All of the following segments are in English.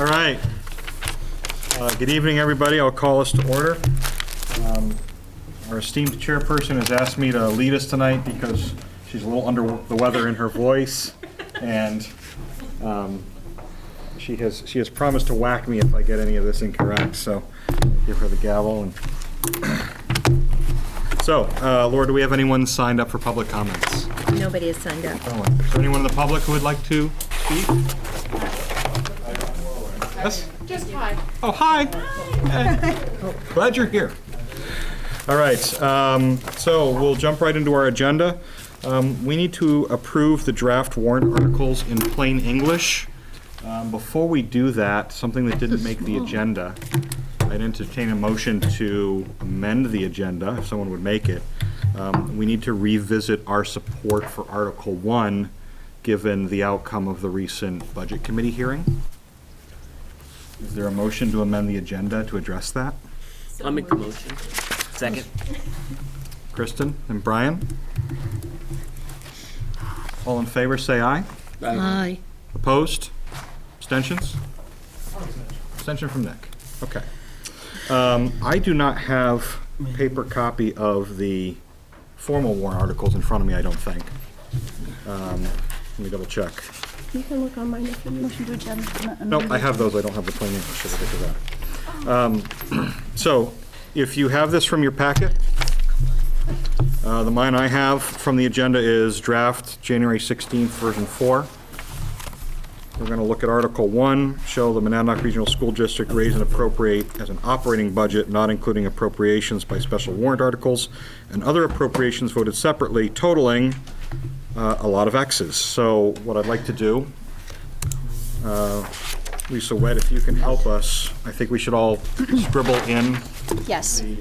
All right. Good evening, everybody. I'll call us to order. Our esteemed chairperson has asked me to lead us tonight because she's a little under the weather in her voice, and she has promised to whack me if I get any of this incorrect. So I'll give her the gavel. And so, Laura, do we have anyone signed up for public comments? Nobody has signed up. Oh, is there anyone in the public who would like to speak? Yes? Just hi. Oh, hi. Hey. Oh, glad you're here. All right, so we'll jump right into our agenda. We need to approve the draft warrant articles in plain English. Before we do that, something that didn't make the agenda, I'd entertain a motion to amend the agenda, if someone would make it. We need to revisit our support for Article 1, given the outcome of the recent Budget Committee hearing. Is there a motion to amend the agenda to address that? I'll make the motion. Second. Kristen and Brian? All in favor, say aye. Aye. Opposed? Abstentions? Abstention from Nick. Okay. I do not have a paper copy of the formal warrant articles in front of me, I don't think. Let me double check. You can look on mine if you motion to agenda. Nope, I have those. I don't have the plain English. We'll get to that. So, if you have this from your packet, the mine I have from the agenda is draft January 16th, version 4. We're going to look at Article 1, show the Monadnock Regional School District raise and appropriate as an operating budget, not including appropriations by special warrant articles, and other appropriations voted separately, totaling a lot of X's. So what I'd like to do, Lisa Wett, if you can help us, I think we should all scribble in Yes. the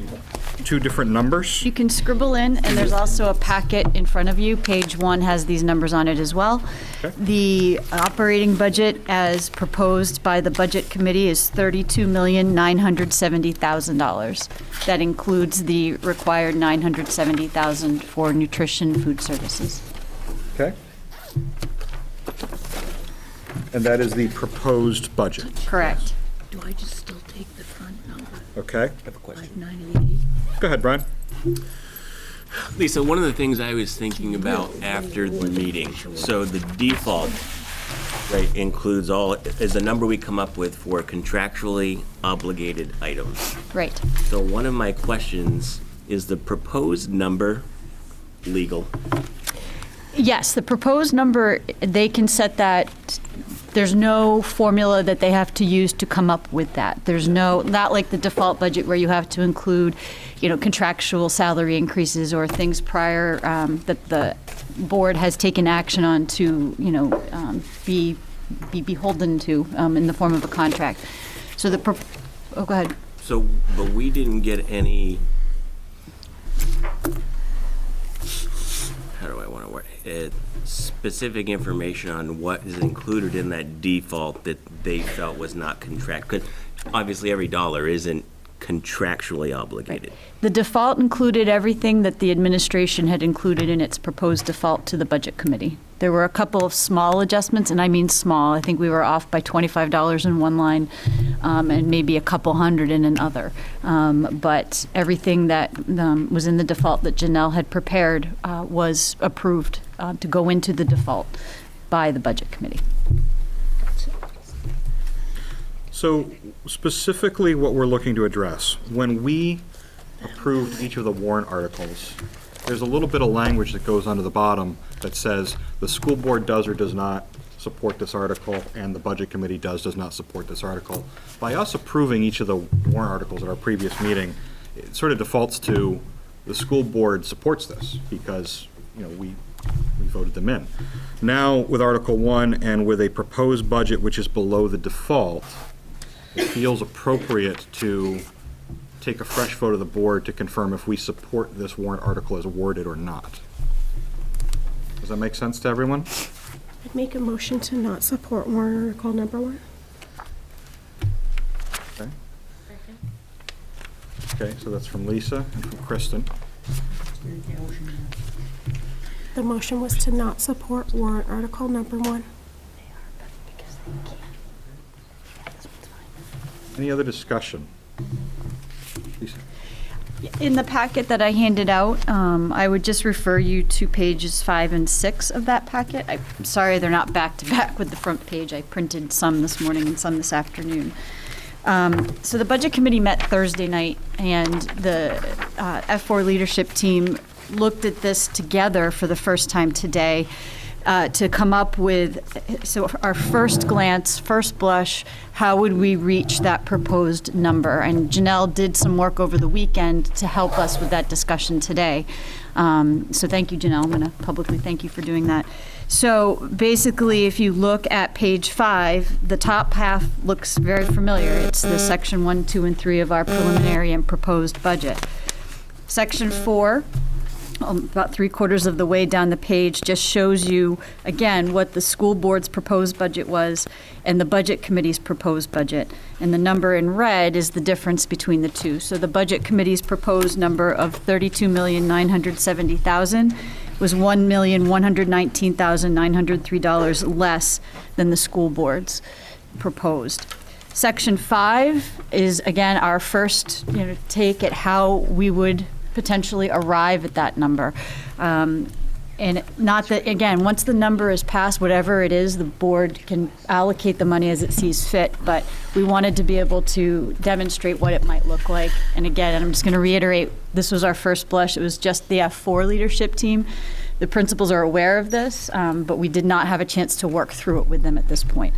two different numbers. You can scribble in, and there's also a packet in front of you. Page 1 has these numbers on it as well. Okay. The operating budget as proposed by the Budget Committee is $32,970,000. That includes the required $970,000 for nutrition food services. Okay. And that is the proposed budget. Correct. Do I just still take the front number, Okay. I have a question. 5980? Go ahead, Brian. Lisa, one of the things I was thinking about after the meeting, so the default rate includes is the number we come up with for contractually obligated items. Right. So one of my questions is the proposed number legal? Yes, the proposed number, they can set that. There's no formula that they have to use to come up with that. There's not like the default budget where you have to include, contractual salary increases or things prior that the board has taken action on to, be beholden to in the form of a contract. So go ahead. So, but we didn't get any, how do I want to word it, specific information on what is included in that default that they felt was not contract. Because obviously every dollar isn't contractually obligated. The default included everything that the administration had included in its proposed default to the Budget Committee. There were a couple of small adjustments, and I mean small. I think we were off by $25 in one line and maybe a couple hundred in another. But everything that was in the default that Janelle had prepared was approved to go into the default by the Budget Committee. So specifically what we're looking to address, when we approved each of the warrant articles, there's a little bit of language that goes under the bottom that says the school board does or does not support this article and the Budget Committee does not support this article. By us approving each of the warrant articles at our previous meeting, it sort of defaults to the school board supports this because, we voted them in. Now with Article 1 and with a proposed budget which is below the default, it feels appropriate to take a fresh vote of the board to confirm if we support this warrant article as worded or not. Does that make sense to everyone? I'd make a motion to not support warrant article number 1. Okay. Okay, so that's from Lisa and from Kristen. The motion was to not support warrant article number 1. Any other discussion? Lisa? In the packet that I handed out, I would just refer you to pages 5 and 6 of that packet. I'm sorry they're not back to back with the front page. I printed some this morning and some this afternoon. So the Budget Committee met Thursday night, and the F4 leadership team looked at this together for the first time today to come up with, so our first glance, first blush, how would we reach that proposed number? And Janelle did some work over the weekend to help us with that discussion today. So thank you, Janelle. I'm going to publicly thank you for doing that. So basically, if you look at page 5, the top half looks very familiar. It's the section 1, 2, and 3 of our preliminary and proposed budget. Section 4, about 3/4 of the way down the page, just shows you, again, what the school board's proposed budget was and the budget committee's proposed budget. And the number in red is the difference between the two. So the budget committee's proposed number of $32,970,000 was $1,119,903 less than the school board's proposed. Section 5 is, again, our first take at how we would potentially arrive at that number. And not that, again, once the number is passed, whatever it is, the board can allocate the money as it sees fit, but we wanted to be able to demonstrate what it might look like. And again, I'm just going to reiterate, this was our first blush. It was just the F4 leadership team. The principals are aware of this, but we did not have a chance to work through it with them at this point.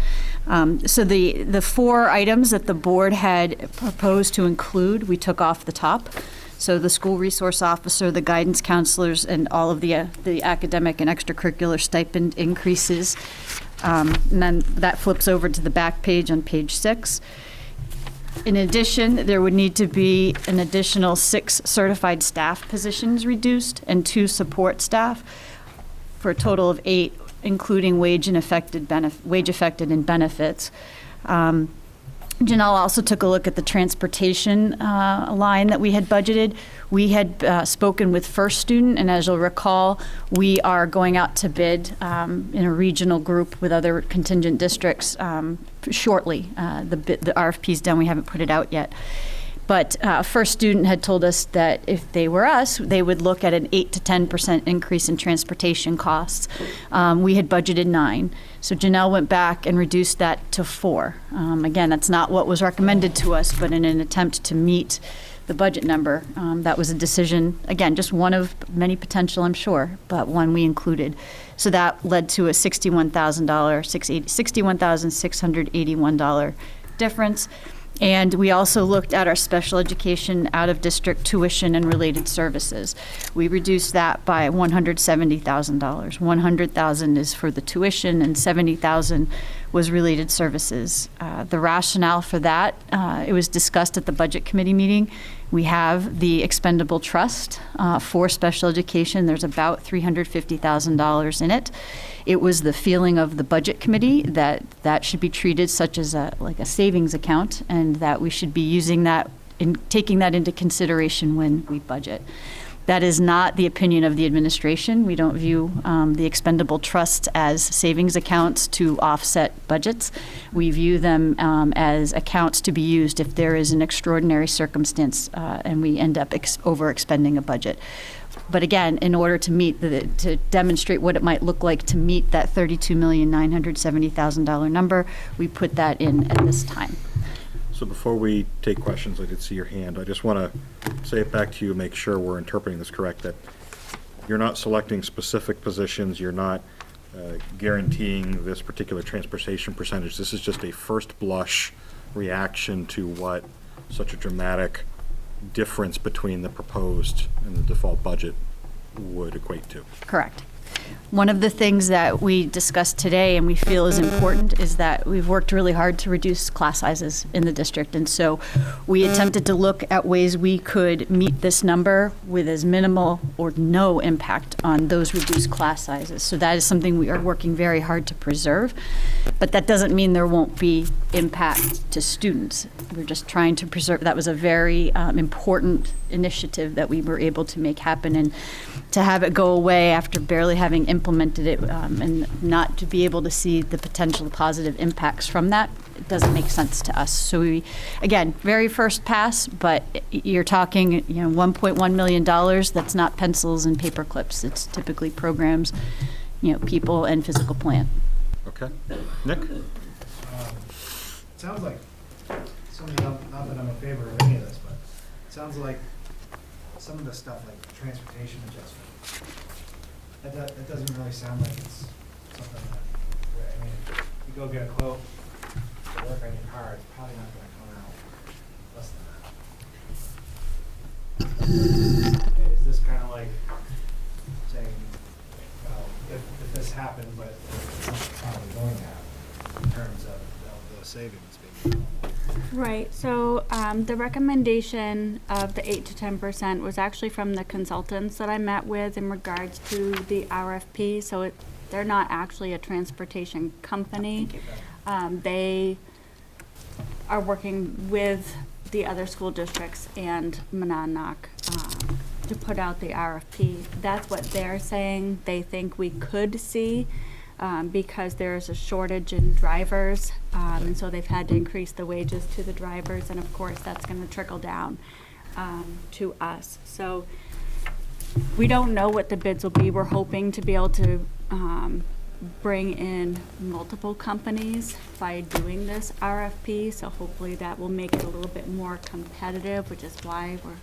So the 4 items that the board had proposed to include, we took off the top. So the school resource officer, the guidance counselors, and all of the academic and extracurricular stipend increases. And then that flips over to the back page on page 6. In addition, there would need to be an additional 6 certified staff positions reduced and 2 support staff for a total of 8, including wage affected and benefits. Janelle also took a look at the transportation line that we had budgeted. We had spoken with First Student, and as you'll recall, we are going out to bid in a regional group with other contingent districts shortly. The RFP's done, we haven't put it out yet. But First Student had told us that if they were us, they would look at an 8 to 10% increase in transportation costs. We had budgeted 9. So Janelle went back and reduced that to 4. Again, that's not what was recommended to us, but in an attempt to meet the budget number, that was a decision, again, just one of many potential, I'm sure, but one we included. So that led to a $61,681 difference. And we also looked at our special education out-of-district tuition and related services. We reduced that by $170,000. $100,000 is for the tuition, and $70,000 was related services. The rationale for that, it was discussed at the Budget Committee meeting. We have the expendable trust for special education. There's about $350,000 in it. It was the feeling of the Budget Committee that that should be treated such as like a savings account, and that we should be using that and taking that into consideration when we budget. That is not the opinion of the administration. We don't view the expendable trusts as savings accounts to offset budgets. We view them as accounts to be used if there is an extraordinary circumstance and we end up overexpending a budget. But again, in order to meet to demonstrate what it might look like to meet that $32,970,000 number, we put that in at this time. So before we take questions, I did see your hand. I just want to say it back to you, make sure we're interpreting this correct, that you're not selecting specific positions, you're not guaranteeing this particular transportation percentage. This is just a first blush reaction to what such a dramatic difference between the proposed and the default budget would equate to. Correct. One of the things that we discussed today and we feel is important is that we've worked really hard to reduce class sizes in the district. And so we attempted to look at ways we could meet this number with as minimal or no impact on those reduced class sizes. So that is something we are working very hard to preserve. But that doesn't mean there won't be impact to students. We're just trying to preserve. That was a very important initiative that we were able to make happen, and to have it go away after barely having implemented it and not to be able to see the potential positive impacts from that it doesn't make sense to us. So we, again, very first pass, but you're talking, $1.1 million. That's not pencils and paper clips. It's typically programs, people and physical plant. Okay. Nick? Sounds like, not that I'm in favor of any of this, but it sounds like some of the stuff like transportation adjustment, that doesn't really sound like it's something that, I mean, if you go get a quote to work on your car, it's probably not gonna come out less than that. Is this kind of like saying, well, if this happened, but it's not probably going to happen in terms of the savings being. Right, so the recommendation of the 8 to 10% was actually from the consultants that I met with in regards to the RFP. So they're not actually a transportation company. They are working with the other school districts and Monadnock to put out the RFP. That's what they're saying they think we could see. Because there's a shortage in drivers, and so they've had to increase the wages to the drivers, and of course, that's gonna trickle down to us. So we don't know what the bids will be. We're hoping to be able to bring in multiple companies by doing this RFP, so hopefully that will make it a little bit more competitive, which is why we're,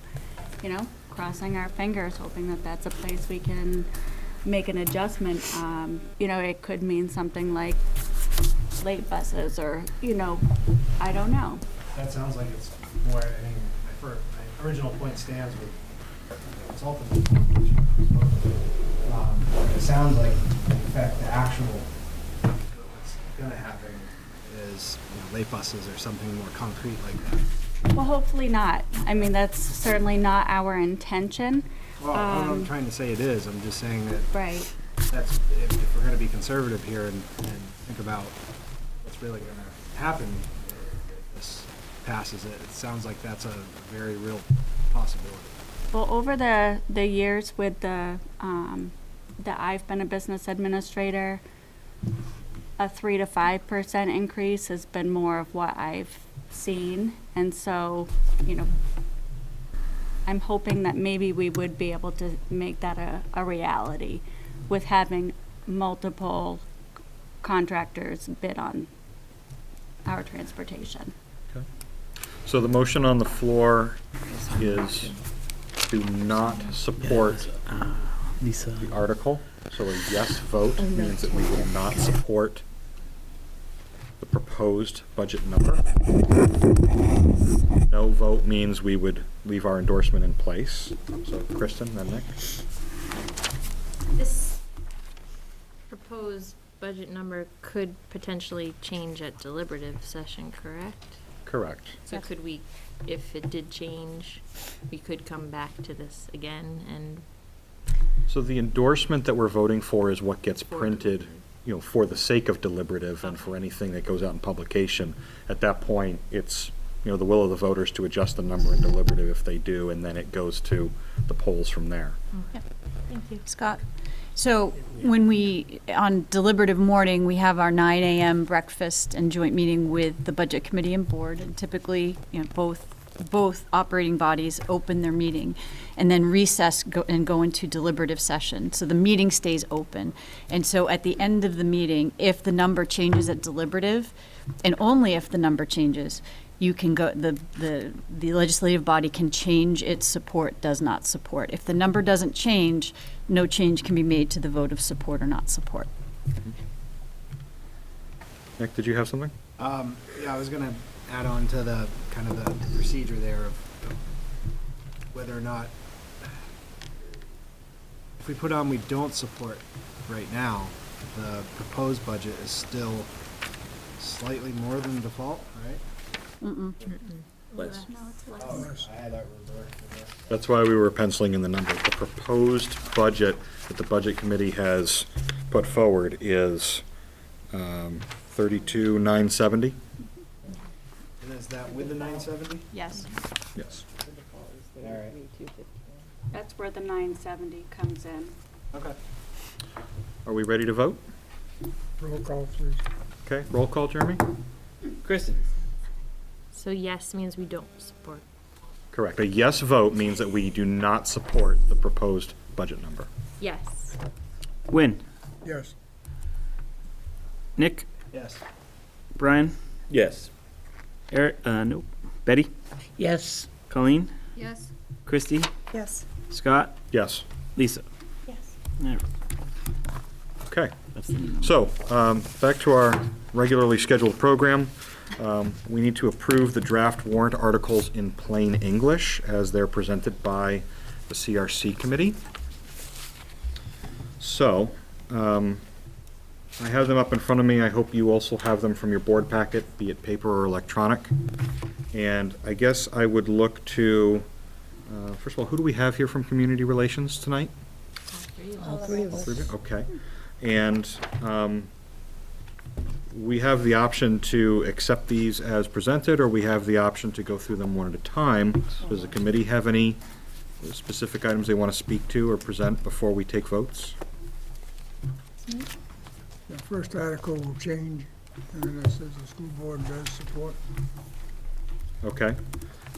crossing our fingers, hoping that that's a place we can make an adjustment. It could mean something like late buses or, I don't know. That sounds like it's more, my original point stands with the consultant. It sounds like, in fact, the actual, what's gonna happen is late buses or something more concrete like that. Well, hopefully not. I mean, that's certainly not our intention. Well, I'm not trying to say it is, I'm just saying that Right. that's, if we're gonna be conservative here and think about what's really gonna happen if this passes it, it sounds like that's a very real possibility. Well, over the years with that I've been a business administrator, a 3 to 5% increase has been more of what I've seen. And so, I'm hoping that maybe we would be able to make that a reality with having multiple contractors bid on our transportation. Okay. So the motion on the floor is to not support the article. So a yes vote means that we will not support the proposed budget number. No vote means we would leave our endorsement in place. So Kristen, then Nick. This proposed budget number could potentially change at deliberative session, correct? Correct. So could we, if it did change, we could come back to this again and. So the endorsement that we're voting for is what gets printed, for the sake of deliberative and for anything that goes out in publication. At that point, it's, the will of the voters to adjust the number in deliberative if they do, and then it goes to the polls from there. Thank you. Scott? So when on deliberative morning, we have our 9 a.m. breakfast and joint meeting with the Budget Committee and Board, and typically, both operating bodies open their meeting and then recess and go into deliberative session. So the meeting stays open. And so at the end of the meeting, if the number changes at deliberative, and only if the number changes, you can go, the legislative body can change its support, does not support. If the number doesn't change, no change can be made to the vote of support or not support. Nick, did you have something? Yeah, I was gonna add on to the kind of the procedure there of whether or not, if we put on we don't support right now, the proposed budget is still slightly more than default, right? Less. I had that reversed. That's why we were penciling in the number. The proposed budget that the Budget Committee has put forward is 32,970. And is that with the 970? Yes, Yes. All right. that's where the 970 comes in. Okay. Are we ready to vote? Roll call, please. Okay, roll call, Jeremy? Kristen? So yes means we don't support. Correct. A yes vote means that we do not support the proposed budget number. Yes. Win. Yes. Nick? Yes. Brian? Yes. Eric? Nope. Betty? Yes. Colleen? Yes. Christy? Yes. Scott? Yes. Lisa? Yes. All right, Okay. that's the number. So, back to our regularly scheduled program. We need to approve the draft warrant articles in plain English as they're presented by the CRC committee. So, I have them up in front of me. I hope you also have them from your board packet, be it paper or electronic. And I guess I would look to, first of all, who do we have here from Community Relations tonight? All three of us. Okay. And we have the option to accept these as presented, or we have the option to go through them one at a time. Does the committee have any specific items they want to speak to or present before we take votes? The first article will change, and then it says the school board does support. Okay.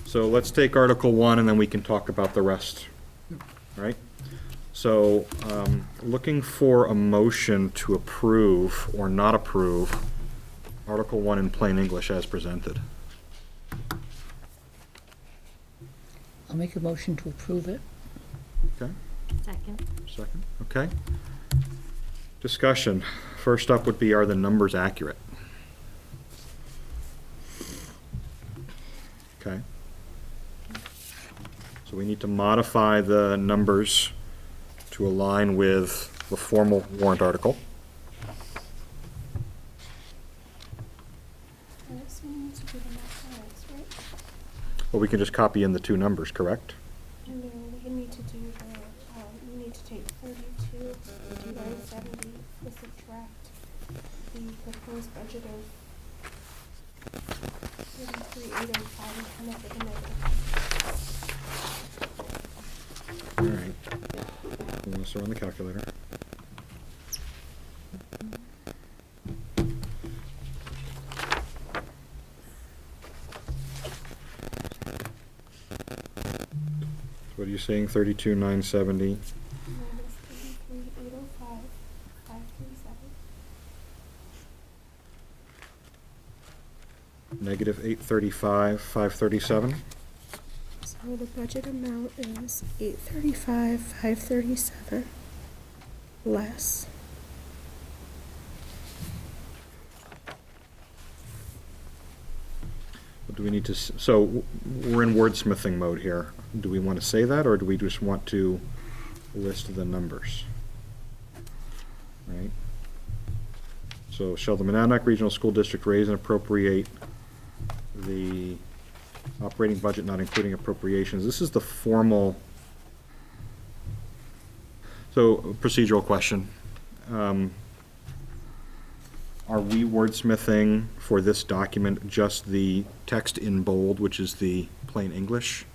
So let's take Article 1, and then we can talk about the rest. All right? So, looking for a motion to approve or not approve Article 1 in plain English as presented. I'll make a motion to approve it. Okay? Second. Second, okay. Discussion. First up would be, are the numbers accurate? Okay. So we need to modify the numbers to align with the formal warrant article. Well, we can just copy in the two numbers, correct? No, we need to do the, we need to take 32, 5970, to subtract the proposed budget of 33,805 and come up with a negative. All right. Unless they're on the calculator. What are you saying, 32,970? Minus 33,805, 537. Negative 835, 537? So the budget amount is 835, 537, less. Do we need to, so we're in wordsmithing mode here. Do we want to say that, or do we just want to list the numbers? Right? So shall the Monadnock Regional School District raise and appropriate the operating budget not including appropriations? This is the formal, so procedural question. Are we wordsmithing for this document just the text in bold, which is the plain English?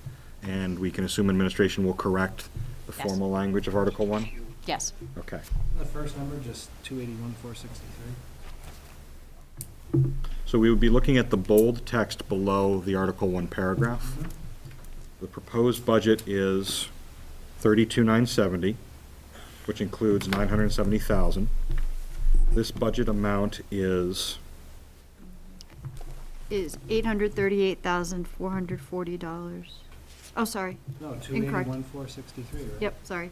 And we can assume administration will correct the Yes. formal language of Article 1? Yes. Okay. The first number, just 281,463. So we would be looking at the bold text below the Article 1 paragraph. The proposed budget is 32,970, which includes 970,000. This budget amount is, $838,440. Oh, sorry. No, Incorrect. 281,463, right? Yep, sorry.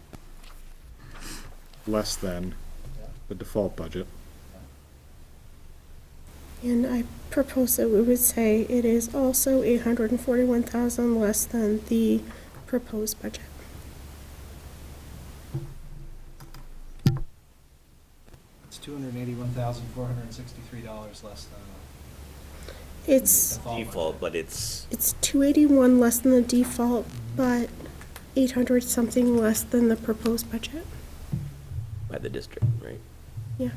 less than Yeah. the default budget. And I propose that we would say it is also 841,000 less than the proposed budget. It's $281,463 less than It's, the Default, but it's, 281 less than the default, but 800 something less than the proposed budget. by the district, right? Yeah.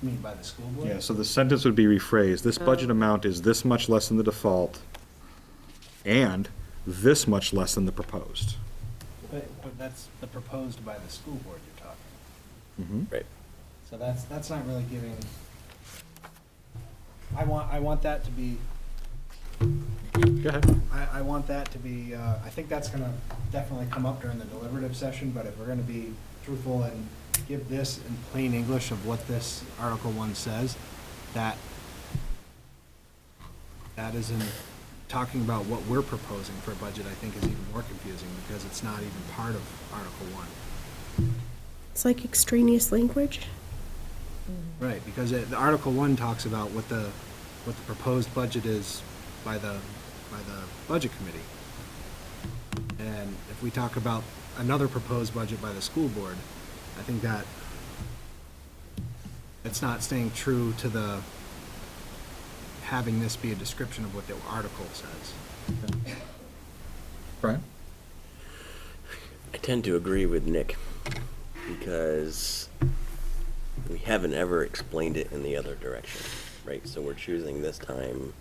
You mean by the school board? Yeah, so the sentence would be rephrased. This budget amount is this much less than the default and this much less than the proposed. But that's the proposed by the school board you're talking. Mhm. Right. So that's not really giving, I want that to be, Go ahead. I want that to be, I think that's gonna definitely come up during the deliberative session, but if we're gonna be truthful and give this in plain English of what this Article 1 says, that isn't talking about what we're proposing for a budget, I think is even more confusing, because it's not even part of Article 1. It's like extraneous language. Right, because the Article 1 talks about what the proposed budget is by the Budget Committee. And if we talk about another proposed budget by the school board, I think that it's not staying true to the having this be a description of what the article says. Brian? I tend to agree with Nick, because we haven't ever explained it in the other direction, right? So we're choosing this time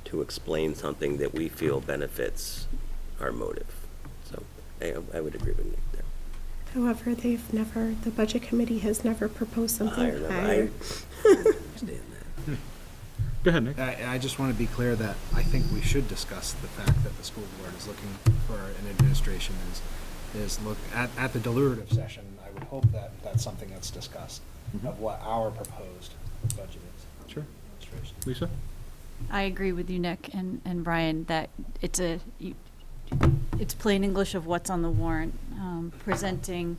to explain something that we feel benefits our motive. So I would agree with Nick there. However, the Budget Committee has never proposed something Higher number. higher. I understand that. Go ahead, Nick. I just want to be clear that I think we should discuss the fact that the school board is looking for an administration is look at the deliberative session. I would hope that that's something that's discussed of what our proposed budget is. Sure. Administration. Lisa? I agree with you, Nick and Brian, that it's plain English of what's on the warrant. Presenting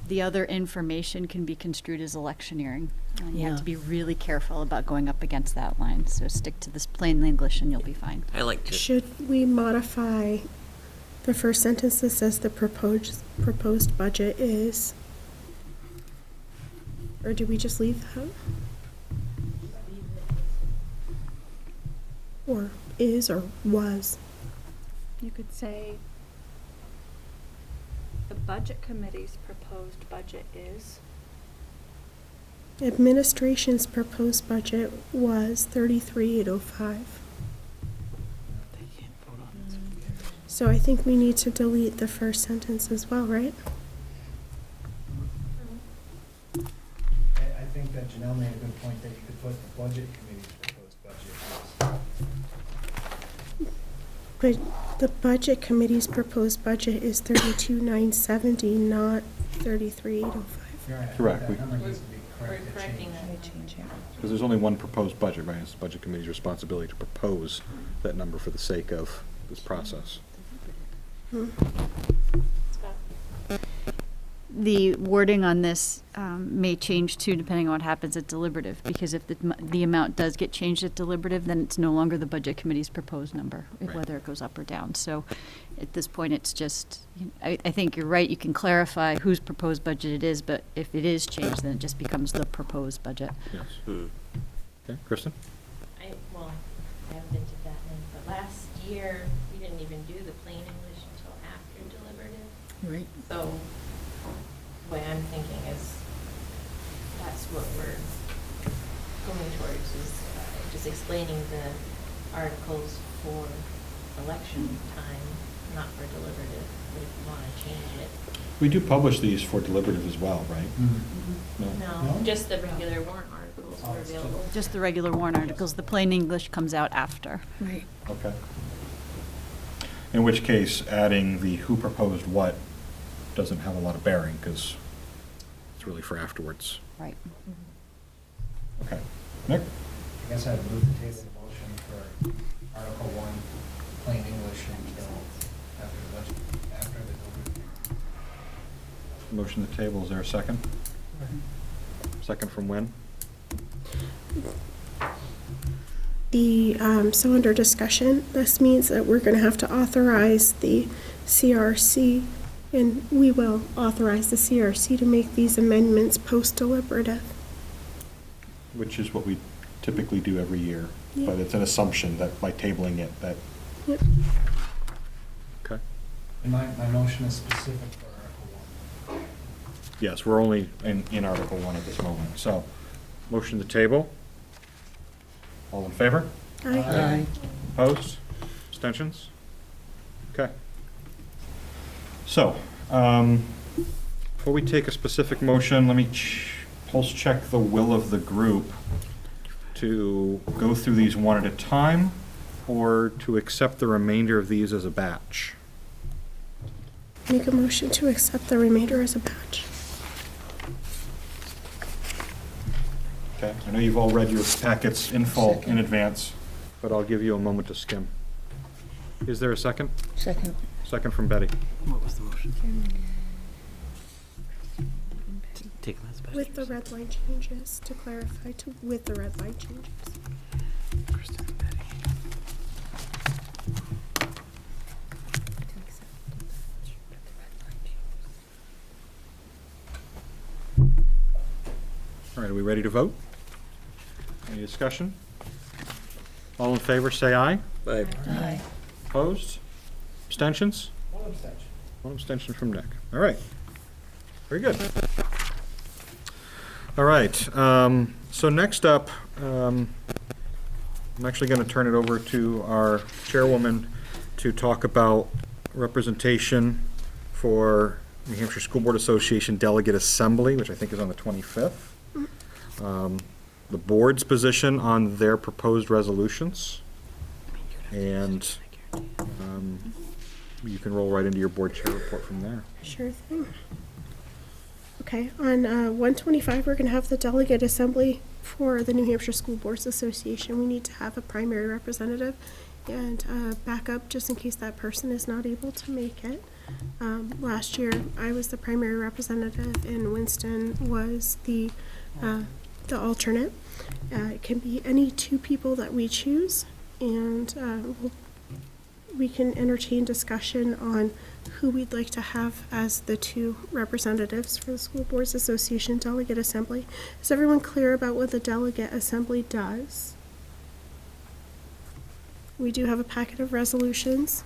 the other information can be construed as electioneering. And you have to be really careful about going up against that line. So stick to this plain English and you'll be fine. I like to. Should we modify the first sentence that says the proposed budget is? Or do we just leave that? Or is or was? You could say the Budget Committee's proposed budget is. Administration's proposed budget was 33,805. So I think we need to delete the first sentence as well, right? I think that Janelle made a good point that you could put the Budget Committee's proposed budget as. But the Budget Committee's proposed budget is 32,970, not 33,805. You're right, I think Correct. that number needs to be We're corrected, correcting changed. that. Because there's only one proposed budget, right? It's the Budget Committee's responsibility to propose that number for the sake of this process. The wording on this may change too, depending on what happens at deliberative, because if the amount does get changed at deliberative, then it's no longer the Budget Committee's proposed number, Right. whether it goes up or down. So at this point, it's just, I think you're right, you can clarify whose proposed budget it is, but if it is changed, then it just becomes the proposed budget. Yes. Hmm. Okay, Kristen? I haven't been to that many, but last year, we didn't even do the plain English until after deliberative. Right. So, the way I'm thinking is, that's what we're going towards, is just explaining the articles for election time, not for deliberative, but if you want to change it. We do publish these for deliberative as well, right? No? No, just the regular warrant articles Oh, are it's available. Just the regular warrant articles, the plain English comes out after. Right. Okay. In which case, adding the who proposed what doesn't have a lot of bearing, because it's really for afterwards. Right. Okay. Nick? I guess I'd move the table motion for Article 1, plain English, until after the budget, after the deliberative. Motion to table, is there a second? Second from when? So under discussion, this means that we're gonna have to authorize the CRC, and we will authorize the CRC to make these amendments post-deliberative. Which is what we typically do every year, Yeah. but it's an assumption that by tabling it, that, Yep. okay. And my motion is specific for Article 1. Yes, we're only in Article 1 at this moment. So, motion to table. All in favor? Aye. Opposed? Abstentions? Okay. So, before we take a specific motion, let me pulse check the will of the group to go through these one at a time or to accept the remainder of these as a batch? Make a motion to accept the remainder as a batch. Okay, I know you've all read your packets in full in advance, but I'll give you a moment to skim. Is there a second? Second. Second from Betty. What was the motion? Take them as best. With the red line changes, to clarify, with the red line changes. Kristen and Betty. All right, are we ready to vote? Any discussion? All in favor, say aye. Aye. Aye. Opposed? Abstentions? One abstention. One abstention from Nick. All right. Very good. All right, so next up, I'm actually going to turn it over to our chairwoman to talk about representation for New Hampshire School Board Association Delegate Assembly, which I think is on the 25th. The board's position on their proposed resolutions. And you can roll right into your board chair report from there. Sure thing. Okay, on 125, we're going to have the delegate assembly for the New Hampshire School Boards Association. We need to have a primary representative and backup just in case that person is not able to make it. Last year, I was the primary representative and Winston was the alternate. It can be any two people that we choose, and we can entertain discussion on who we'd like to have as the two representatives for the School Boards Association Delegate Assembly. Is everyone clear about what the Delegate Assembly does? We do have a packet of resolutions,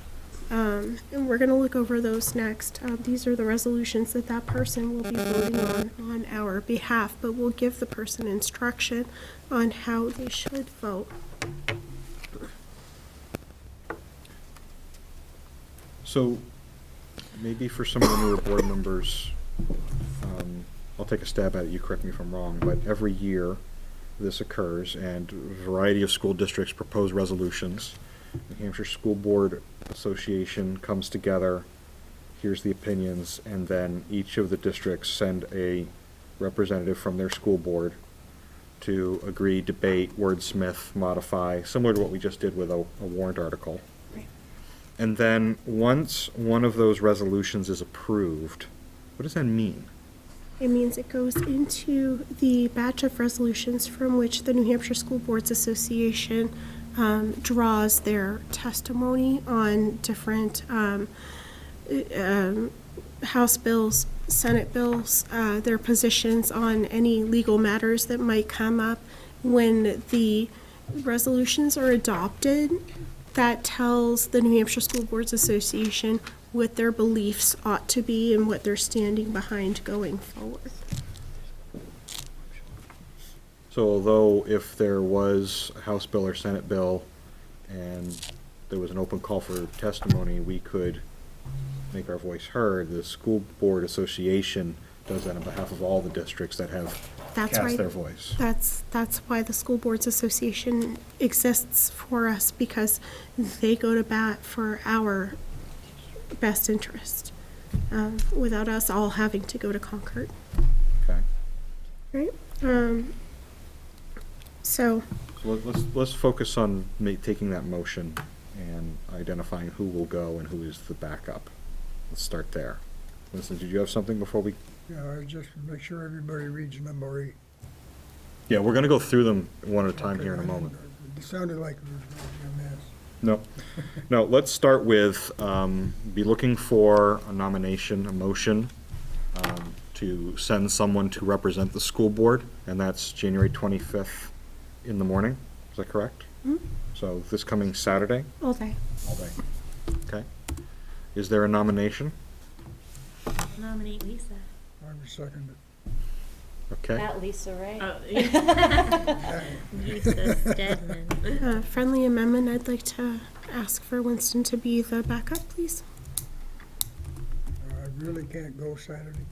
and we're going to look over those next. These are the resolutions that that person will be voting on our behalf, but we'll give the person instruction on how they should vote. So maybe for some of the newer board members, I'll take a stab at it, you correct me if I'm wrong, but every year this occurs and a variety of school districts propose resolutions. New Hampshire School Board Association comes together, hears the opinions, and then each of the districts send a representative from their school board to agree, debate, wordsmith, modify, similar to what we just did with a warrant article. And then once one of those resolutions is approved, what does that mean? It means it goes into the batch of resolutions from which the New Hampshire School Boards Association draws their testimony on different House bills, Senate bills, their positions on any legal matters that might come up. When the resolutions are adopted, that tells the New Hampshire School Boards Association what their beliefs ought to be and what they're standing behind going forward. So although if there was a House bill or Senate bill and there was an open call for testimony, we could make our voice heard, the School Board Association does that on behalf of all the districts that have cast their voice. That's why the School Boards Association exists for us, because they go to bat for our best interest, without us all having to go to Concord. Okay. Right? So Let's focus on taking that motion and identifying who will go and who is the backup. Let's start there. Winston, did you have something before we? Yeah, just make sure everybody reads number 8. Yeah, we're gonna go through them one at a time Okay, here in a moment. It sounded like it was going to be a mess. No, no, let's start with, be looking for a nomination, a motion, to send someone to represent the school board, and that's January 25th in the morning. Is that correct? Mhm. So this coming Saturday? all day. All day. Okay. Is there a nomination? Nominate Lisa. I would second it. Okay. Not Lisa, right? Yeah. Lisa Stedman. Friendly amendment, I'd like to ask for Winston to be the backup, please. I really can't go Saturday,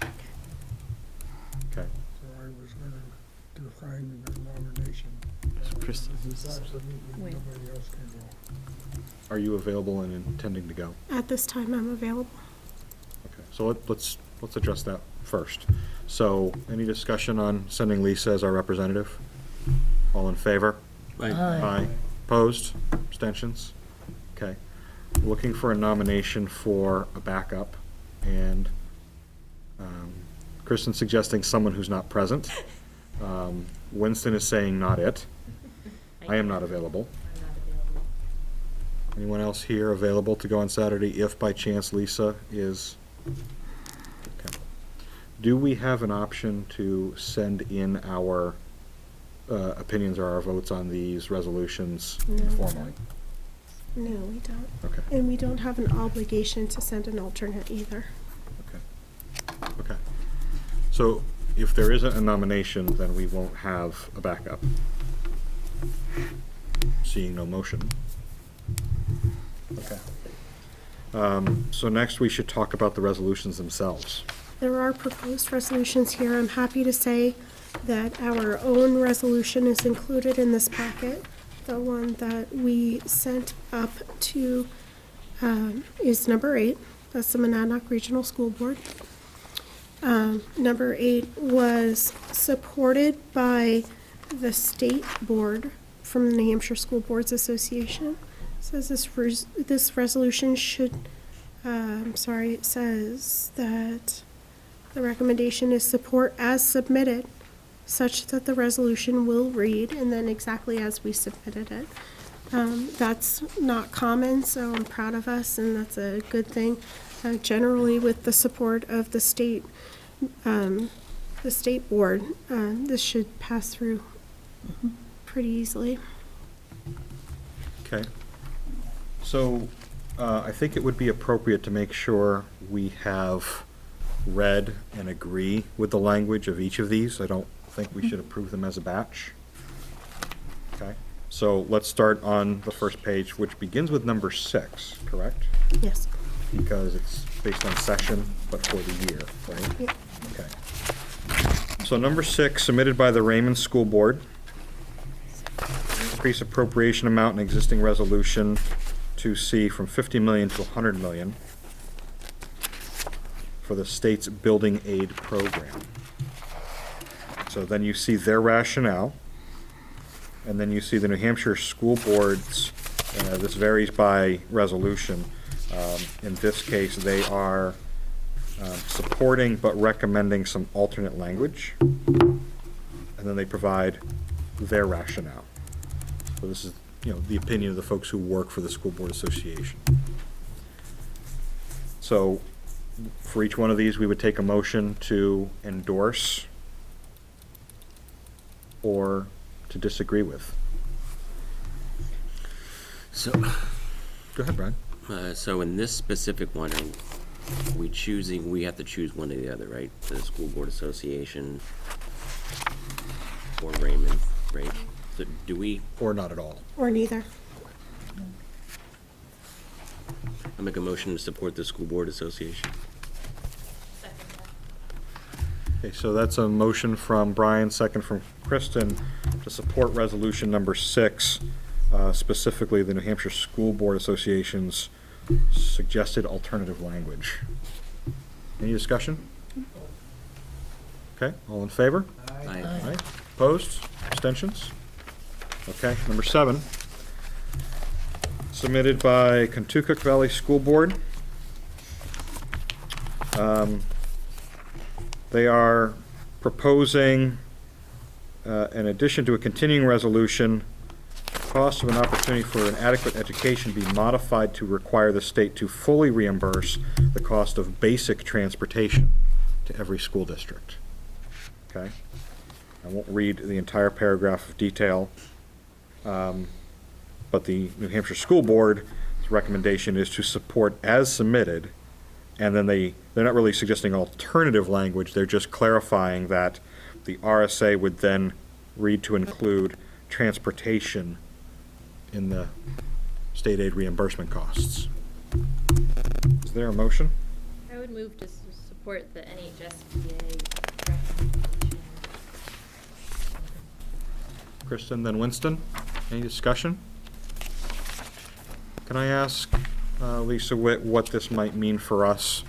Okay. so I was going to decline the nomination. Kristen, who's That's this? the meeting, When? nobody else can go. Are you available and intending to go? At this time, I'm available. Okay, so let's address that first. So, any discussion on sending Lisa as our representative? All in favor? Aye. Opposed? Abstentions? Okay. Looking for a nomination for a backup, and Kristen's suggesting someone who's not present. Winston is saying not it. I am not available. I'm not available. Anyone else here available to go on Saturday if by chance Lisa is? Okay. Do we have an option to send in our opinions or our votes on these resolutions No. informally? No, we don't. Okay, And we don't have an obligation to send an alternate either. okay. Okay. So if there isn't a nomination, then we won't have a backup. Seeing no motion. Okay. So next we should talk about the resolutions themselves. There are proposed resolutions here. I'm happy to say that our own resolution is included in this packet. The one that we sent up to is number 8. That's the Monadnock Regional School Board. Number 8 was supported by the state board from the New Hampshire School Boards Association. It says this resolution should, it says that the recommendation is support as submitted, such that the resolution will read, and then exactly as we submitted it. That's not common, so I'm proud of us, and that's a good thing. Generally, with the support of the state board, this should pass through pretty easily. Okay. So, I think it would be appropriate to make sure we have read and agree with the language of each of these. I don't think we should approve them as a batch. Okay, so let's start on the first page, which begins with number 6, correct? Yes. Because it's based on session, but for the year, right? Yep. Okay. So number 6, submitted by the Raymond School Board. Increase appropriation amount in existing resolution to see from 50 million to 100 million for the state's building aid program. So then you see their rationale, and then you see the New Hampshire School Board's, this varies by resolution. In this case, they are supporting but recommending some alternate language, and then they provide their rationale. So this is, the opinion of the folks who work for the School Board Association. So for each one of these, we would take a motion to endorse or to disagree with. So, Go ahead, Brian. so in this specific one, we have to choose one or the other, right? The School Board Association or Raymond, right? So do we, Or not at all. Or neither. I make a motion to support the School Board Association? Second that. Okay, so that's a motion from Brian, second from Kristen, to support resolution number 6, specifically the New Hampshire School Board Association's suggested alternative language. Any discussion? Okay, all in favor? Aye. Aye. Opposed? Abstentions? Okay, number 7, submitted by Kentucky Valley School Board. They are proposing, in addition to a continuing resolution, cost of an opportunity for an adequate education be modified to require the state to fully reimburse the cost of basic transportation to every school district. Okay? I won't read the entire paragraph of detail, but the New Hampshire School Board's recommendation is to support as submitted, and then they're not really suggesting alternative language, they're just clarifying that the RSA would then read to include transportation in the state aid reimbursement costs. Is there a motion? I would move to support the NHSBA recommendation. Kristen, then Winston. Any discussion? Can I ask Lisa Witt what this might mean for us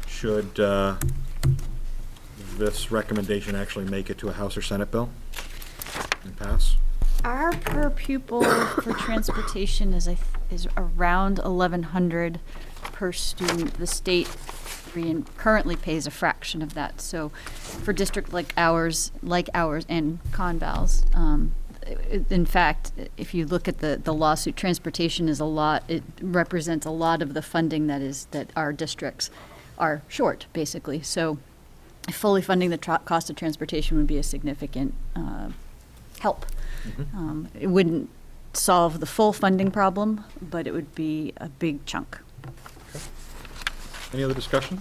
should this recommendation actually make it to a House or Senate bill and pass? Our per pupil for transportation is around 1,100 per student. The state currently pays a fraction of that. So for district like ours and Conval's, in fact, if you look at the lawsuit, transportation is it represents a lot of the funding that our districts are short, basically. So fully funding the cost of transportation would be a significant help. It wouldn't solve the full funding problem, but it would be a big chunk. Okay. Any other discussion?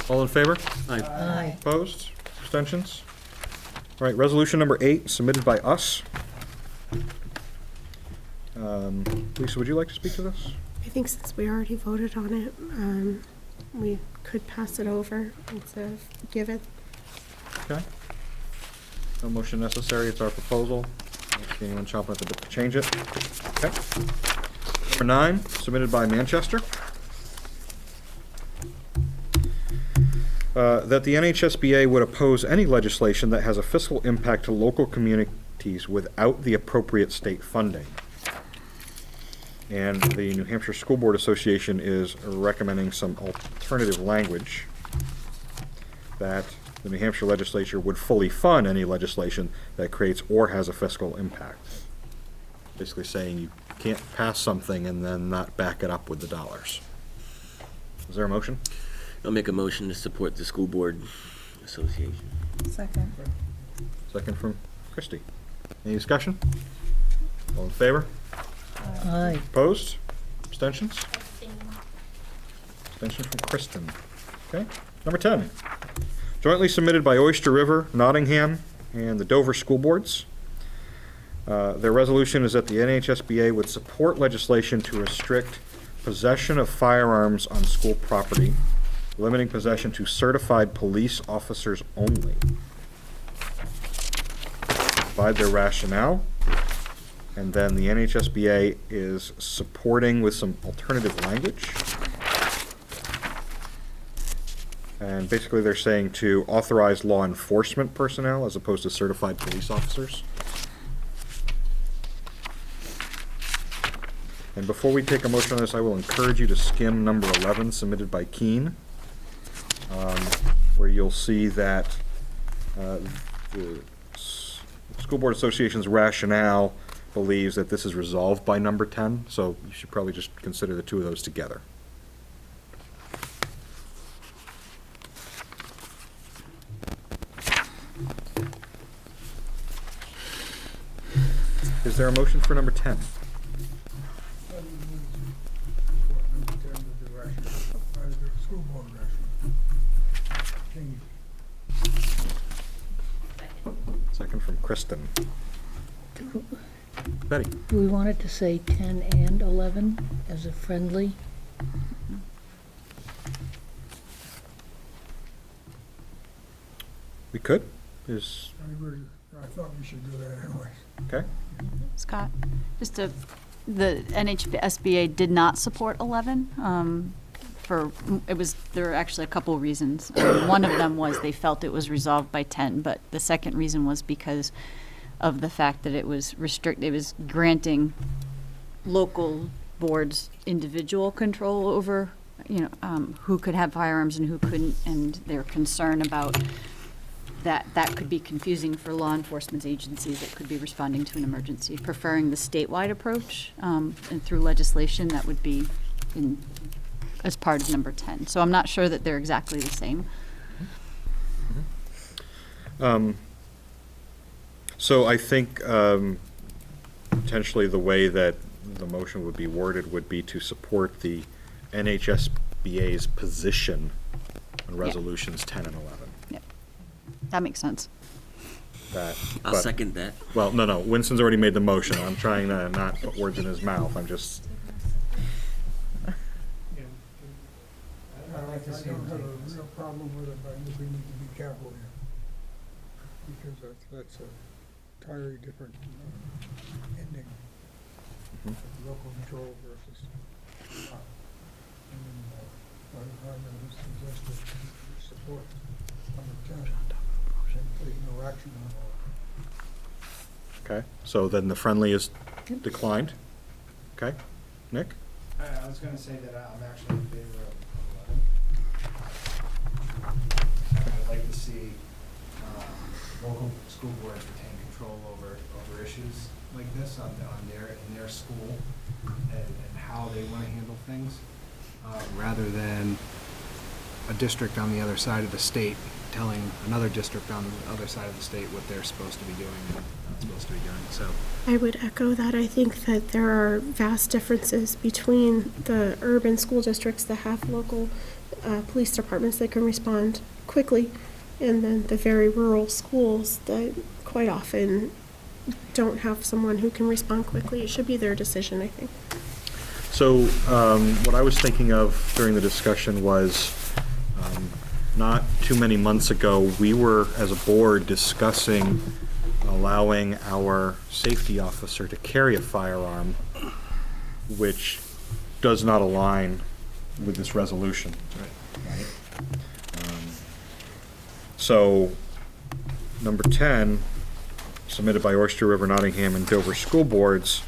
All in favor? Aye. Opposed? Abstentions? All right, resolution number 8, submitted by us. Lisa, would you like to speak to this? I think since we already voted on it, we could pass it over instead of give it. Okay. No motion necessary, it's our proposal. I don't see anyone chomping at the bit to change it. Okay. Number 9, submitted by Manchester. That the NHSBA would oppose any legislation that has a fiscal impact to local communities without the appropriate state funding. And the New Hampshire School Board Association is recommending some alternative language that the New Hampshire legislature would fully fund any legislation that creates or has a fiscal impact. Basically saying you can't pass something and then not back it up with the dollars. Is there a motion? I'll make a motion to support the School Board Association. Second. Second from Christie. Any discussion? All in favor? Aye. Opposed? Abstentions? Abstention from Kristen. Okay. Number 10. Jointly submitted by Oyster River, Nottingham, and the Dover School Boards. Their resolution is that the NHSBA would support legislation to restrict possession of firearms on school property, limiting possession to certified police officers only. Provide their rationale, and then the NHSBA is supporting with some alternative language. And basically they're saying to authorize law enforcement personnel as opposed to certified police officers. And before we take a motion on this, I will encourage you to skim number 11 submitted by Keene, where you'll see that the School Board Association's rationale believes that this is resolved by number 10, so you should probably just consider the two of those together. Is there a motion for number 10? The school board ration. Second from Kristen. Betty? Do we want it to say 10 and 11 as a friendly? We could. I thought we should do that anyway. Okay. Scott, the NHSBA did not support 11. There were actually a couple reasons. One of them was they felt it was resolved by 10, but the second reason was because of the fact that it was granting local boards individual control over, who could have firearms and who couldn't, and their concern about that could be confusing for law enforcement agencies that could be responding to an emergency, preferring the statewide approach, and through legislation that would be as part of number 10. So I'm not sure that they're exactly the same. So I think potentially the way that the motion would be worded would be to support the NHSBA's position on resolutions 10 and 11. Yep. That makes sense. I'll second that. Well, no, Winston's already made the motion. I'm trying to not put words in his mouth. I'm just... I like to see I him don't have take a this. real problem with it, but I think we need to be careful here. Because that's entirely different ending. Local control versus. And fire department has suggested support number 10. And take no action on all. Okay, so then the friendly is declined. Okay, Nick? I was gonna say that I'm actually in favor of 11. I'd like to see local school boards retain control over issues like this in their school and how they want to handle things, rather than a district on the other side of the state telling another district on the other side of the state what they're supposed to be doing and not supposed to be doing. So I would echo that. I think that there are vast differences between the urban school districts that have local police departments that can respond quickly, and then the very rural schools that quite often don't have someone who can respond quickly. It should be their decision, I think. So what I was thinking of during the discussion was not too many months ago, we were, as a board, discussing allowing our safety officer to carry a firearm, which does not align with this resolution. Right. So, number 10, submitted by Oyster River, Nottingham, and Dover school boards,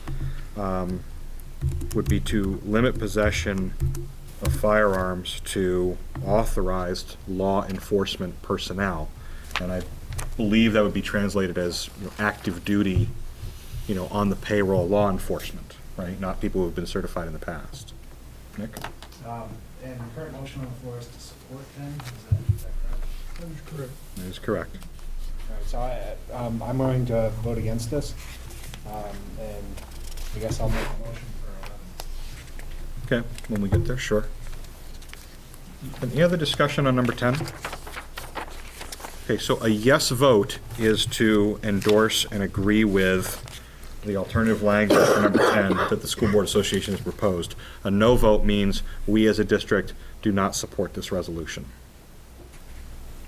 would be to limit possession of firearms to authorized law enforcement personnel. And I believe that would be translated as, active duty, on the payroll law enforcement, right? Not people who have been certified in the past. Nick? and the current motion on the floor is to support 10, is that correct? That is correct. That is correct. All right, so I'm going to vote against this, and I guess I'll make a motion for 11. Okay, when we get there, sure. Any other discussion on number 10? Okay, so a yes vote is to endorse and agree with the alternative language for number 10 that the School Board Association has proposed. A no vote means we as a district do not support this resolution.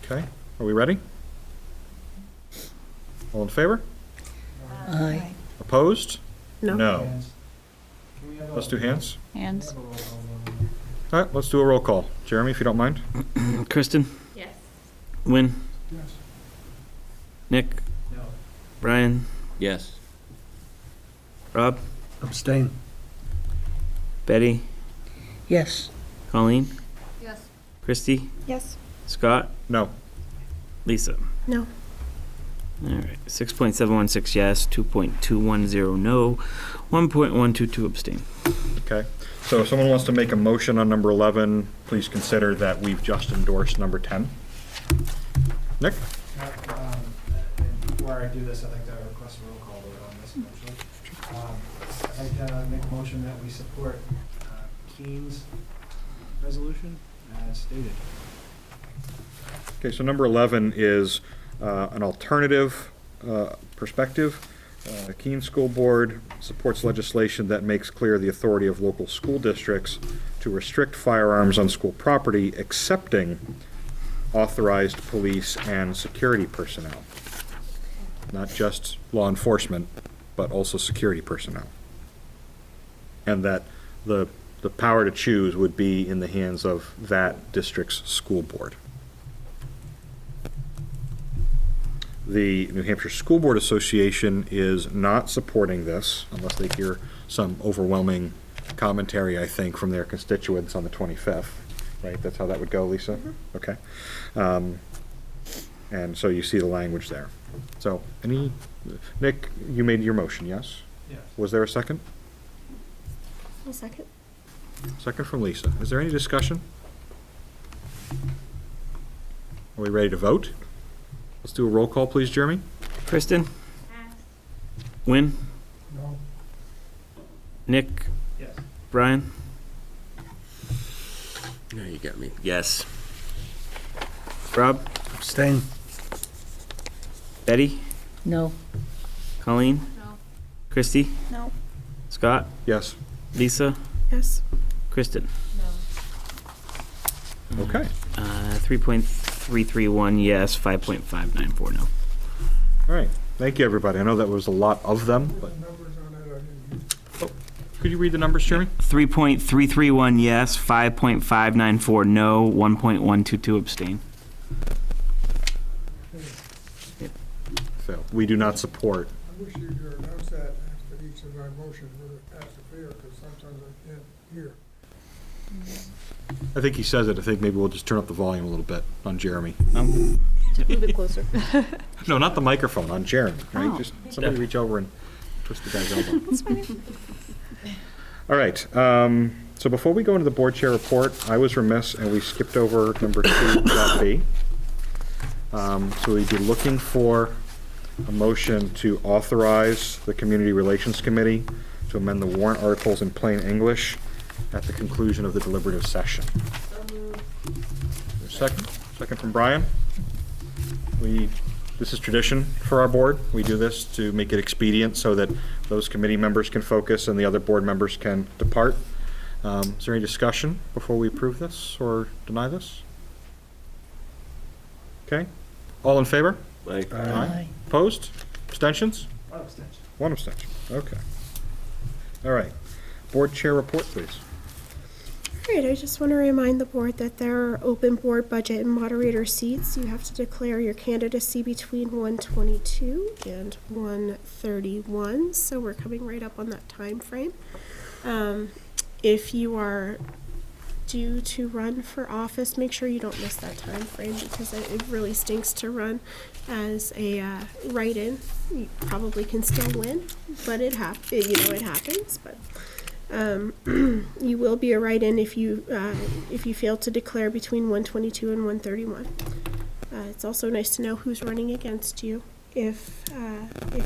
Okay, are we ready? All in favor? Aye. Opposed? No. No. Hands. Can we have a- Let's do hands. Hands. Can we have a roll call vote? All right, let's do a roll call. Jeremy, if you don't mind. Kristen? Yes. Win? Yes. Nick? No. Brian? Yes. Rob? Abstain. Betty? Yes. Colleen? Yes. Christy? Yes. Scott? No. Lisa? No. All right, 6.716 yes, 2.210 no, 1.122 abstain. Okay, so if someone wants to make a motion on number 11, please consider that we've just endorsed number 10. Nick? And before I do this, I'd like to request a roll call vote on this motion. I'd like to make a motion that we support Keene's resolution as stated. Okay, so number 11 is an alternative perspective. Keene School Board supports legislation that makes clear the authority of local school districts to restrict firearms on school property, excepting authorized police and security personnel. Not just law enforcement, but also security personnel. And that the power to choose would be in the hands of that district's school board. The New Hampshire School Board Association is not supporting this unless they hear some overwhelming commentary, I think, from their constituents on the 25th, right? That's how that would go, Lisa? Mhm. Okay. And so you see the language there. So Nick, you made your motion, yes? Yes. Was there a second? I'll second. Second from Lisa. Is there any discussion? Are we ready to vote? Let's do a roll call, please, Jeremy. Kristen? Pass. Win? No. Nick? Yes. Brian? No, you got me. Yes. Rob? Abstain. Betty? No. Colleen? No. Christy? No. Scott? Yes. Lisa? Yes. Kristen? No. Okay. 3.331 yes, 5.594 no. All right. Thank you, everybody. I know that was a lot of them, but The numbers on that, I didn't. could you read the numbers, Jeremy? 3.331 yes, 5.594 no, 1.122 abstain. So we do not support. I wish you'd announce that after each of our motions, whether it passed or failed, because sometimes I can't hear. I think he says it. I think maybe we'll just turn up the volume a little bit on Jeremy. Move it closer. No, not the microphone, on Jeremy, right? Oh. Just somebody reach over and twist the guy's elbow. All right, so before we go into the board chair report, I was remiss and we skipped over number 2.b. So we'd be looking for a motion to authorize the Community Relations Committee to amend the warrant articles in plain English at the conclusion of the deliberative session. Second from Brian. This is tradition for our board. We do this to make it expedient so that those committee members can focus and the other board members can depart. Is there any discussion before we approve this or deny this? Okay. All in favor? Aye. Opposed? Abstentions? One abstention. One abstention. Okay. All right. Board chair report, please. All right, I just want to remind the board that there are open board budget and moderator seats. You have to declare your candidacy between 1:22 and 1:31, so we're coming right up on that time frame. If you are due to run for office, make sure you don't miss that time frame because it really stinks to run as a write-in. You probably can still win, but it happens. But you will be a write-in if you fail to declare between 1:22 and 1:31. It's also nice to know who's running against you. If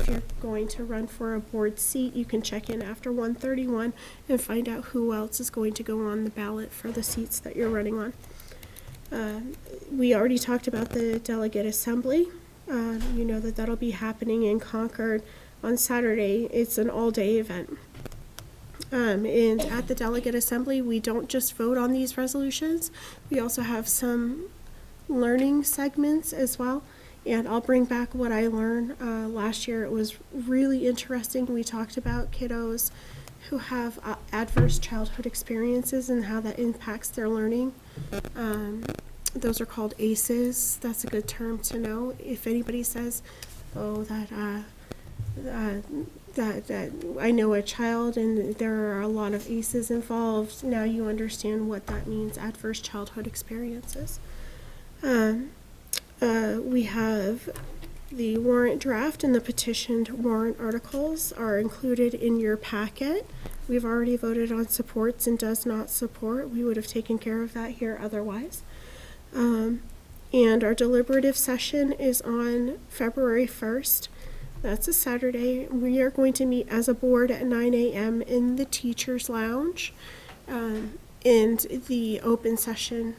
you're going to run for a board seat, you can check in after 1:31 and find out who else is going to go on the ballot for the seats that you're running on. We already talked about the delegate assembly. You know that'll be happening in Concord on Saturday. It's an all-day event. And at the delegate assembly, we don't just vote on these resolutions. We also have some learning segments as well. And I'll bring back what I learned last year. It was really interesting. We talked about kiddos who have adverse childhood experiences and how that impacts their learning. Those are called ACEs. That's a good term to know. If anybody says, oh, that I know a child and there are a lot of ACEs involved, now you understand what that means, adverse childhood experiences. We have the warrant draft and the petitioned warrant articles are included in your packet. We've already voted on supports and does not support. We would have taken care of that here otherwise. And our deliberative session is on February 1st. That's a Saturday. We are going to meet as a board at 9 a.m. in the teacher's lounge. And the open session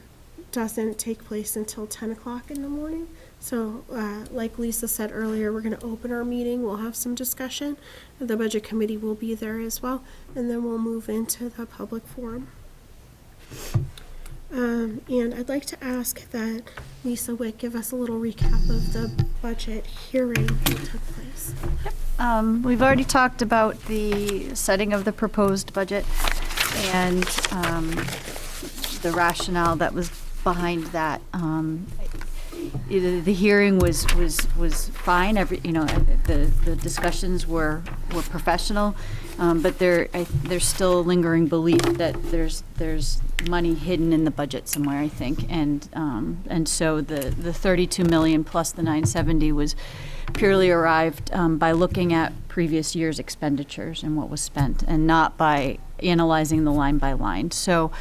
doesn't take place until 10 o'clock in the morning. So like Lisa said earlier, we're going to open our meeting. We'll have some discussion. The budget committee will be there as well. And then we'll move into the public forum. And I'd like to ask that Lisa Wick give us a little recap of the budget hearing that took place. We've already talked about the setting of the proposed budget and the rationale that was behind that. The hearing was fine. The discussions were professional, but there's still a lingering belief that there's money hidden in the budget somewhere, I think, and so the 32 million plus the 970 was purely arrived by looking at previous year's expenditures and what was spent, and not by analyzing the line by line. So.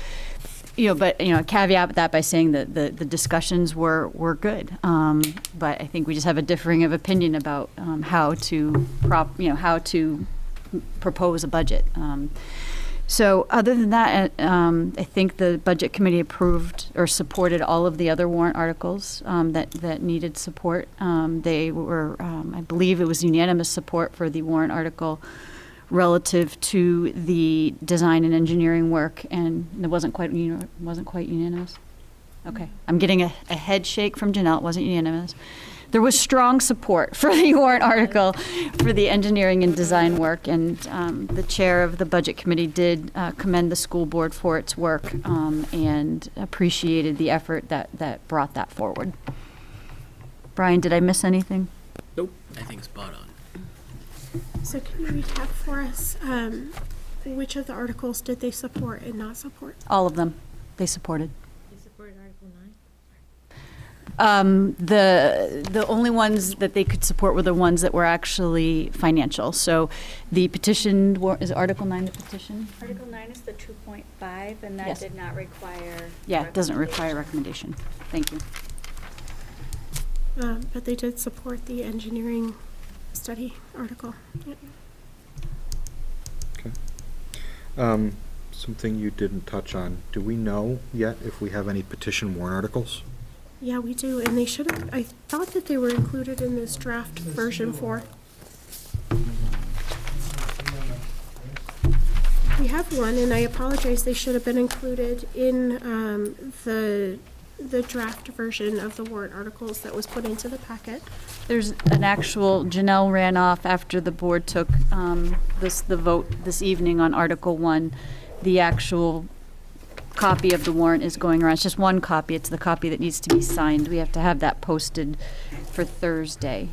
Caveat that by saying that the discussions were good, but I think we just have a differing of opinion about how to propose a budget. So other than that, I think the budget committee approved or supported all of the other warrant articles that needed support. They were, I believe, it was unanimous support for the warrant article relative to the design and engineering work, and it wasn't quite unanimous. Okay, I'm getting a head shake from Janelle. It wasn't unanimous. there was strong support for the warrant article for the engineering and design work, and the chair of the budget committee did commend the school board for its work and appreciated the effort that brought that forward. Brian, did I miss anything? Nope, I think spot on. So can you recap for us, which of the articles did they support and not support? All of them, they supported. You supported Article 9? The only ones that they could support were the ones that were actually financial. So the petition, is Article 9 the petition? Article 9 is the 2.5, and that Yes. did not require. Yeah, it doesn't require recommendation. Thank you. But they did support the engineering study article. Yep. Something you didn't touch on, do we know yet if we have any petition warrant articles? Yeah, we do, and they should have, I thought that they were included in this draft version 4. We have one, and I apologize, they should have been included in the draft version of the warrant articles that was put into the packet. There's an actual, Janelle ran off after the board took the vote this evening on Article 1. The actual copy of the warrant is going around. It's just one copy. It's the copy that needs to be signed. We have to have that posted for Thursday.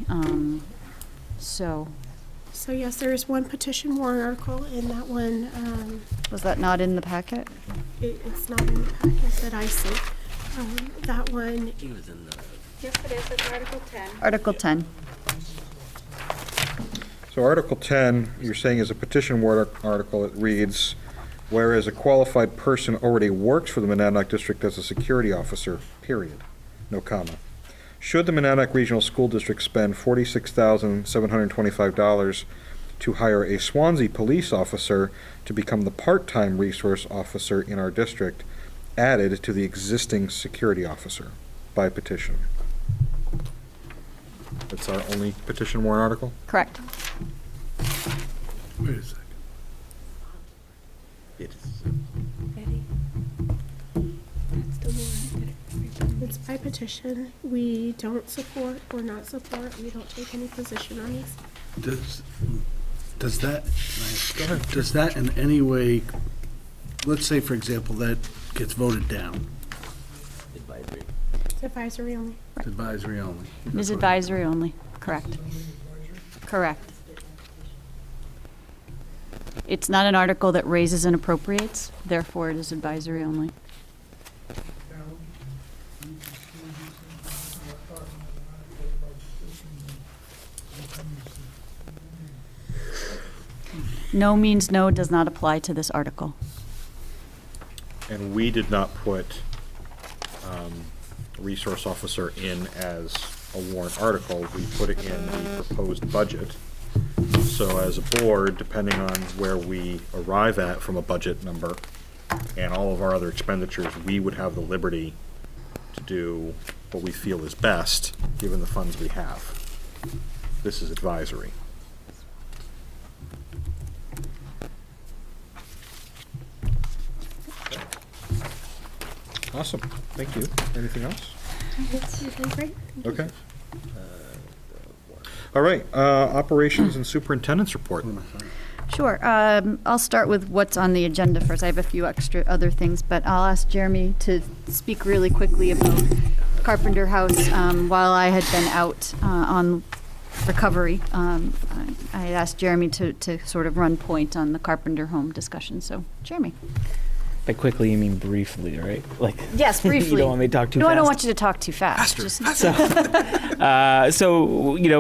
So yes, there is one petition warrant article, and that one, was that not in the packet? it's not in the packet that I see. That one, He was in the. Yes, it is, it's Article 10. Article 10. So Article 10, you're saying is a petition warrant article. It reads, whereas a qualified person already works for the Monadnock District as a security officer, period, no comma. Should the Monadnock Regional School District spend $46,725 to hire a Swansea police officer to become the part-time resource officer in our district, added to the existing security officer by petition? That's our only petition warrant article? Correct. Wait a second. It's, it's by petition. We don't support or not support. We don't take any position on these. Does that in any way, let's say, for example, that gets voted down, advisory. It's advisory only. it's advisory only. It is advisory only. Correct. Correct. It's not an article that raises and appropriates, therefore it is advisory only. No means no does not apply to this article. And we did not put resource officer in as a warrant article. We put it in the proposed budget. So as a board, depending on where we arrive at from a budget number and all of our other expenditures, we would have the liberty to do what we feel is best, given the funds we have. This is advisory. Awesome, thank you. Anything else? Yes, you're doing great. Thank you. Okay. All right, operations and superintendent's report. Sure. I'll start with what's on the agenda first. I have a few extra other things, but I'll ask Jeremy to speak really quickly about Carpenter House. While I had been out on recovery, I had asked Jeremy to sort of run point on the Carpenter home discussion. So, Jeremy. By quickly, you mean briefly, right? Like, Yes, briefly. You don't want me to talk too No, fast? I don't want you to talk too fast. So,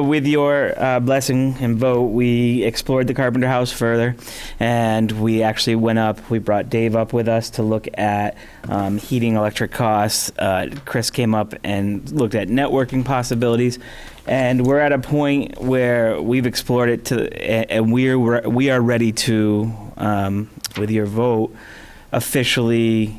with your blessing and vote, we explored the Carpenter House further, and we actually went up. We brought Dave up with us to look at heating, electric costs. Chris came up and looked at networking possibilities, and we're at a point where we've explored it and we are ready to, with your vote, officially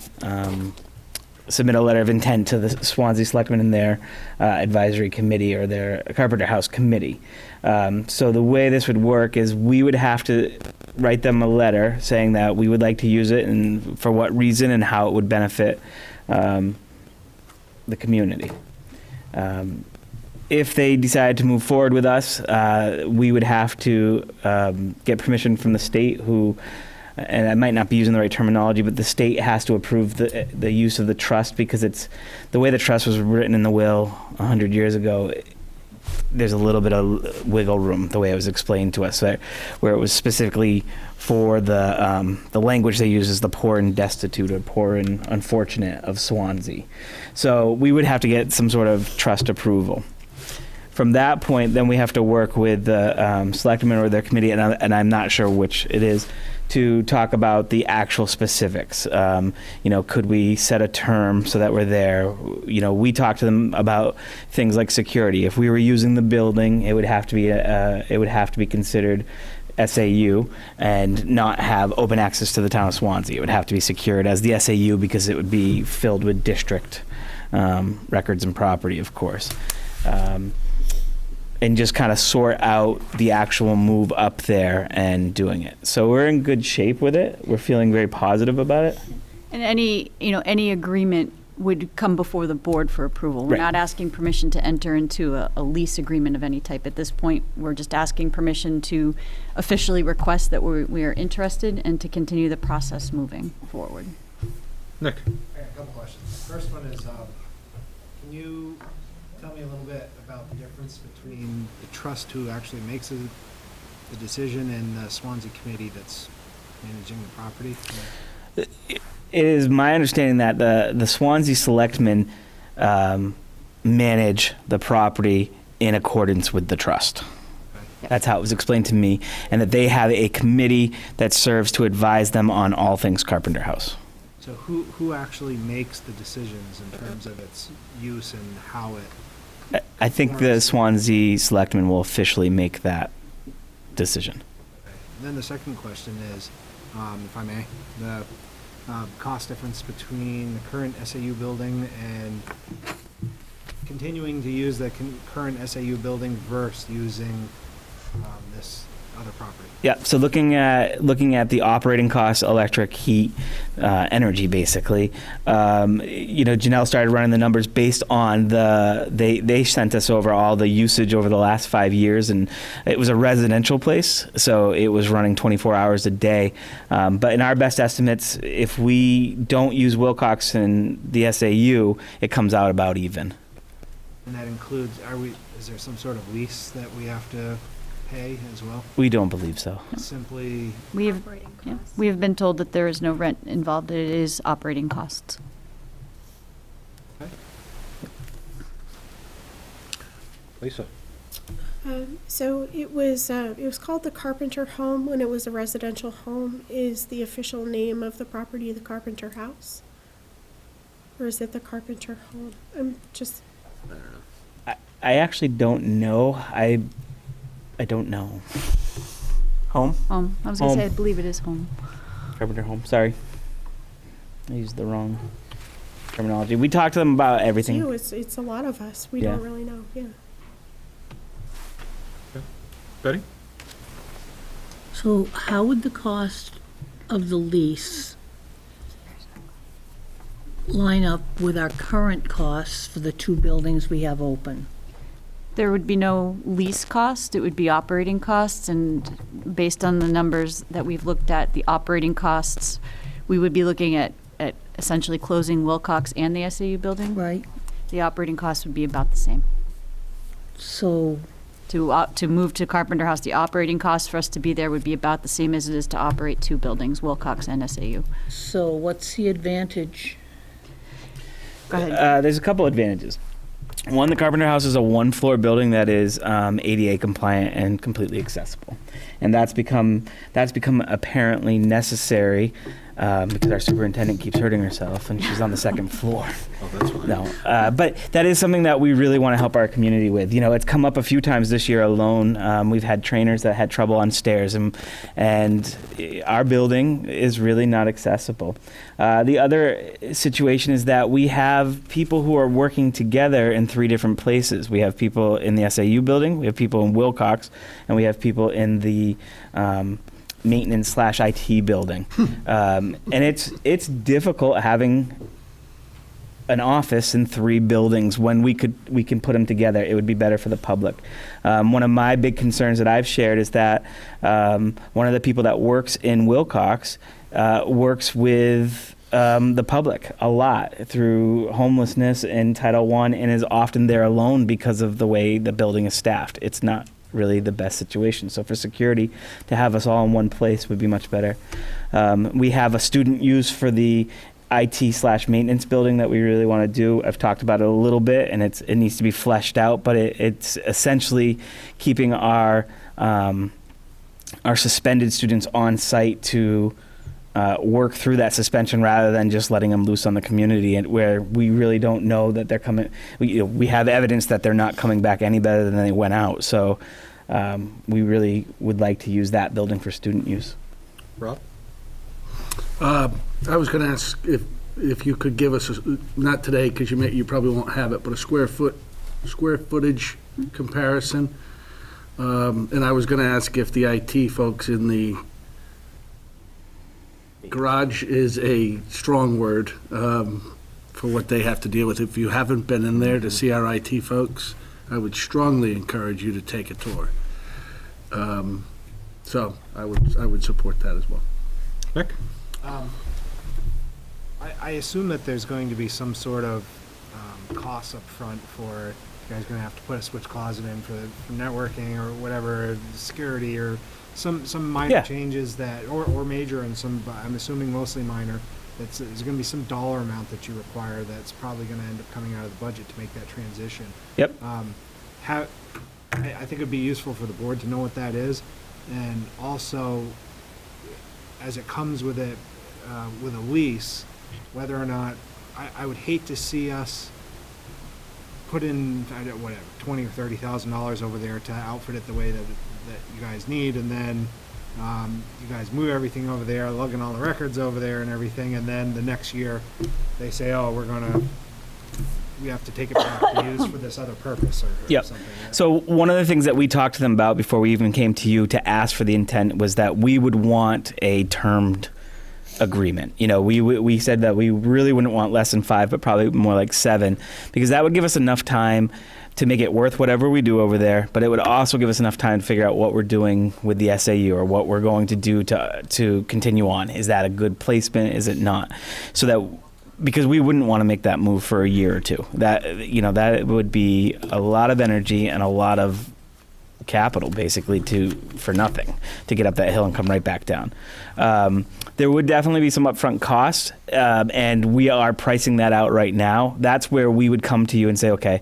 submit a letter of intent to the Swansea Selectmen and their advisory committee or their Carpenter House committee. So the way this would work is we would have to write them a letter saying that we would like to use it and for what reason and how it would benefit the community. if they decide to move forward with us, we would have to get permission from the state, who, and I might not be using the right terminology, but the state has to approve the use of the trust, because it's the way the trust was written in the will 100 years ago. There's a little bit of wiggle room, the way it was explained to us, where it was specifically for the language they use is the poor and destitute, or poor and unfortunate of Swansea. So we would have to get some sort of trust approval. From that point, then we have to work with the selectmen or their committee, and I'm not sure which it is, to talk about the actual specifics. Could we set a term so that we're there? We talked to them about things like security. If we were using the building, it would have to be considered SAU and not have open access to the town of Swansea. It would have to be secured as the SAU, because it would be filled with district records and property, of course. And just kind of sort out the actual move up there and doing it. So we're in good shape with it. We're feeling very positive about it. And any agreement would come before the board for approval. We're Right. not asking permission to enter into a lease agreement of any type at this point. We're just asking permission to officially request that we are interested and to continue the process moving forward. Nick? I got a couple questions. First one is, can you tell me a little bit about the difference between the trust who actually makes the decision and the Swansea committee that's managing the property? It is my understanding that the Swansea selectmen manage the property in accordance with the trust. That's how it was explained to me, and that they have a committee that serves to advise them on all things Carpenter House. So who actually makes the decisions in terms of its use and how it? I think the Swansea selectmen will officially make that decision. And then the second question is, if I may, the cost difference between the current SAU building and continuing to use the current SAU building versus using this other property. Yeah, so looking at the operating costs, electric, heat, energy, basically. Janelle started running the numbers based on they sent us over all the usage over the last 5 years, and it was a residential place, so it was running 24 hours a day. But in our best estimates, if we don't use Wilcox and the SAU, it comes out about even. And that includes, is there some sort of lease that we have to pay as well? We don't believe so. Simply, We have been told that there is no rent involved, that it is operating costs. Lisa? So it was called the Carpenter Home when it was a residential home. Is the official name of the property the Carpenter House? Or is it the Carpenter Home? I actually don't know. I don't know. Home? I was going to say, I Home. believe it is home. Carpenter Home, sorry. I used the wrong terminology. We talked to them about everything. It's a lot of us. We Yeah. don't really know. Yeah. Betty? So how would the cost of the lease line up with our current costs for the two buildings we have open? There would be no lease cost, it would be operating costs, and based on the numbers that we've looked at, the operating costs, we would be looking at essentially closing Wilcox and the SAU building. Right? The operating costs would be about the same. So, To move to Carpenter House, the operating costs for us to be there would be about the same as it is to operate two buildings, Wilcox and SAU. so what's the advantage? Go ahead. There's a couple advantages. One, the Carpenter House is a one-floor building that is ADA compliant and completely accessible, and that's become apparently necessary because our superintendent keeps hurting herself and she's on the second floor. Oh, that's fine. No, but that is something that we really want to help our community with. It's come up a few times this year alone. We've had trainers that had trouble on stairs, and our building is really not accessible. The other situation is that we have people who are working together in 3 different places. We have people in the SAU building, we have people in Wilcox, and we have people in the maintenance/IT building. And it's difficult having an office in 3 buildings when we can put them together. It would be better for the public. One of my big concerns that I've shared is that one of the people that works in Wilcox works with the public a lot through homelessness and Title I, and is often there alone because of the way the building is staffed. It's not really the best situation. So for security, to have us all in one place would be much better. We have a student use for the IT/maintenance building that we really want to do. I've talked about it a little bit, and it needs to be fleshed out, but it's essentially keeping our suspended students on site to work through that suspension rather than just letting them loose on the community, and where we really don't know that they're coming. We have evidence that they're not coming back any better than they went out. So we really would like to use that building for student use. Rob? I was going to ask if you could give us, not today, because you probably won't have it, but a square footage comparison. And I was going to ask if the IT folks in the garage is a strong word for what they have to deal with. If you haven't been in there to see our IT folks, I would strongly encourage you to take a tour. So I would support that as well. Nick? I assume that there's going to be some sort of cost up front for, you guys are gonna have to put a switch closet in for networking or whatever, security, or some minor Yeah. changes that, or major, and some, I'm assuming mostly minor. There's gonna be some dollar amount that you require that's probably gonna end up coming out of the budget to make that transition. Yep. I think it'd be useful for the board to know what that is, and also, as it comes with it, with a lease, whether or not, I would hate to see us put in, whatever, $20,000 or $30,000 over there to outfit it the way that you guys need, and then you guys move everything over there, lugging all the records over there and everything, and then the next year they say, oh, we have to take it back to use for this other purpose or Yep. something. So one of the things that we talked to them about before we even came to you to ask for the intent was that we would want a termed agreement. We said that we really wouldn't want less than 5, but probably more like 7, because that would give us enough time to make it worth whatever we do over there, but it would also give us enough time to figure out what we're doing with the SAU or what we're going to do to continue on. Is that a good placement? Is it not? So that, because we wouldn't want to make that move for a year or two. That would be a lot of energy and a lot of capital, basically, for nothing, to get up that hill and come right back down. There would definitely be some upfront costs, and we are pricing that out right now. That's where we would come to you and say, okay,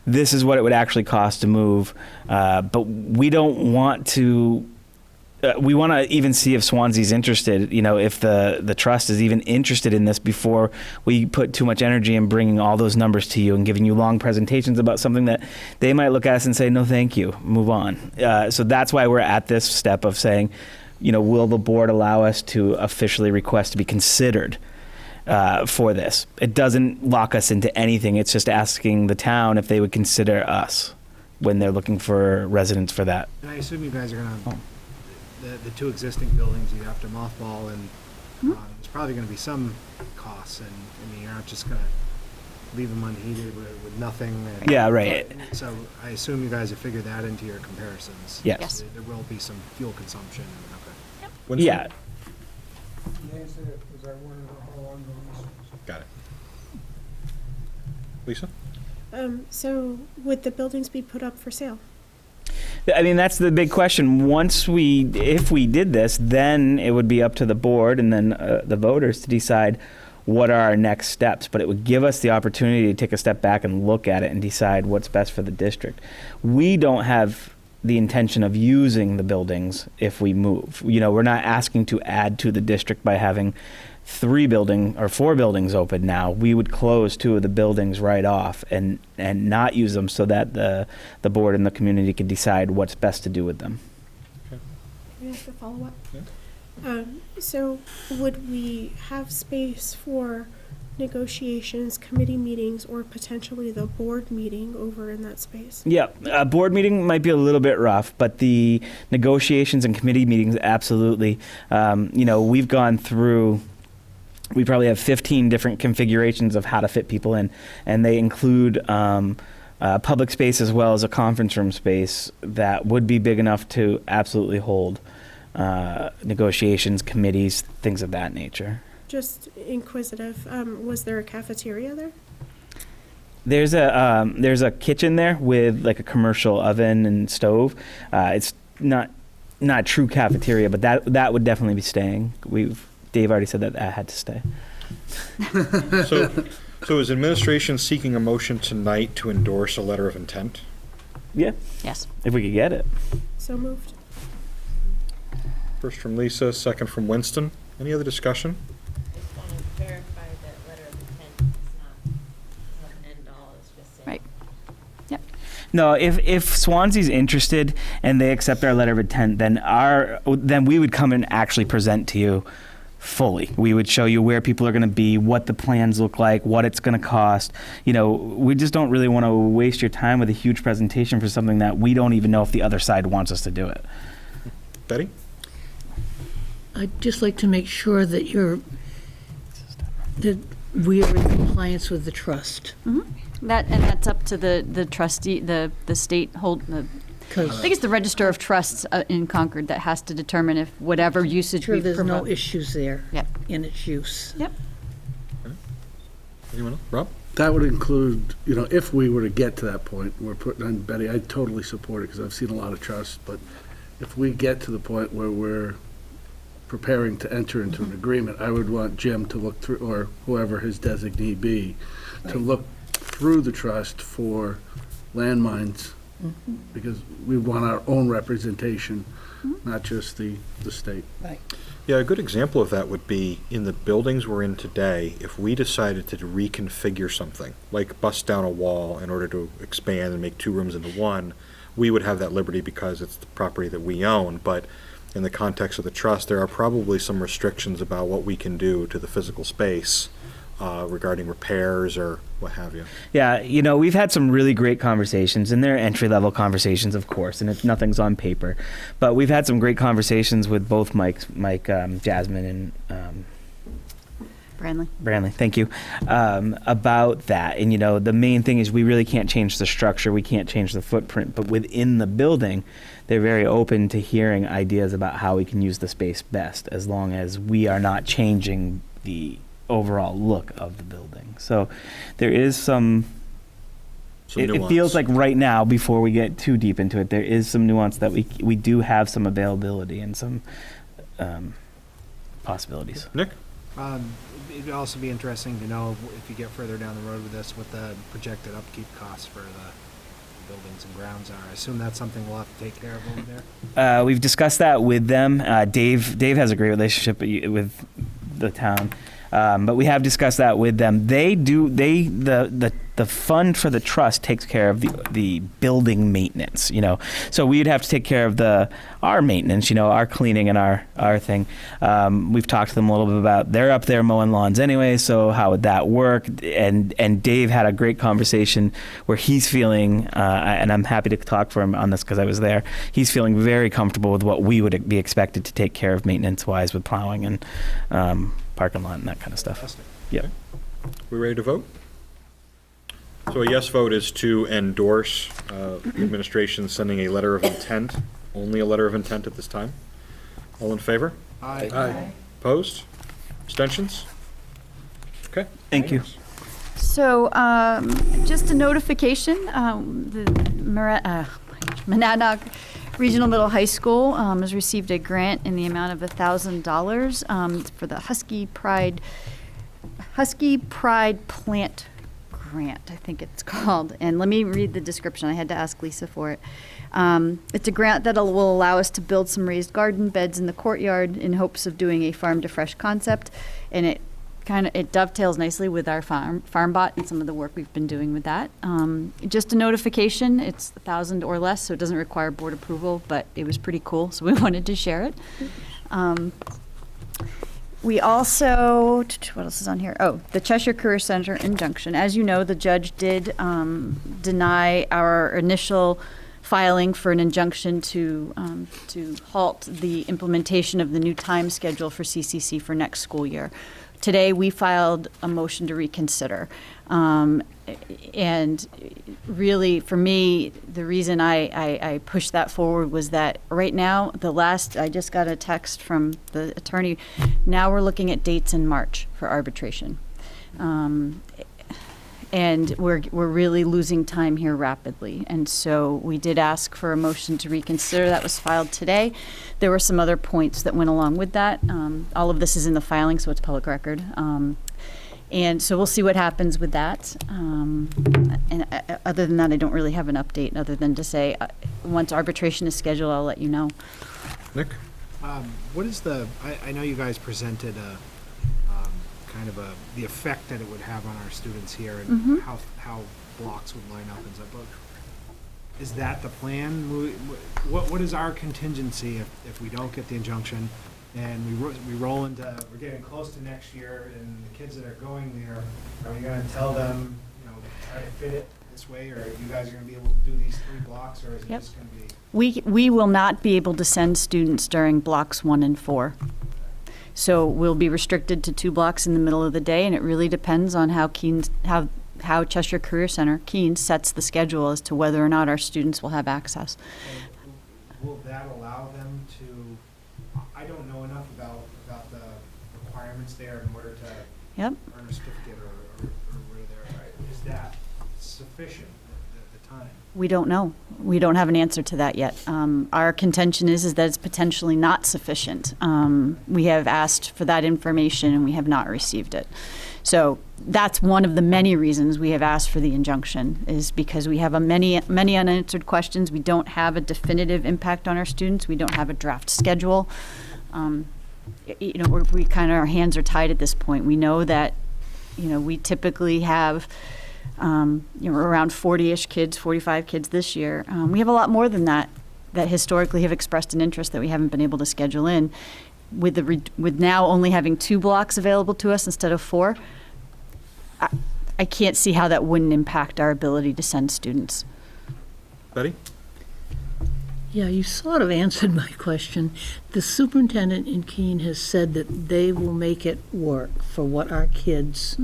this is what it would actually cost to move, but we don't want to. We want to even see if Swansea's interested, if the trust is even interested in this before we put too much energy in bringing all those numbers to you and giving you long presentations about something that they might look at us and say, no, thank you, move on. So that's why we're at this step of saying, will the board allow us to officially request to be considered for this? It doesn't lock us into anything. It's just asking the town if they would consider us when they're looking for residents for that. And I assume you guys are gonna, the 2 existing buildings you have to mothball, and there's probably gonna be some costs, and you're not just gonna leave them unheated with nothing. And, Yeah, right. So I assume you guys have figured that into your comparisons. Yes. Yes. There will be some fuel consumption. Okay. Yeah. Got it. Lisa? So would the buildings be put up for sale? I mean, that's the big question. If we did this, then it would be up to the board and then the voters to decide what are our next steps. But it would give us the opportunity to take a step back and look at it and decide what's best for the district. We don't have the intention of using the buildings if we move. We're not asking to add to the district by having 4 buildings open now. We would close 2 of the buildings right off and not use them so that the board and the community could decide what's best to do with them. Can I ask a follow-up? Yeah. So would we have space for negotiations, committee meetings, or potentially the board meeting over in that space? Yeah, a board meeting might be a little bit rough, but the negotiations and committee meetings, absolutely. We've gone through we probably have 15 different configurations of how to fit people in, and they include public space as well as a conference room space that would be big enough to absolutely hold negotiations, committees, things of that nature. Just inquisitive, was there a cafeteria there? There's a kitchen there with like a commercial oven and stove. It's not a true cafeteria, but that would definitely be staying. Dave already said that had to stay. So is administration seeking a motion tonight to endorse a letter of intent? Yeah, Yes. if we could get it. So moved. First from Lisa, second from Winston. Any other discussion? I just want to verify that letter of intent is not an end all, it's just saying. Right. Yep. No, if Swansea's interested and they accept our letter of intent, then we would come and actually present to you fully. We would show you where people are going to be, what the plans look like, what it's going to cost. We just don't really want to waste your time with a huge presentation for something that we don't even know if the other side wants us to do it. Betty? I'd just like to make sure that that we are in compliance with the trust. That's up to the trustee, the state I Because think it's the Register of Trusts in Concord that has to determine if whatever usage sure we there's no provide. issues there Yep. in its use. Yep. Anyone else? Rob? That would include, if we were to get to that point, we're putting on Betty, I totally support it because I've seen a lot of trusts, but if we get to the point where we're preparing to enter into an agreement, I would want Jim to look through, or whoever his designee be, to look through the trust for landmines, because we want our own representation, not just the state. Right. Yeah, a good example of that would be in the buildings we're in today, if we decided to reconfigure something, like bust down a wall in order to expand and make 2 rooms into 1, we would have that liberty because it's the property that we own. But in the context of the trust, there are probably some restrictions about what we can do to the physical space regarding repairs or what have you. Yeah, we've had some really great conversations, and they're entry-level conversations, of course, and if nothing's on paper. But we've had some great conversations with both Mike, Jasmine, and Branley, thank you, about that. And, the main thing is we really can't change the structure, we can't change the footprint, but within the building, they're very open to hearing ideas about how we can use the space best, as long as we are not changing the overall look of the building. So there is some it nuance. feels like right now, before we get too deep into it, there is some nuance that we do have some availability and some possibilities. Nick? It'd also be interesting to know if you get further down the road with this, what the projected upkeep costs for the buildings and grounds are. I assume that's something we'll have to take care of over there. We've discussed that with them. Dave has a great relationship with the town. But we have discussed that with them. The fund for the trust takes care of the building maintenance, So we'd have to take care of our maintenance, our cleaning and our thing. We've talked to them a little bit about, they're up there mowing lawns anyway, so how would that work? And Dave had a great conversation where he's feeling, and I'm happy to talk for him on this because I was there, he's feeling very comfortable with what we would be expected to take care of maintenance-wise with plowing and parking lot and that kind of stuff. Yep. We ready to vote? So a yes vote is to endorse the administration sending a letter of intent, only a letter of intent at this time. All in favor? Aye. Opposed? Abstentions? Okay. Thank you. So, just a notification, the Monadnock Regional Middle High School has received a grant in the amount of $1,000 for the Husky Pride Plant Grant, I think it's called. And let me read the description. I had to ask Lisa for it. It's a grant that will allow us to build some raised garden beds in the courtyard in hopes of doing a farm to fresh concept. And it dovetails nicely with our farm bot and some of the work we've been doing with that. Just a notification, it's 1,000 or less, so it doesn't require board approval, but it was pretty cool, so we wanted to share it. We also, what else is on here? Oh, the Cheshire Career Center injunction. As you know, the judge did deny our initial filing for an injunction to halt the implementation of the new time schedule for CCC for next school year. today we filed a motion to reconsider. And really, for me, the reason I pushed that forward was that right now, I just got a text from the attorney, now we're looking at dates in March for arbitration. And we're really losing time here rapidly. And so we did ask for a motion to reconsider. That was filed today. There were some other points that went along with that. All of this is in the filing, so it's public record. And so we'll see what happens with that. And other than that, I don't really have an update other than to say, once arbitration is scheduled, I'll let you know. Nick? What is I know you guys presented the effect that it would have on our students here and how blocks would line up and stuff. But is that the plan? What is our contingency if we don't get the injunction and we roll into, we're getting close to next year and the kids that are going there, are we going to tell them, try to fit it this way, or you guys are going to be able to do these 3 blocks, or is it just going to be? We will not be able to send students during blocks 1 and 4. So we'll be restricted to 2 blocks in the middle of the day, and it really depends on how Cheshire Career Center, Keene, sets the schedule as to whether or not our students will have access. And will that allow them to, I don't know enough about the requirements there in order to earn a certificate or where they're, right? Is that sufficient, the time? We don't know. We don't have an answer to that yet. Our contention is that it's potentially not sufficient. We have asked for that information and we have not received it. So that's one of the many reasons we have asked for the injunction, is because we have many unanswered questions. We don't have a definitive impact on our students. We don't have a draft schedule. We kind of, our hands are tied at this point. We know that, we typically have around 40-ish kids, 45 kids this year. We have a lot more than that historically have expressed an interest that we haven't been able to schedule in. With now only having 2 blocks available to us instead of 4, I can't see how that wouldn't impact our ability to send students. Betty? Yeah, you sort of answered my question. The superintendent in Keene has said that they will make it work for what our kids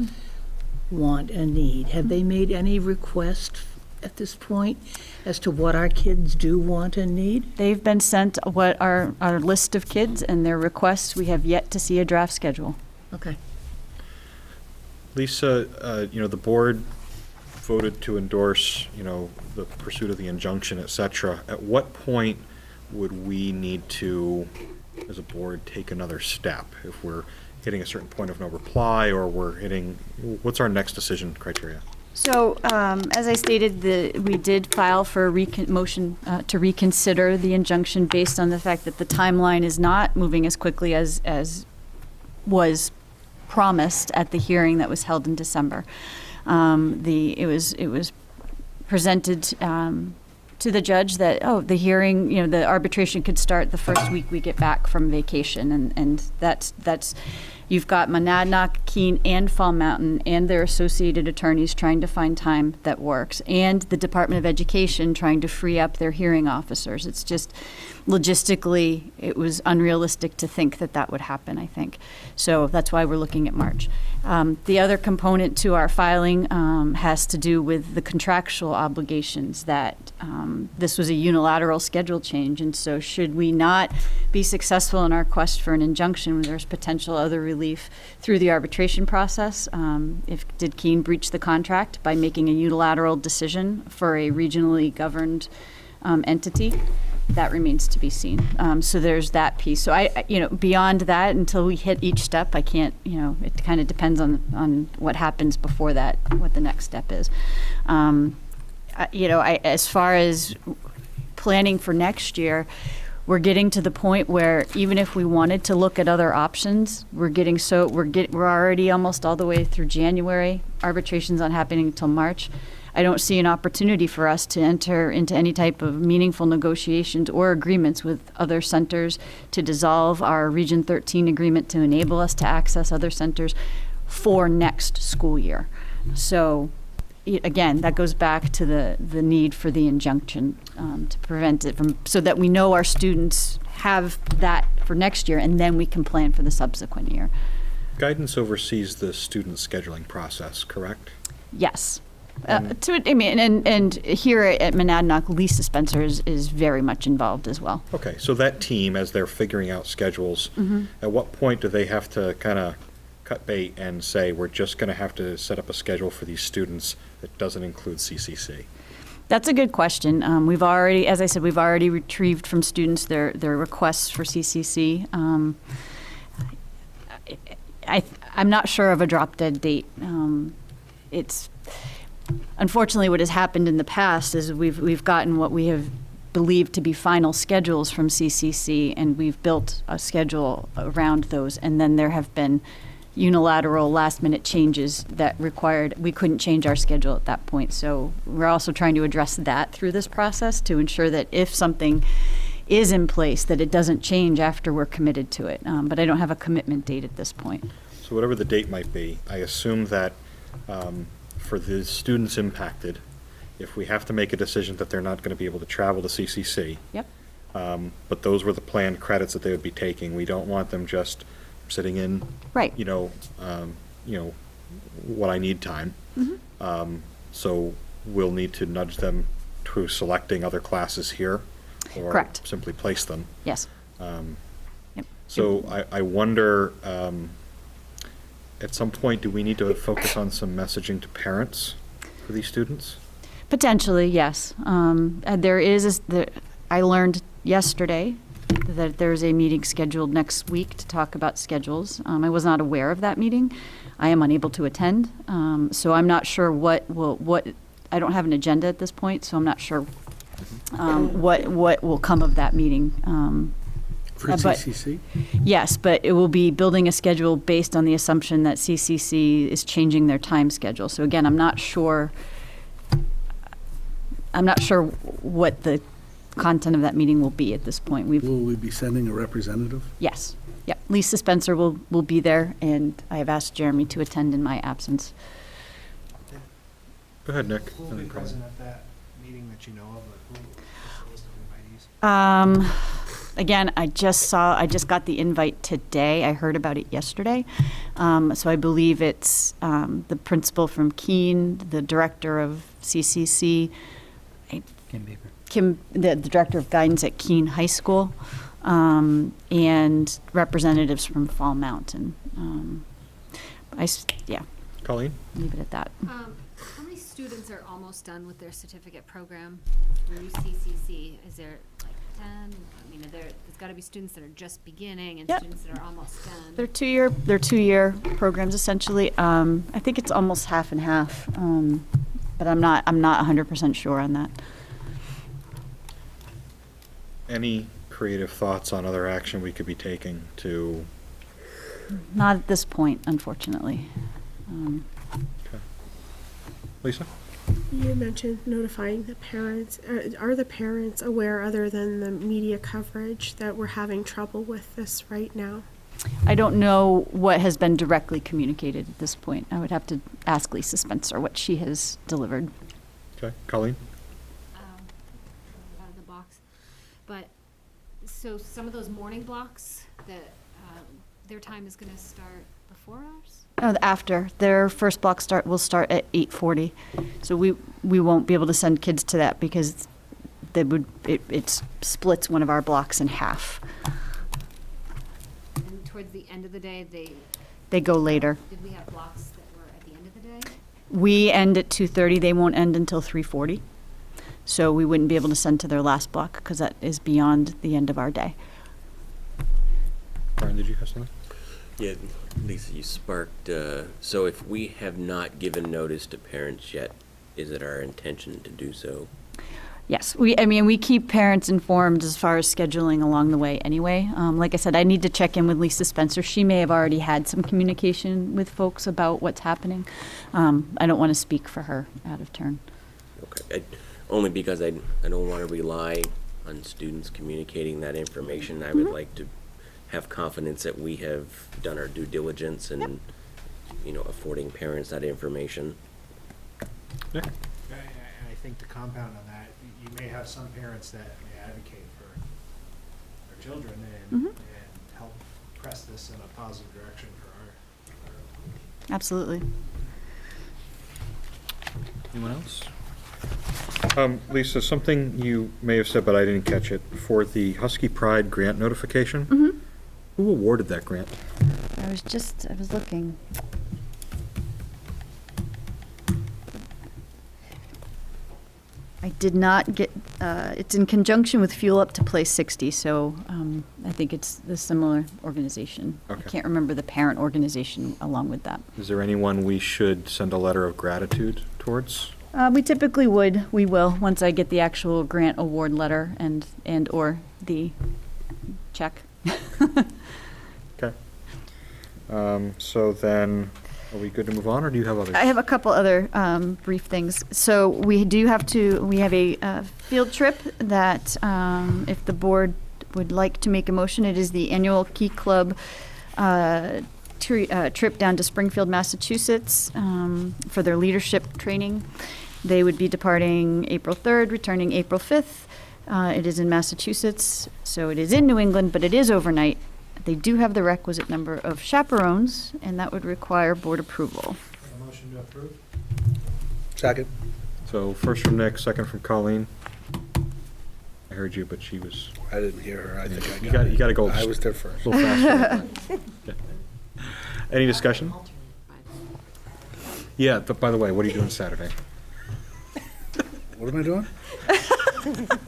want and need. Have they made any request at this point as to what our kids do want and need? They've been sent what our list of kids and their requests. We have yet to see a draft schedule. Okay. Lisa, the board voted to endorse, the pursuit of the injunction, et cetera. At what point would we need to, as a board, take another step? If we're hitting a certain point of no reply, or what's our next decision criteria? So, as I stated, we did file for a motion to reconsider the injunction based on the fact that the timeline is not moving as quickly as was promised at the hearing that was held in December. It was presented to the judge that the hearing, the arbitration could start the first week we get back from vacation, and that's you've got Monadnock, Keene, and Fall Mountain and their associated attorneys trying to find time that works, and the Department of Education trying to free up their hearing officers. It's just logistically, it was unrealistic to think that would happen, I think. So that's why we're looking at March. The other component to our filing has to do with the contractual obligations that this was a unilateral schedule change, and so should we not be successful in our quest for an injunction, there's potential other relief through the arbitration process. Did Keene breach the contract by making a unilateral decision for a regionally governed entity? That remains to be seen. So there's that piece. So beyond that, until we hit each step, I can't, it kind of depends on what happens before that, what the next step is. As far as planning for next year, we're getting to the point where even if we wanted to look at other options, we're already almost all the way through January. Arbitration's not happening until March. I don't see an opportunity for us to enter into any type of meaningful negotiations or agreements with other centers to dissolve our Region 13 agreement to enable us to access other centers for next school year. So, again, that goes back to the need for the injunction to prevent it from, so that we know our students have that for next year, and then we can plan for the subsequent year. Guidance oversees the student scheduling process, correct? Yes. I mean, and here at Monadnock, Lisa Spencer is very much involved as well. Okay, so that team, as they're figuring out schedules, at what point do they have to kind of cut bait and say, we're just going to have to set up a schedule for these students that doesn't include CCC? That's a good question. We've already, as I said, we've already retrieved from students their requests for CCC. I'm not sure of a drop dead date. It's unfortunately what has happened in the past is we've gotten what we have believed to be final schedules from CCC, and we've built a schedule around those, and then there have been unilateral last-minute changes that required, we couldn't change our schedule at that point. So we're also trying to address that through this process to ensure that if something is in place, that it doesn't change after we're committed to it. But I don't have a commitment date at this point. So whatever the date might be, I assume that for the students impacted, if we have to make a decision that they're not going to be able to travel to CCC, Yep. but those were the planned credits that they would be taking, we don't want them just sitting in, Right. what I need time. So we'll need to nudge them to selecting other classes here, or Correct. simply place them. Yes. Yep. So I wonder, at some point, do we need to focus on some messaging to parents for these students? Potentially, yes. I learned yesterday that there's a meeting scheduled next week to talk about schedules. I was not aware of that meeting. I am unable to attend, so I'm not sure I don't have an agenda at this point, so I'm not sure what will come of that meeting. For But- CCC? Yes, but it will be building a schedule based on the assumption that CCC is changing their time schedule. So again, I'm not sure what the content of that meeting will be at this point. Will we be sending a representative? Yes, yep. Lisa Spencer will be there, and I have asked Jeremy to attend in my absence. Go ahead, Nick. Who will be present at that meeting that you know of, or who, what's the list of invitees? Again, I just got the invite today. I heard about it yesterday. So I believe it's the principal from Keene, the director of CCC, the director of guidance at Keene High School, and representatives from Fall Mountain. Colleen? Leave it at that. How many students are almost done with their certificate program through CCC? Is there like 10? I mean, there's got to be students that are just beginning and Yep. students that are almost done. They're two-year programs essentially. I think it's almost half and half, but I'm not 100% sure on that. Any creative thoughts on other action we could be taking to? Not at this point, unfortunately. Lisa? You mentioned notifying the parents. Are the parents aware, other than the media coverage, that we're having trouble with this right now? I don't know what has been directly communicated at this point. I would have to ask Lisa Spencer what she has delivered. Okay, Colleen? Out of the box. But, so some of those morning blocks, their time is going to start before ours? After. Their first block will start at 8:40. So we won't be able to send kids to that because it splits one of our blocks in half. And towards the end of the day, They go later. did we have blocks that were at the end of the day? We end at 2:30. They won't end until 3:40. So we wouldn't be able to send to their last block because that is beyond the end of our day. Brian, did you have something? Yeah, Lisa, you sparked, so if we have not given notice to parents yet, is it our intention to do so? Yes, we keep parents informed as far as scheduling along the way anyway. Like I said, I need to check in with Lisa Spencer. She may have already had some communication with folks about what's happening. I don't want to speak for her out of turn. Okay, only because I don't want to rely on students communicating that information. I would like to have confidence that we have done our due diligence and, affording parents that information. Nick? And I think to compound on that, you may have some parents that may advocate for their children and help press this in a positive direction for our Absolutely. Anyone else? Lisa, something you may have said, but I didn't catch it. For the Husky Pride grant notification, who awarded that grant? I was looking. I did not get, it's in conjunction with Fuel Up to Place 60, so I think it's the similar organization. I Okay. can't remember the parent organization along with that. Is there anyone we should send a letter of gratitude towards? We typically we will, once I get the actual grant award letter and/or the check. Okay. So then, are we good to move on, or do you have others? I have a couple other brief things. So we have a field trip that, if the board would like to make a motion, it is the annual Key Club trip down to Springfield, Massachusetts, for their leadership training. They would be departing April 3rd, returning April 5th. It is in Massachusetts, so it is in New England, but it is overnight. They do have the requisite number of chaperones, and that would require board approval. A motion to approve? Second. So first from Nick, second from Colleen. I heard you, but she was I didn't hear her. I think I You got it. got to go. I was there first. A little faster. Okay. Any discussion? Yeah, but by the way, what are you doing Saturday? What am I doing?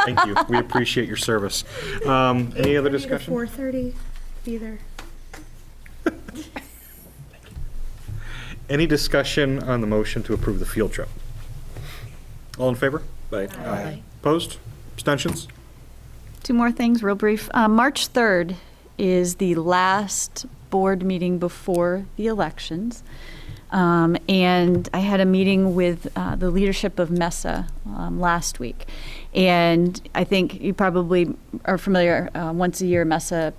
Thank you. We appreciate your service. Any other discussion? 4:30, be there. Any discussion on the motion to approve the field trip? All in favor? Aye. Opposed? Abstentions? Two more things, real brief. March 3rd is the last board meeting before the elections. And I had a meeting with the leadership of MESA last week. And I think you probably are familiar, once a year MESA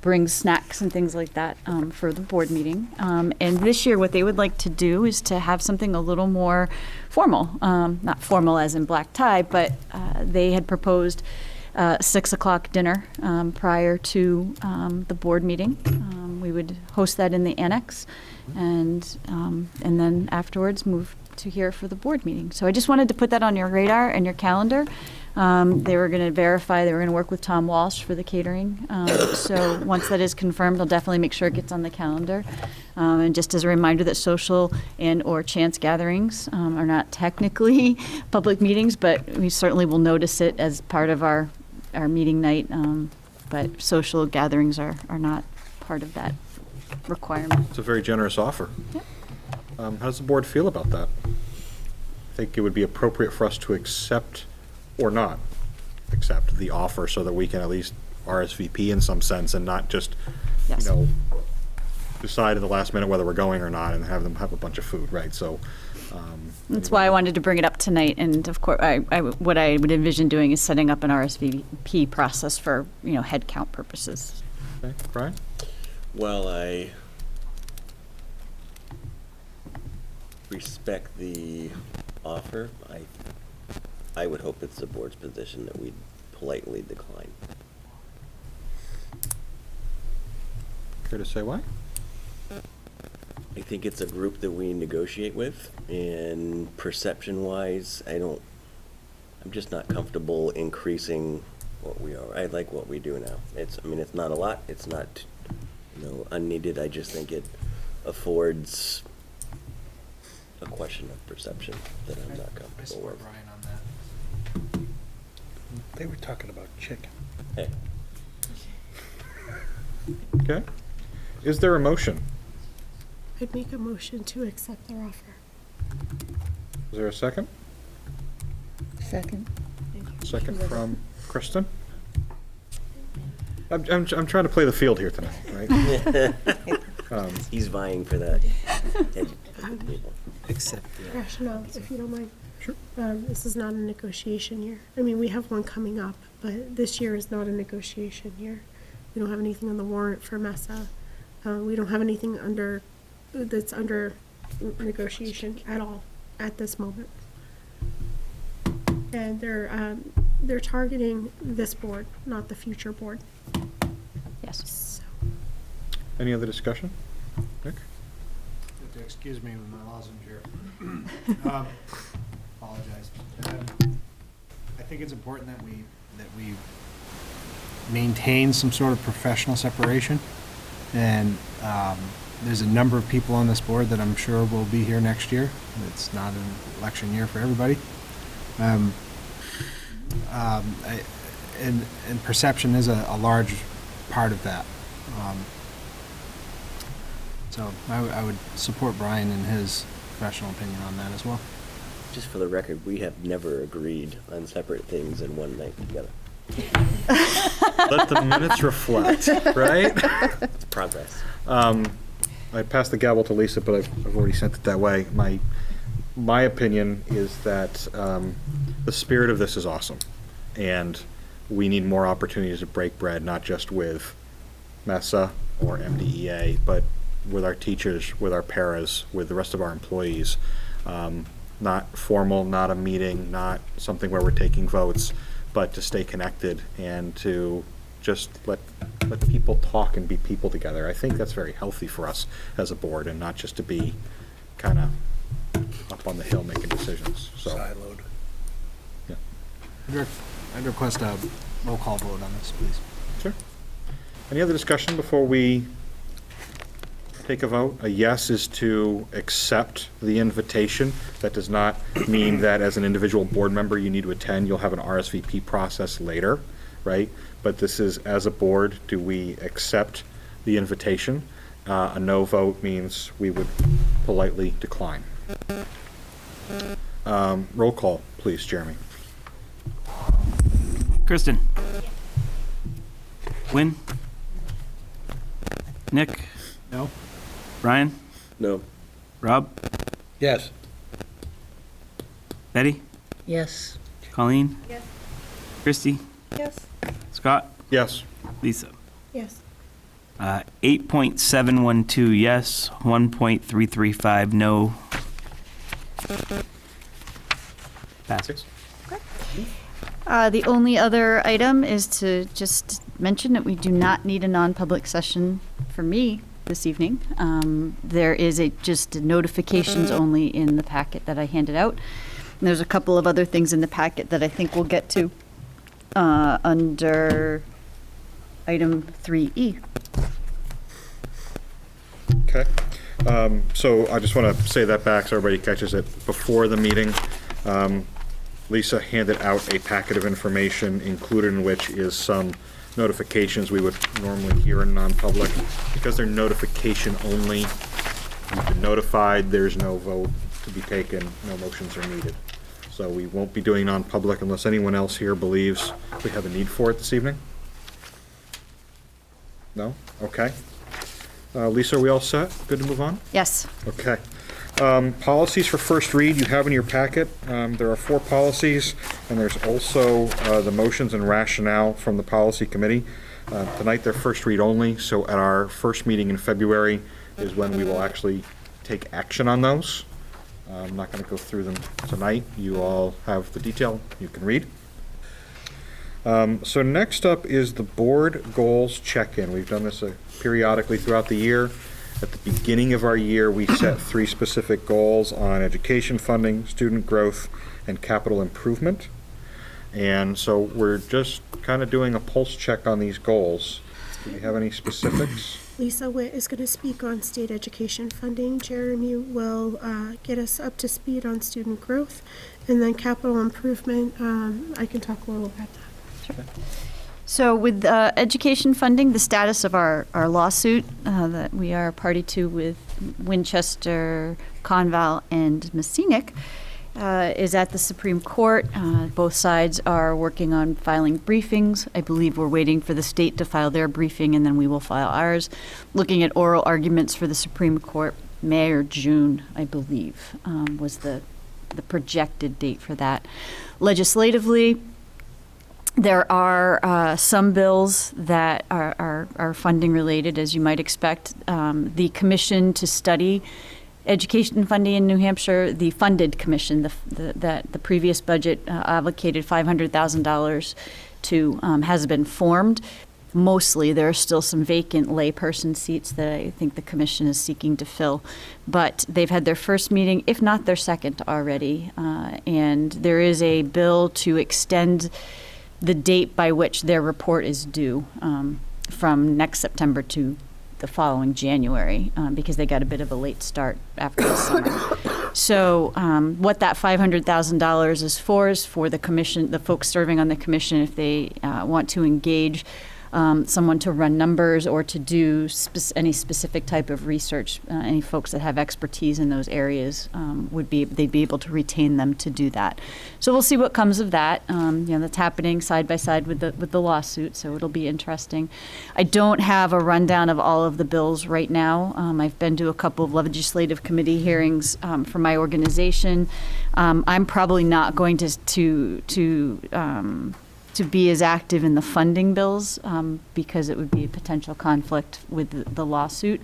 brings snacks and things like that for the board meeting. And this year what they would like to do is to have something a little more formal. Not formal as in black tie, but they had proposed 6 o'clock dinner prior to the board meeting. We would host that in the annex, and then afterwards move to here for the board meeting. So I just wanted to put that on your radar and your calendar. They were going to verify, they were going to work with Tom Walsh for the catering. So once that is confirmed, I'll definitely make sure it gets on the calendar. And just as a reminder that social and/or chance gatherings are not technically public meetings, but we certainly will notice it as part of our meeting night. But social gatherings are not part of that requirement. It's a very generous offer. Yep. How does the board feel about that? I think it would be appropriate for us to accept or not accept the offer so that we can at least RSVP in some sense and not just, Yes. decide at the last minute whether we're going or not and have them have a bunch of food, right? So. That's why I wanted to bring it up tonight, and of course, what I would envision doing is setting up an RSVP process for, head count purposes. Okay, Brian? Well, I respect the offer. I would hope it's the board's position that we'd politely decline. Care to say why? I think it's a group that we negotiate with, and perception-wise, I'm just not comfortable increasing what we are. I like what we do now. It's not a lot. It's not, unneeded. I just think it affords a question of perception that I'm not I comfortable support with. Brian on that. They were talking about chicken. Hey, Okay. Is there a motion? I'd make a motion to accept their offer. Is there a second? Second. Second from Kristen? I'm trying to play the field here tonight, right? he's vying for that. Accept Rationale, if you don't mind. Sure. This is not a negotiation year. I mean, we have one coming up, but this year is not a negotiation year. We don't have anything on the warrant for MESA. We don't have anything that's under negotiation at all at this moment. And they're targeting this board, not the future board. Yes. So, Any other discussion? Nick? To excuse me with my lozenge here. Apologize. I think it's important that we maintain some sort of professional separation. And there's a number of people on this board that I'm sure will be here next year. It's not an election year for everybody. And perception is a large part of that. So I would support Brian in his professional opinion on that as well. Just for the record, we have never agreed on separate things in one night together. Let the minutes reflect, right? It's progress. I passed the gavel to Lisa, but I've already sent it that way. My opinion is that the spirit of this is awesome, and we need more opportunities to break bread, not just with MESA or MDEA, but with our teachers, with our paras, with the rest of our employees. Not formal, not a meeting, not something where we're taking votes, but to stay connected and to just let people talk and be people together. I think that's very healthy for us as a board, and not just to be kind of up on the hill making decisions. So, Siloed. yeah. I'd request a roll call vote on this, please. Sure. Any other discussion before we take a vote? A yes is to accept the invitation. That does not mean that as an individual board member you need to attend. You'll have an RSVP process later, right? But this is, as a board, do we accept the invitation? A no vote means we would politely decline. Roll call, please, Jeremy. Kristen? Win? Nick? No? Brian? No. Rob? Yes. Betty? Yes. Colleen? Yes. Christy? Yes. Scott? Yes. Lisa? Yes. 8.712 yes, 1.335 no. Passes. The only other item is to just mention that we do not need a non-public session for me this evening. There is just notifications only in the packet that I handed out. And there's a couple of other things in the packet that I think we'll get to under item 3E. Okay. So I just want to say that back so everybody catches it. Before the meeting, Lisa handed out a packet of information, included in which is some notifications we would normally hear in non-public. Because they're notification only, you've been notified, there's no vote to be taken, no motions are needed. So we won't be doing non-public unless anyone else here believes we have a need for it this evening. No? Okay. Lisa, are we all set? Good to move on? Yes. Okay. Policies for first read, you have in your packet. There are 4 policies, and there's also the motions and rationale from the policy committee. Tonight, they're first read only, so at our first meeting in February is when we will actually take action on those. I'm not going to go through them tonight. You all have the detail you can read. So next up is the board goals check-in. We've done this periodically throughout the year. At the beginning of our year, we set 3 specific goals on education funding, student growth, and capital improvement. And so we're just kind of doing a pulse check on these goals. Do we have any specifics? Lisa Witt is going to speak on state education funding. Jeremy will get us up to speed on student growth. And then capital improvement, I can talk a little about that. Sure. So with education funding, the status of our lawsuit that we are party to with Winchester, Conval, and Messinic is at the Supreme Court. Both sides are working on filing briefings. I believe we're waiting for the state to file their briefing, and then we will file ours. Looking at oral arguments for the Supreme Court, May or June, I believe, was the projected date for that. Legislatively, there are some bills that are funding related, as you might expect. The commission to study education funding in New Hampshire, the funded commission, the previous budget allocated $500,000 to, has been formed. mostly. There are still some vacant layperson seats that I think the commission is seeking to fill. But they've had their first meeting, if not their second already. And there is a bill to extend the date by which their report is due from next September to the following January, because they got a bit of a late start after the summer. So what that $500,000 is for the commission, the folks serving on the commission, if they want to engage someone to run numbers or to do any specific type of research. Any folks that have expertise in those areas they'd be able to retain them to do that. So we'll see what comes of that. That's happening side by side with the lawsuit, so it'll be interesting. I don't have a rundown of all of the bills right now. I've been to a couple of legislative committee hearings for my organization. I'm probably not going to be as active in the funding bills because it would be a potential conflict with the lawsuit.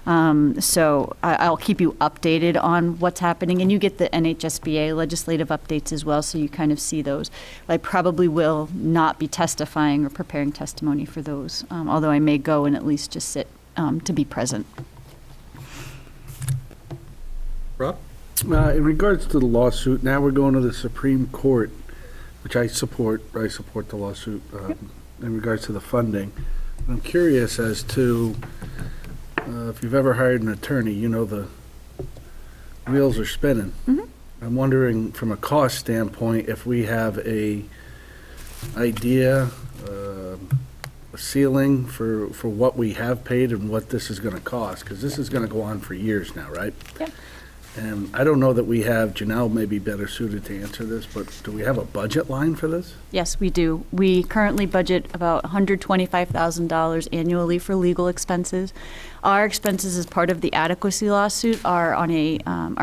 So I'll keep you updated on what's happening, and you get the NHSBA legislative updates as well, so you kind of see those. I probably will not be testifying or preparing testimony for those, although I may go and at least just sit to be present. Rob? In regards to the lawsuit, now we're going to the Supreme Court, which I support. I support the lawsuit in regards to the funding. I'm curious as to if you've ever hired an attorney, the wheels are spinning. Mm-hmm. I'm wondering from a cost standpoint if we have a idea, a ceiling for what we have paid and what this is going to cost, because this is going to go on for years now, right? Yep. And I don't know that we have, Janelle may be better suited to answer this, but do we have a budget line for this? Yes, we do. We currently budget about $125,000 annually for legal expenses. Our expenses as part of the adequacy lawsuit are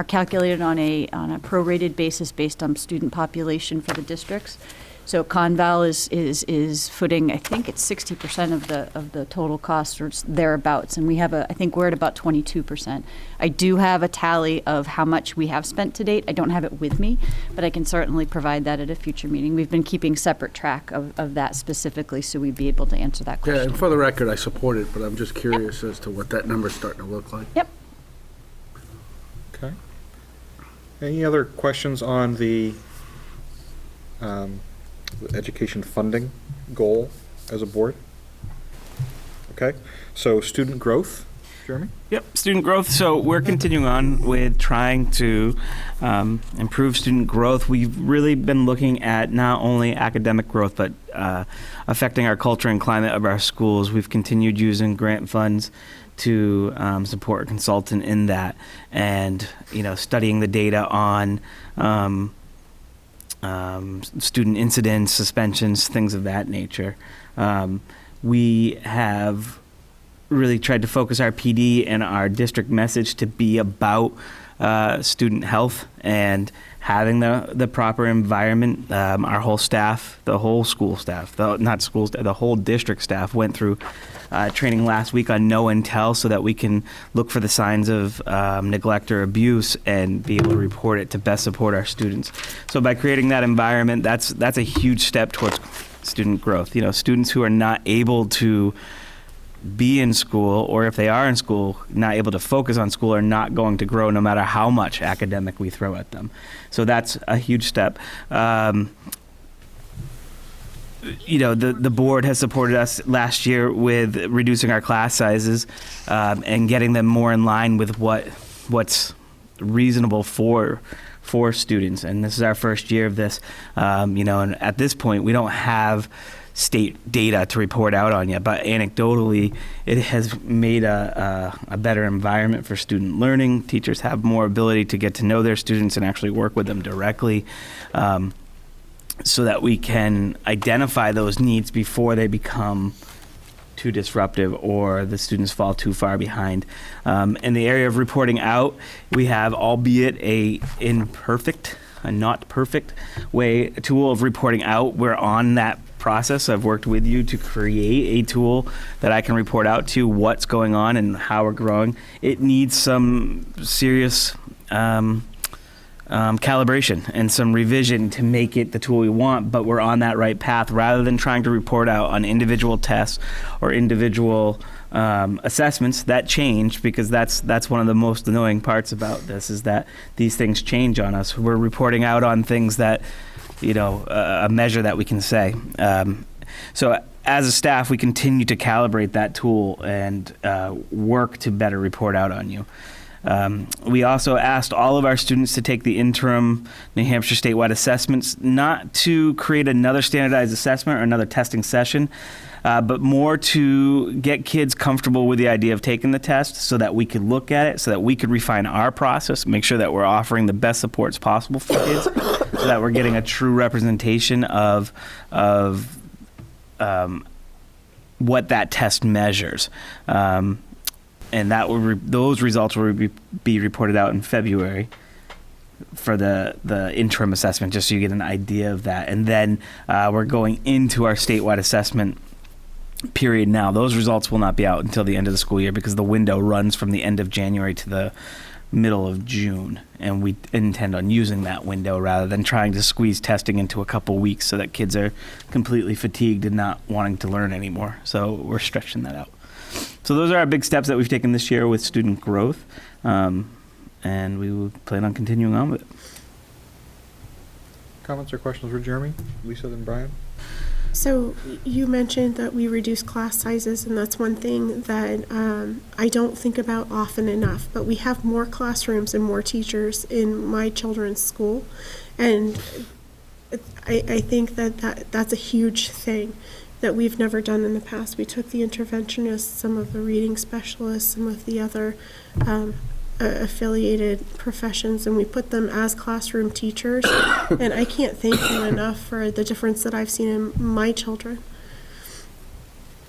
calculated on a prorated basis based on student population for the districts. So Conval is footing, I think it's 60% of the total cost or thereabouts, and I think we're at about 22%. I do have a tally of how much we have spent to date. I don't have it with me, but I can certainly provide that at a future meeting. We've been keeping separate track of that specifically, so we'd be able to answer that question. Yeah, and for the record, I support it, but I'm just curious as to what that number's starting to look like. Yep. Okay. Any other questions on the education funding goal as a board? Okay, so student growth, Jeremy? Yep, student growth. So we're continuing on with trying to improve student growth. We've really been looking at not only academic growth, but affecting our culture and climate of our schools. We've continued using grant funds to support a consultant in that, and studying the data on student incidents, suspensions, things of that nature. We have really tried to focus our PD and our district message to be about student health and having the proper environment. Our whole staff, the whole school staff, the whole district staff went through training last week on know and tell, so that we can look for the signs of neglect or abuse and be able to report it to best support our students. So by creating that environment, that's a huge step towards student growth. Students who are not able to be in school, or if they are in school, not able to focus on school, are not going to grow no matter how much academic we throw at them. So that's a huge step. The board has supported us last year with reducing our class sizes and getting them more in line with what's reasonable for students. And this is our first year of this, and at this point we don't have state data to report out on yet, but anecdotally it has made a better environment for student learning. Teachers have more ability to get to know their students and actually work with them directly, so that we can identify those needs before they become too disruptive or the students fall too far behind. In the area of reporting out, we have, albeit a not perfect a tool of reporting out. We're on that process. I've worked with you to create a tool that I can report out to what's going on and how we're growing. It needs some serious calibration and some revision to make it the tool we want, but we're on that right path rather than trying to report out on individual tests or individual assessments that change, because that's one of the most annoying parts about this, is that these things change on us. We're reporting out on things that, a measure that we can say. So as a staff, we continue to calibrate that tool and work to better report out on you. We also asked all of our students to take the interim New Hampshire statewide assessments, not to create another standardized assessment or another testing session, but more to get kids comfortable with the idea of taking the test so that we could look at it, so that we could refine our process, make sure that we're offering the best supports possible for kids, so that we're getting a true representation of what that test measures. And that those results will be reported out in February for the interim assessment, just so you get an idea of that. And then we're going into our statewide assessment period now. Those results will not be out until the end of the school year, because the window runs from the end of January to the middle of June. And we intend on using that window rather than trying to squeeze testing into a couple weeks so that kids are completely fatigued and not wanting to learn anymore. So we're stretching that out. So those are our big steps that we've taken this year with student growth, and we will plan on continuing on with it. Comments or questions for Jeremy? Lisa, then Brian? So you mentioned that we reduce class sizes, and that's one thing that I don't think about often enough, but we have more classrooms and more teachers in my children's school, and I think that's a huge thing that we've never done in the past. We took the interventionists, some of the reading specialists, some of the other affiliated professions, and we put them as classroom teachers. And I can't thank them enough for the difference that I've seen in my children.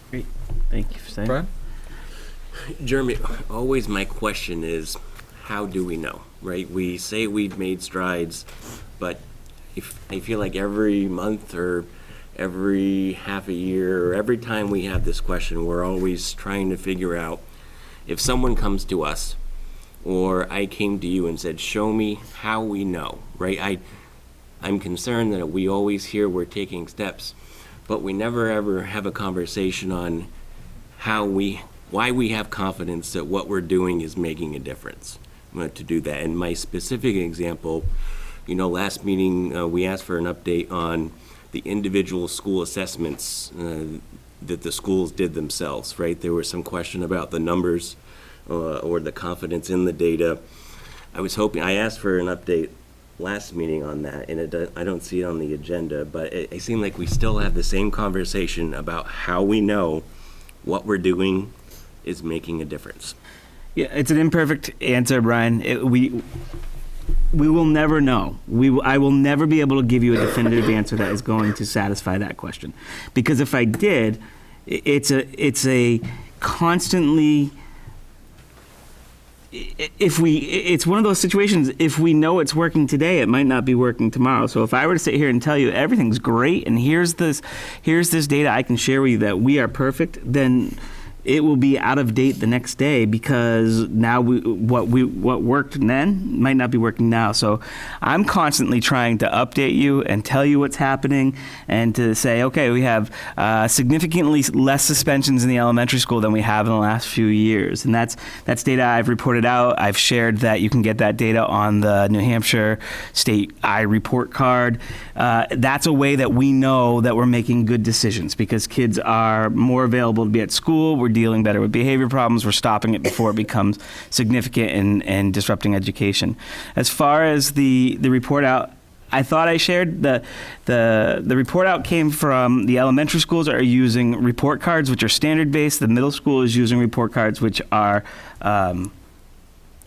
Great. Thank you for saying. Brian? Jeremy, always my question is, how do we know, right? We say we've made strides, but I feel like every month or every half a year, or every time we have this question, we're always trying to figure out, if someone comes to us, or I came to you and said, show me how we know, right? I'm concerned that we always hear we're taking steps, but we never ever have a conversation on why we have confidence that what we're doing is making a difference to do that. And my specific example, last meeting, we asked for an update on the individual school assessments that the schools did themselves, right? There was some question about the numbers or the confidence in the data. I asked for an update last meeting on that, and I don't see it on the agenda, but it seemed like we still have the same conversation about how we know what we're doing is making a difference. Yeah, it's an imperfect answer, Brian. We will never know. I will never be able to give you a definitive answer that is going to satisfy that question, because if I did, it's a constantly. It's one of those situations. If we know it's working today, it might not be working tomorrow. So if I were to sit here and tell you everything's great and here's this data I can share with you that we are perfect, then it will be out of date the next day, because now what worked then might not be working now. So I'm constantly trying to update you and tell you what's happening, and to say, okay, we have significantly less suspensions in the elementary school than we have in the last few years. And that's data I've reported out. I've shared that you can get that data on the New Hampshire State iReport card. That's a way that we know that we're making good decisions, because kids are more available to be at school. We're dealing better with behavior problems. We're stopping it before it becomes significant and disrupting education. As far as the report out, I thought I shared the report out came from the elementary schools are using report cards, which are standard based. The middle school is using report cards, which are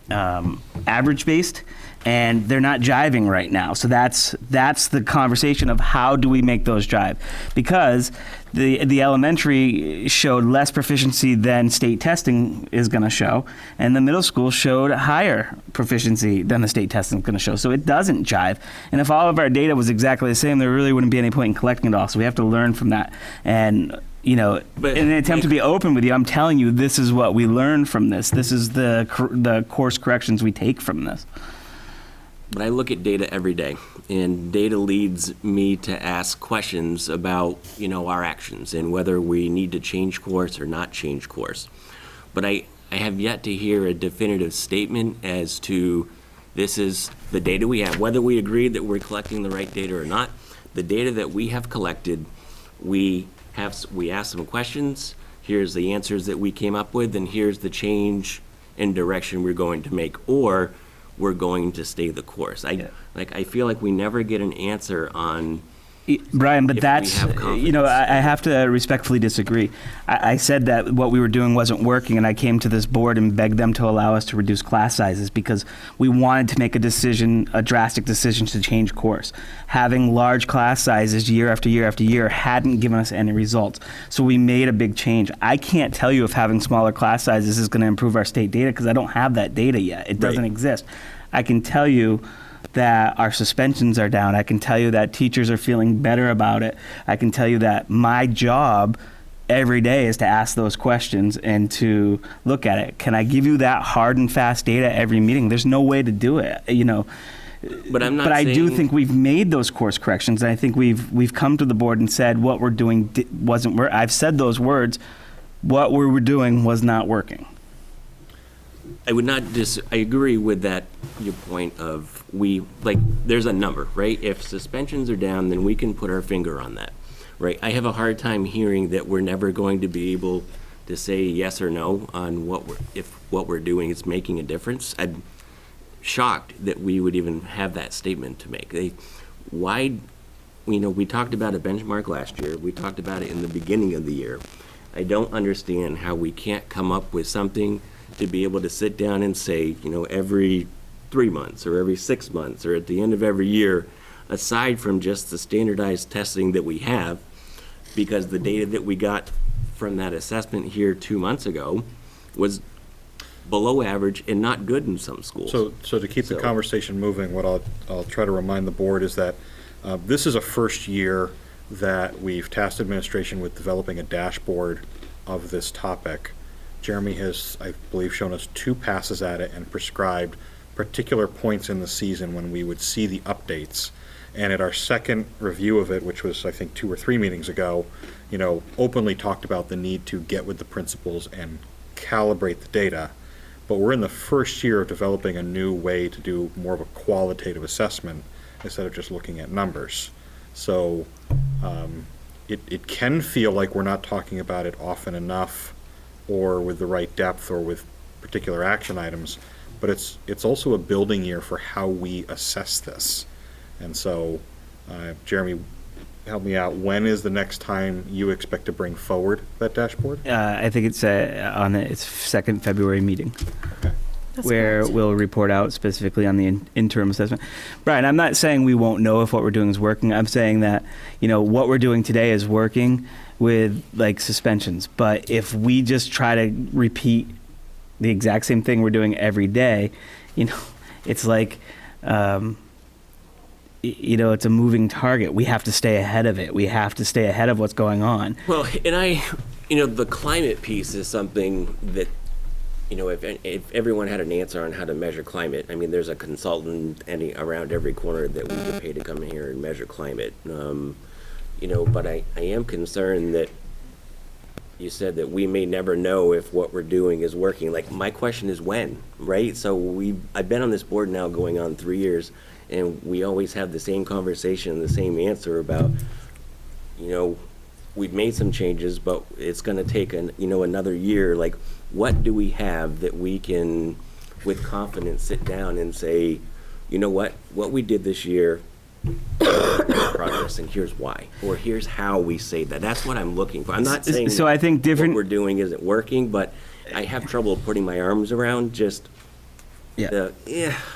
average based. And they're not jiving right now. So that's the conversation of how do we make those jive? Because the elementary showed less proficiency than state testing is going to show, and the middle school showed higher proficiency than the state testing is going to show. So it doesn't jive. And if all of our data was exactly the same, there really wouldn't be any point in collecting it all. So we have to learn from that. And but in an attempt to be open with you, I'm telling you, this is what we learned from this. This is the course corrections we take from this. but I look at data every day, and data leads me to ask questions about, our actions and whether we need to change course or not change course. But I have yet to hear a definitive statement as to this is the data we have, whether we agree that we're collecting the right data or not. The data that we have collected, we asked some questions, here's the answers that we came up with, and here's the change in direction we're going to make, or we're going to stay the course. I feel like we never get an answer on. Brian, but if we that's, have confidence. I have to respectfully disagree. I said that what we were doing wasn't working, and I came to this board and begged them to allow us to reduce class sizes because we wanted to make a drastic decision to change course. Having large class sizes year after year after year hadn't given us any results. So we made a big change. I can't tell you if having smaller class sizes is going to improve our state data because I don't have that data yet. It doesn't exist. I can tell you that our suspensions are down. I can tell you that teachers are feeling better about it. I can tell you that my job every day is to ask those questions and to look at it. Can I give you that hard and fast data every meeting? There's no way to do it, But I'm not But I do saying- think we've made those course corrections, and I think we've come to the board and said what we're doing wasn't working. I've said those words. What we were doing was not working. I would not I agree with that, your point of there's a number, right? If suspensions are down, then we can put our finger on that, right? I have a hard time hearing that we're never going to be able to say yes or no on if what we're doing is making a difference. I'm shocked that we would even have that statement to make. We talked about a benchmark last year. We talked about it in the beginning of the year. I don't understand how we can't come up with something to be able to sit down and say, every 3 months or every 6 months or at the end of every year, aside from just the standardized testing that we have, because the data that we got from that assessment here 2 months ago was below average and not good in some schools. So to keep the conversation moving, what I'll try to remind the board is that this is a first year that we've tasked administration with developing a dashboard of this topic. Jeremy has, I believe, shown us 2 passes at it and prescribed particular points in the season when we would see the updates. And at our second review of it, which was, I think, 2 or 3 meetings ago, openly talked about the need to get with the principals and calibrate the data. But we're in the first year of developing a new way to do more of a qualitative assessment instead of just looking at numbers. So it can feel like we're not talking about it often enough or with the right depth or with particular action items, but it's also a building year for how we assess this. And so, Jeremy, help me out. When is the next time you expect to bring forward that dashboard? I think it's on its second February meeting. Okay. Where we'll report out specifically on the interim assessment. Brian, I'm not saying we won't know if what we're doing is working. I'm saying that, what we're doing today is working with suspensions. But if we just try to repeat the exact same thing we're doing every day, it's like, it's a moving target. We have to stay ahead of it. We have to stay ahead of what's going on. Well, and the climate piece is something that, if everyone had an answer on how to measure climate, there's a consultant around every corner that we could pay to come here and measure climate. But I am concerned that you said that we may never know if what we're doing is working. My question is when, right? So I've been on this board now going on 3 years, and we always have the same conversation, the same answer about, we've made some changes, but it's going to take another year. What do we have that we can, with confidence, sit down and say, what we did this year, progress, and here's why, or here's how we say that. That's what I'm looking for. I'm not saying so. I think what we're doing isn't working, but I have trouble putting my arms around just.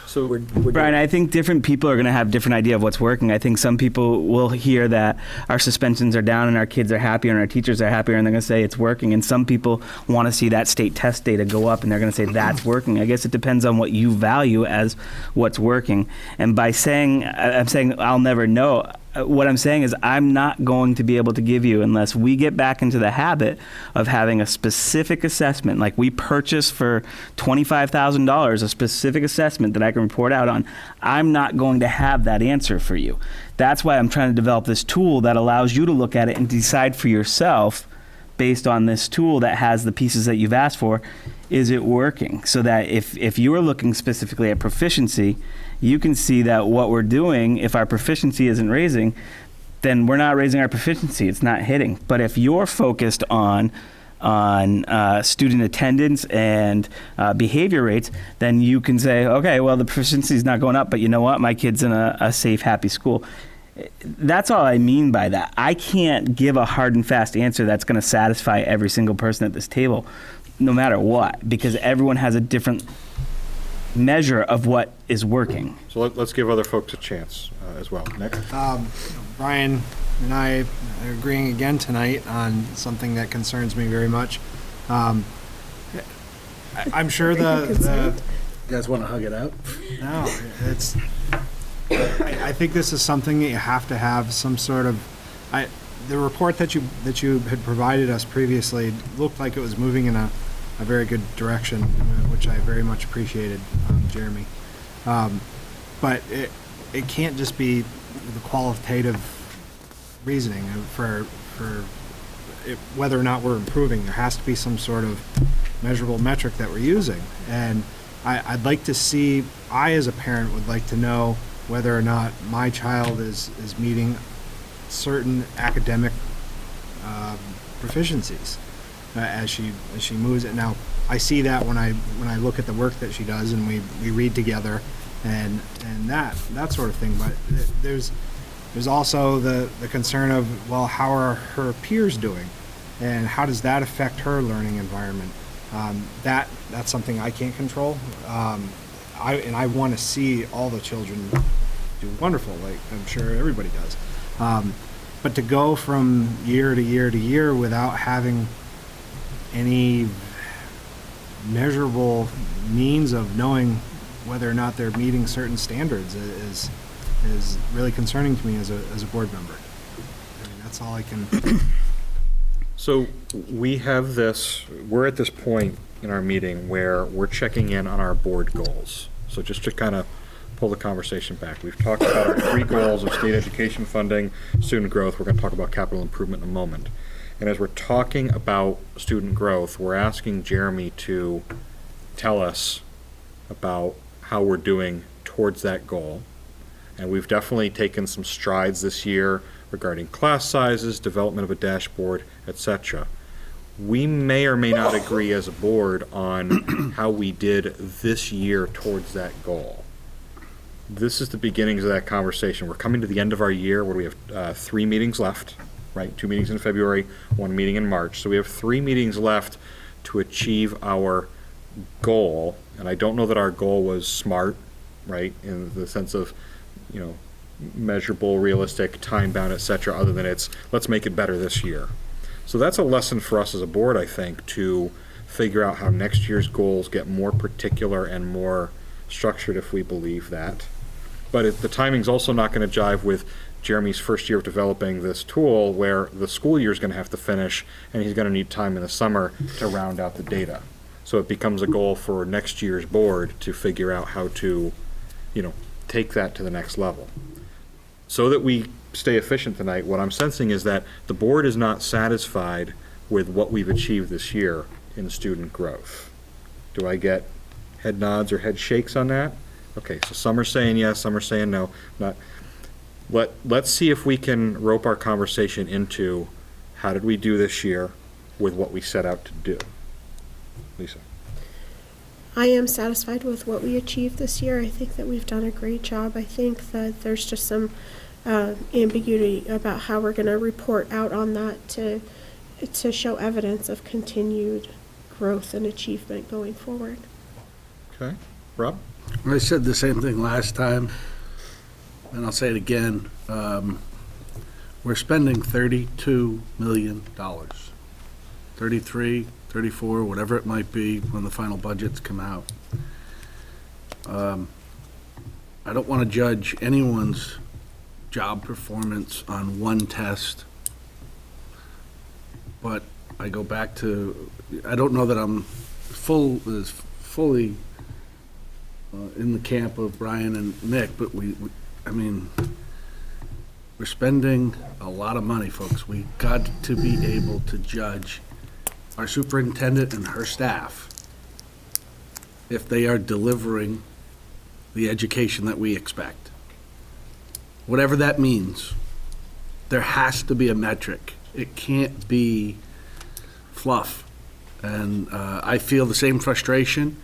So we're Brian, I think different people are going to have different idea of what's working. I think some people will hear that our suspensions are down and our kids are happier and our teachers are happier, and they're going to say it's working. And some people want to see that state test data go up, and they're going to say that's working. I guess it depends on what you value as what's working. And by saying, I'm saying I'll never know, what I'm saying is I'm not going to be able to give you unless we get back into the habit of having a specific assessment. Like we purchase for $25,000 a specific assessment that I can report out on. I'm not going to have that answer for you. That's why I'm trying to develop this tool that allows you to look at it and decide for yourself based on this tool that has the pieces that you've asked for, is it working? So that if you're looking specifically at proficiency, you can see that what we're doing, if our proficiency isn't raising, then we're not raising our proficiency. It's not hitting. But if you're focused on student attendance and behavior rates, then you can say, okay, well, the proficiency is not going up, but you know what? My kid's in a safe, happy school. That's all I mean by that. I can't give a hard and fast answer that's going to satisfy every single person at this table, no matter what, because everyone has a different measure of what is working. So let's give other folks a chance as well. Nick? Brian and I are agreeing again tonight on something that concerns me very much. I'm sure the You guys want to hug it out? no, it's. I think this is something that you have to have some sort of. The report that you had provided us previously looked like it was moving in a very good direction, which I very much appreciated, Jeremy. But it can't just be the qualitative reasoning for whether or not we're improving. There has to be some sort of measurable metric that we're using. And I'd like to see, I as a parent would like to know whether or not my child is meeting certain academic proficiencies as she moves it. Now, I see that when I look at the work that she does and we read together and that sort of thing. But there's also the concern of, well, how are her peers doing, and how does that affect her learning environment? That's something I can't control. I want to see all the children do wonderful, like I'm sure everybody does. But to go from year to year to year without having any measurable means of knowing whether or not they're meeting certain standards is really concerning to me as a board member. I mean, that's all I can. So we're at this point in our meeting where we're checking in on our board goals. So just to kind of pull the conversation back, we've talked about our 3 goals of state education funding, student growth. We're going to talk about capital improvement in a moment. And as we're talking about student growth, we're asking Jeremy to tell us about how we're doing towards that goal. And we've definitely taken some strides this year regarding class sizes, development of a dashboard, etc. We may or may not agree as a board on how we did this year towards that goal. This is the beginnings of that conversation. We're coming to the end of our year where we have 3 meetings left, right? 2 meetings in February, 1 meeting in March. So we have 3 meetings left to achieve our goal. And I don't know that our goal was smart, right? In the sense of, measurable, realistic, time-bound, etc., other than let's make it better this year. So that's a lesson for us as a board, I think, to figure out how next year's goals get more particular and more structured if we believe that. But the timing's also not going to jive with Jeremy's first year of developing this tool, where the school year is going to have to finish and he's going to need time in the summer to round out the data. So it becomes a goal for next year's board to figure out how to, take that to the next level. So that we stay efficient tonight, what I'm sensing is that the board is not satisfied with what we've achieved this year in student growth. Do I get head nods or head shakes on that? Okay, so some are saying yes, some are saying no. Let's see if we can rope our conversation into how did we do this year with what we set out to do. Lisa. I am satisfied with what we achieved this year. I think that we've done a great job. I think that there's just some ambiguity about how we're going to report out on that to show evidence of continued growth and achievement going forward. Okay. Rob? I said the same thing last time, and I'll say it again. We're spending $32 million. 33, 34, whatever it might be when the final budgets come out. I don't want to judge anyone's job performance on one test. But I go back to, I don't know that I'm fully in the camp of Brian and Nick, but I mean, we're spending a lot of money, folks. We got to be able to judge our superintendent and her staff if they are delivering the education that we expect. Whatever that means, there has to be a metric. It can't be fluff. And I feel the same frustration.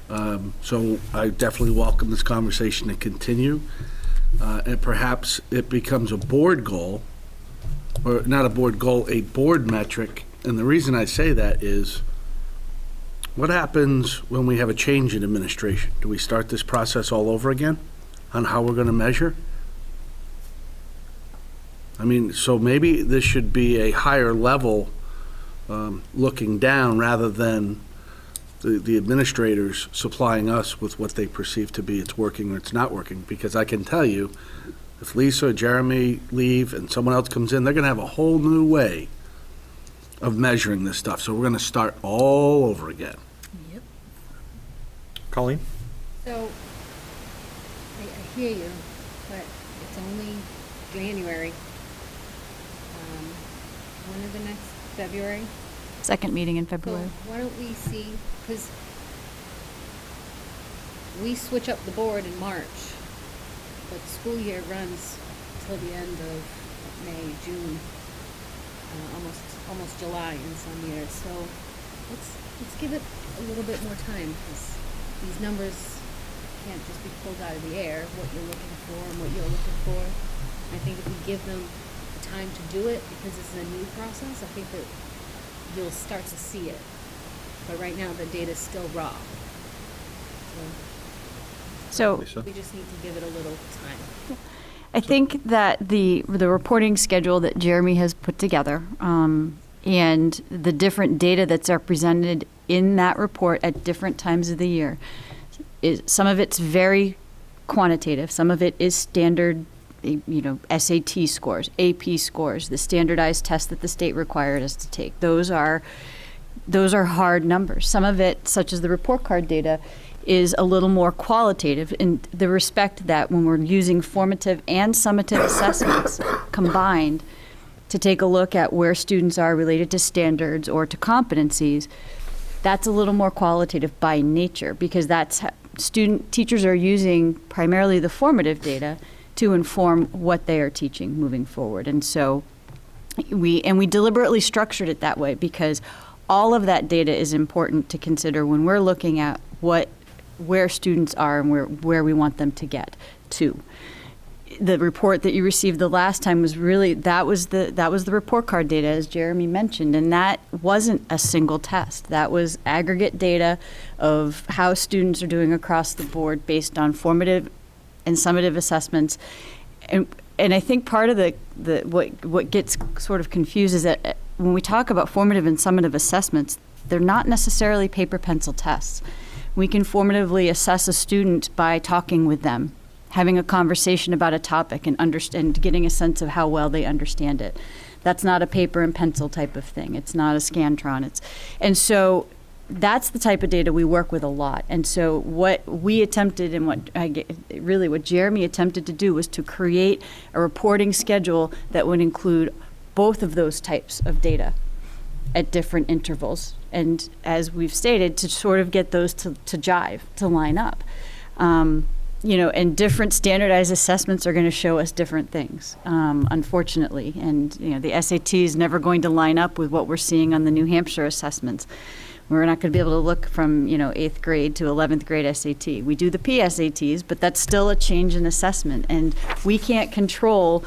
So I definitely welcome this conversation to continue. And perhaps it becomes a board goal, or not a board goal, a board metric. And the reason I say that is, what happens when we have a change in administration? Do we start this process all over again on how we're going to measure? I mean, so maybe this should be a higher level looking down rather than the administrators supplying us with what they perceive to be it's working or it's not working. Because I can tell you, if Lisa or Jeremy leave and someone else comes in, they're going to have a whole new way of measuring this stuff. So we're going to start all over again. Yep. Colleen? So, I hear you, but it's only January. When are the next, February? Second meeting in So February. why don't we see, because we switch up the board in March, but the school year runs till the end of May, June, almost July in some years. So let's give it a little bit more time, because these numbers can't just be pulled out of the air, what you're looking for and what you're looking for. I think if we give them the time to do it, because this is a new process, I think that you'll start to see it. But right now, the data's still raw. So Lisa? We just need to give it a little time. I think that the reporting schedule that Jeremy has put together, and the different data that's represented in that report at different times of the year, some of it's very quantitative, some of it is standard, SAT scores, AP scores, the standardized tests that the state required us to take. Those are hard numbers. Some of it, such as the report card data, is a little more qualitative in the respect that when we're using formative and summative assessments combined to take a look at where students are related to standards or to competencies, that's a little more qualitative by nature, because that's teachers are using primarily the formative data to inform what they are teaching moving forward. And so we deliberately structured it that way, because all of that data is important to consider when we're looking at where students are and where we want them to get to. The report that you received the last time was really, that was the report card data, as Jeremy mentioned, and that wasn't a single test. That was aggregate data of how students are doing across the board based on formative and summative assessments. And I think part of what gets sort of confused is that when we talk about formative and summative assessments, they're not necessarily paper pencil tests. We can formatively assess a student by talking with them, having a conversation about a topic and getting a sense of how well they understand it. That's not a paper and pencil type of thing. It's not a Scantron. And so that's the type of data we work with a lot. And so what we attempted and what Jeremy attempted to do was to create a reporting schedule that would include both of those types of data at different intervals. And as we've stated, to sort of get those to jive, to line up. And different standardized assessments are going to show us different things, unfortunately. And, the SAT is never going to line up with what we're seeing on the New Hampshire assessments. We're not going to be able to look from, 8th grade to 11th grade SAT. We do the PSATs, but that's still a change in assessment. And we can't control,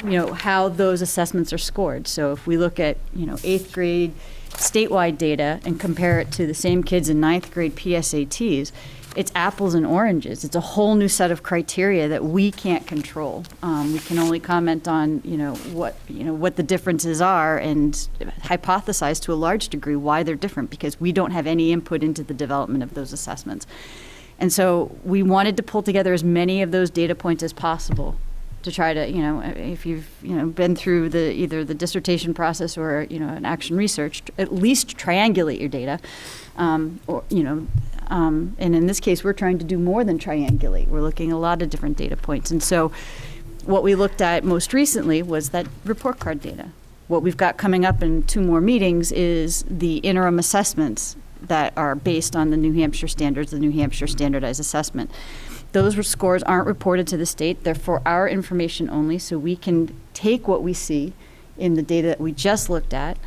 how those assessments are scored. So if we look at, 8th grade statewide data and compare it to the same kids in 9th grade PSATs, it's apples and oranges. It's a whole new set of criteria that we can't control. We can only comment on, what the differences are and hypothesize to a large degree why they're different, because we don't have any input into the development of those assessments. And so we wanted to pull together as many of those data points as possible to try to, if you've, been through either the dissertation process or, an action research, at least triangulate your data. And in this case, we're trying to do more than triangulate. We're looking at a lot of different data points. And so what we looked at most recently was that report card data. What we've got coming up in 2 more meetings is the interim assessments that are based on the New Hampshire standards, the New Hampshire standardized assessment. Those scores aren't reported to the state. They're for our information only, so we can take what we see in the data that we just looked at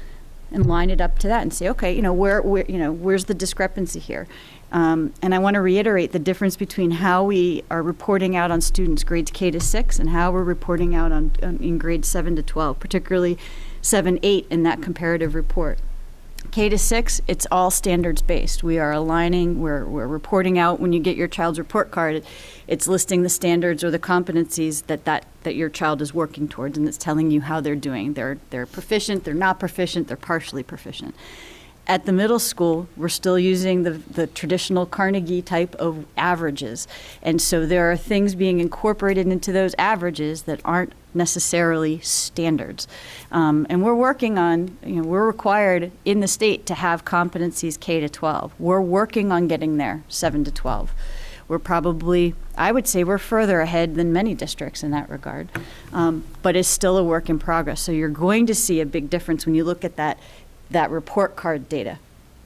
and line it up to that and say, okay, where's the discrepancy here? And I want to reiterate the difference between how we are reporting out on students grades K to 6 and how we're reporting out in grades 7 to 12, particularly 7, 8 in that comparative report. K to 6, it's all standards based. We are aligning, we're reporting out when you get your child's report card, it's listing the standards or the competencies that your child is working towards, and it's telling you how they're doing. They're proficient, they're not proficient, they're partially proficient. At the middle school, we're still using the traditional Carnegie type of averages. And so there are things being incorporated into those averages that aren't necessarily standards. And we're working on, we're required in the state to have competencies K to 12. We're working on getting there, 7 to 12. We're probably, I would say we're further ahead than many districts in that regard. But it's still a work in progress. So you're going to see a big difference when you look at that report card data,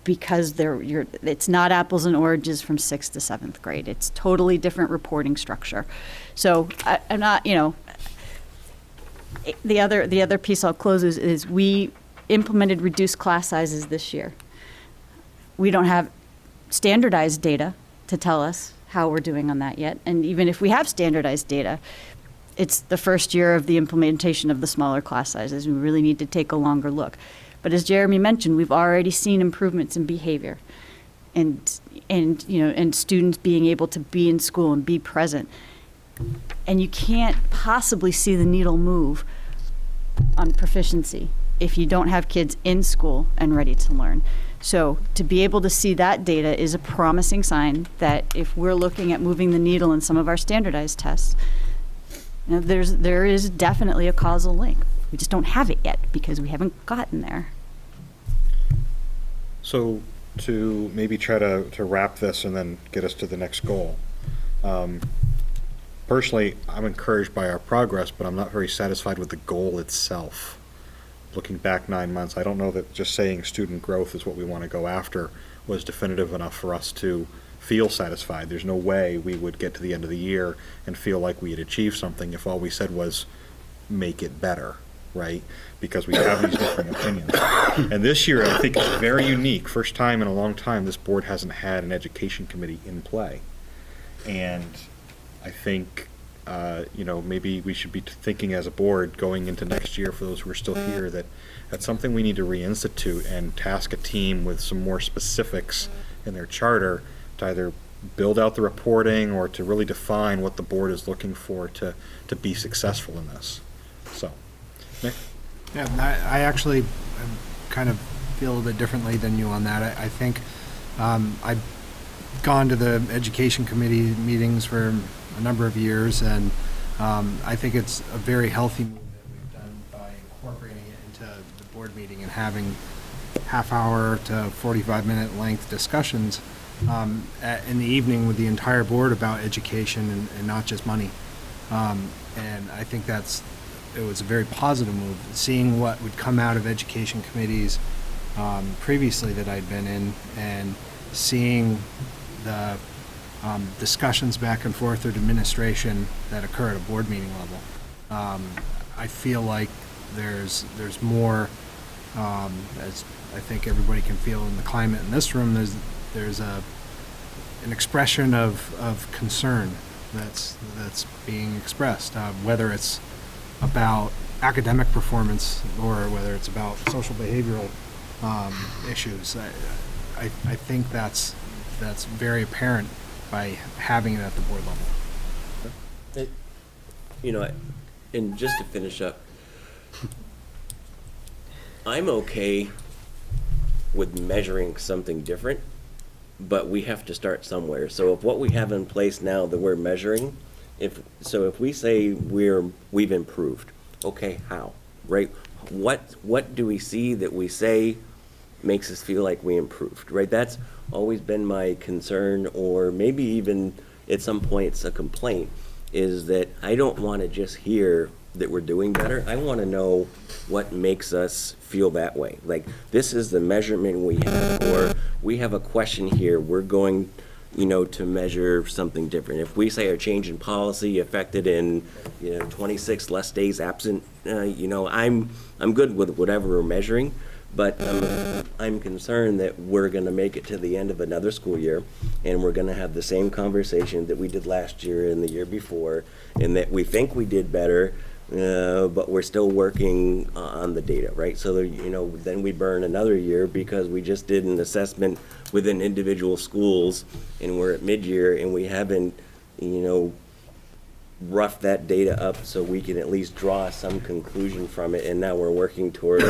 because it's not apples and oranges from 6th to 7th grade. It's totally different reporting structure. So I'm not, the other piece I'll close is we implemented reduced class sizes this year. We don't have standardized data to tell us how we're doing on that yet. And even if we have standardized data, it's the first year of the implementation of the smaller class sizes. We really need to take a longer look. But as Jeremy mentioned, we've already seen improvements in behavior and students being able to be in school and be present. And you can't possibly see the needle move on proficiency if you don't have kids in school and ready to learn. So to be able to see that data is a promising sign that if we're looking at moving the needle in some of our standardized tests, there is definitely a causal link. We just don't have it yet because we haven't gotten there. So to maybe try to wrap this and then get us to the next goal. Personally, I'm encouraged by our progress, but I'm not very satisfied with the goal itself. Looking back 9 months, I don't know that just saying student growth is what we want to go after was definitive enough for us to feel satisfied. There's no way we would get to the end of the year and feel like we had achieved something if all we said was make it better. Right? Because we have these different opinions. And this year, I think it's very unique. First time in a long time, this board hasn't had an education committee in play. And I think, maybe we should be thinking as a board going into next year, for those who are still here, that that's something we need to reinstitute and task a team with some more specifics in their charter to either build out the reporting or to really define what the board is looking for to be successful in this. So. Nick? Yeah, I actually kind of feel a little bit differently than you on that. I think I've gone to the education committee meetings for a number of years, and I think it's a very healthy move that we've done by incorporating it into the board meeting and having half-hour to 45-minute length discussions in the evening with the entire board about education and not just money. And I think it was a very positive move. Seeing what would come out of education committees previously that I'd been in, and seeing the discussions back and forth with administration that occur at a board meeting level. I feel like there's more, as I think everybody can feel in the climate in this room, there's an expression of concern that's being expressed, whether it's about academic performance or whether it's about social behavioral issues. I think that's very apparent by having it at the board level. And just to finish up, I'm okay with measuring something different, but we have to start somewhere. So if what we have in place now that we're measuring, if So if we say we've improved, okay, how, right? What do we see that we say makes us feel like we improved, right? That's always been my concern, or maybe even at some point it's a complaint, is that I don't want to just hear that we're doing better. I want to know what makes us feel that way. Like, this is the measurement we have, or we have a question here, we're going, to measure something different. If we say a change in policy affected in, 26 less days absent, I'm good with whatever we're measuring, but I'm concerned that we're going to make it to the end of another school year, and we're going to have the same conversation that we did last year and the year before, and that we think we did better, but we're still working on the data, right? So, then we burn another year because we just did an assessment within individual schools, and we're at mid-year, and we haven't, roughed that data up so we can at least draw some conclusion from it, and now we're working toward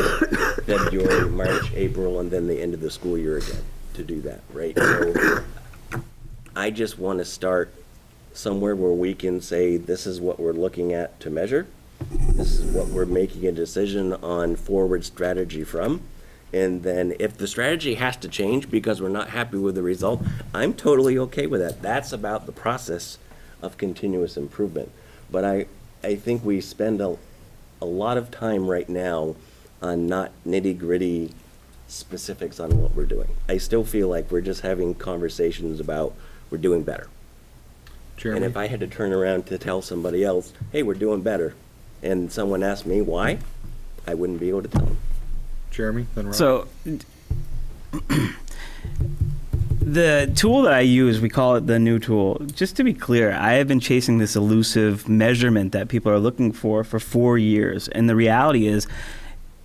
February, March, April, and then the end of the school year again to do that, right? So I just want to start somewhere where we can say, this is what we're looking at to measure, this is what we're making a decision on forward strategy from, and then if the strategy has to change because we're not happy with the result, I'm totally okay with that. That's about the process of continuous improvement. But I think we spend a lot of time right now on not nitty-gritty specifics on what we're doing. I still feel like we're just having conversations about we're doing better. Jeremy? And if I had to turn around to tell somebody else, hey, we're doing better, and someone asked me why, I wouldn't be able to tell them. Jeremy, then Rob. So the tool that I use, we call it the new tool. Just to be clear, I have been chasing this elusive measurement that people are looking for 4 years. And the reality is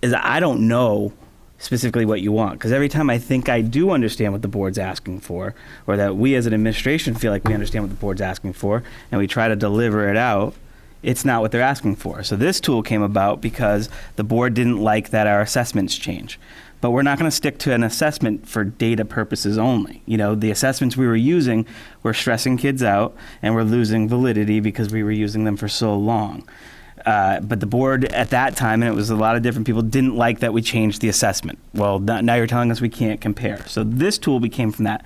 I don't know specifically what you want. Because every time I think I do understand what the board's asking for, or that we as an administration feel like we understand what the board's asking for, and we try to deliver it out, it's not what they're asking for. So this tool came about because the board didn't like that our assessments change. But we're not going to stick to an assessment for data purposes only. The assessments we were using were stressing kids out, and we're losing validity because we were using them for so long. But the board at that time, and it was a lot of different people, didn't like that we changed the assessment. Well, now you're telling us we can't compare. So this tool became from that.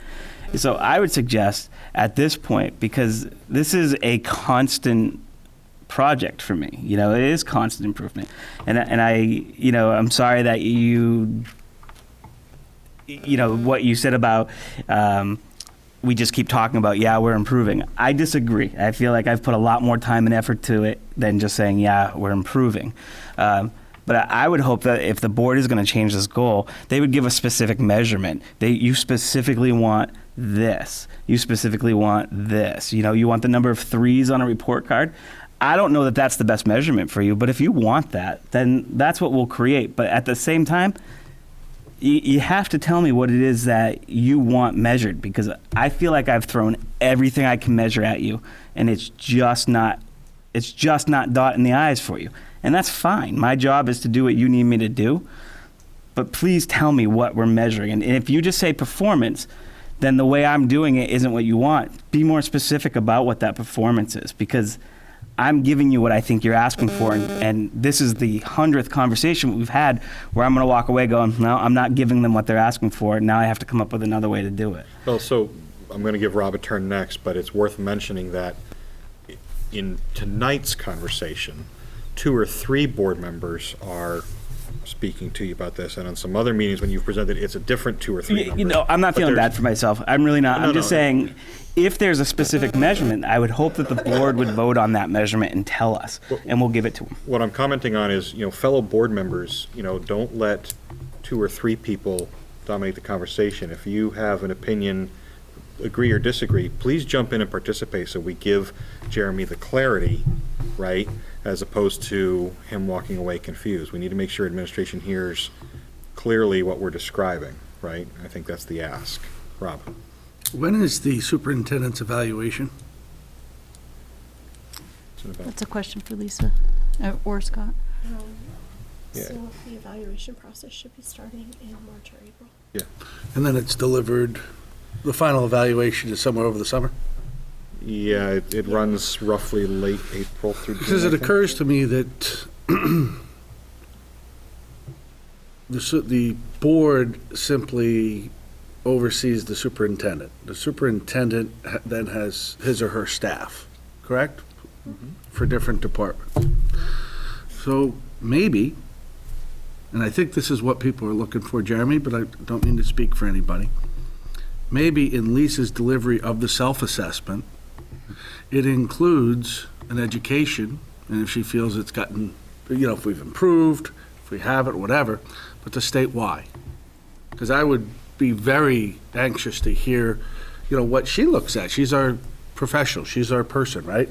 So I would suggest at this point, because this is a constant project for me, it is constant improvement. And I, I'm sorry that what you said about we just keep talking about, we're improving. I disagree. I feel like I've put a lot more time and effort to it than just saying, we're improving. But I would hope that if the board is going to change this goal, they would give a specific measurement. You specifically want this. You specifically want this. You want the number of 3s on a report card. I don't know that that's the best measurement for you, but if you want that, then that's what we'll create. But at the same time, you have to tell me what it is that you want measured, because I feel like I've thrown everything I can measure at you, and it's just not dotting the I's for you. And that's fine. My job is to do what you need me to do, but please tell me what we're measuring. And if you just say performance, then the way I'm doing it isn't what you want. Be more specific about what that performance is, because I'm giving you what I think you're asking for, and this is the 100th conversation we've had where I'm going to walk away going, no, I'm not giving them what they're asking for. Now I have to come up with another way to do it. Well, so I'm going to give Rob a turn next, but it's worth mentioning that in tonight's conversation, 2 or 3 board members are speaking to you about this, and on some other meetings when you've presented, it's a different 2 or 3 number. I'm not feeling bad for myself. I'm really not. I'm just saying, no. If there's a specific measurement, I would hope that the board would vote on that measurement and tell us, and we'll give it to them. What I'm commenting on is, fellow board members, don't let 2 or 3 people dominate the conversation. If you have an opinion, agree or disagree, please jump in and participate so we give Jeremy the clarity, right, as opposed to him walking away confused. We need to make sure administration hears clearly what we're describing, right? I think that's the ask. Rob? When is the superintendent's evaluation? That's a question for Lisa or Scott. Yeah. So the evaluation process should be starting in March or April. Yeah. And then it's delivered, the final evaluation is somewhere over the summer? Yeah, it runs roughly late April through June. Because it I think. occurs to me that the board simply oversees the superintendent. The superintendent then has his or her staff, correct? For different departments. So maybe, and I think this is what people are looking for, Jeremy, but I don't mean to speak for anybody. Maybe in Lisa's delivery of the self-assessment, it includes an education, and if she feels it's gotten, if we've improved, if we haven't, whatever, but to state why. Because I would be very anxious to hear, what she looks at. She's our professional, she's our person, right?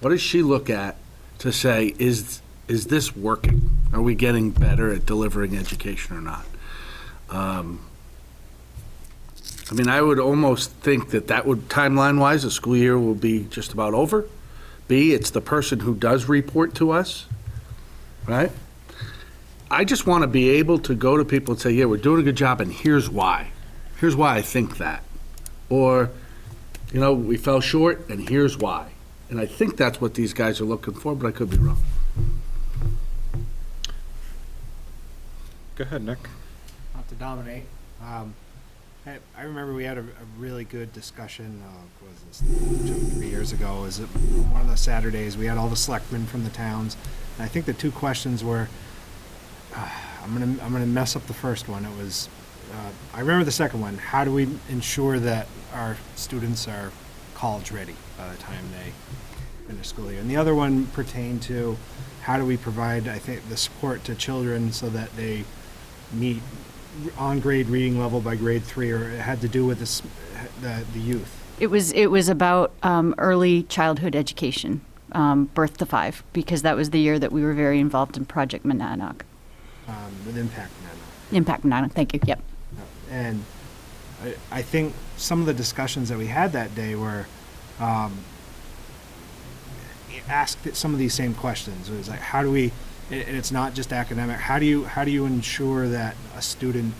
What does she look at to say, is this working? Are we getting better at delivering education or not? I would almost think that would, timeline-wise, the school year will be just about over. B, it's the person who does report to us, right? I just want to be able to go to people and say, yeah, we're doing a good job, and here's why. Here's why I think that. Or, we fell short, and here's why. And I think that's what these guys are looking for, but I could be wrong. Go ahead, Nick. Not to dominate. I remember we had a really good discussion, what was this, 2 or 3 years ago. Is it one of the Saturdays, we had all the selectmen from the towns. And I think the two questions were, I'm gonna mess up the first one. It was, I remember the second one. How do we ensure that our students are college ready by the time they finish school year? And the other one pertained to how do we provide, I think, the support to children so that they meet on grade reading level by grade 3, or it had to do with the youth. It was about early childhood education, birth to 5, because that was the year that we were very involved in Project Monadnock. With Impact Monadnock. Impact Monadnock, thank you, yep. And I think some of the discussions that we had that day were asked some of these same questions. It was like, how do we, and it's not just academic, how do you ensure that a student,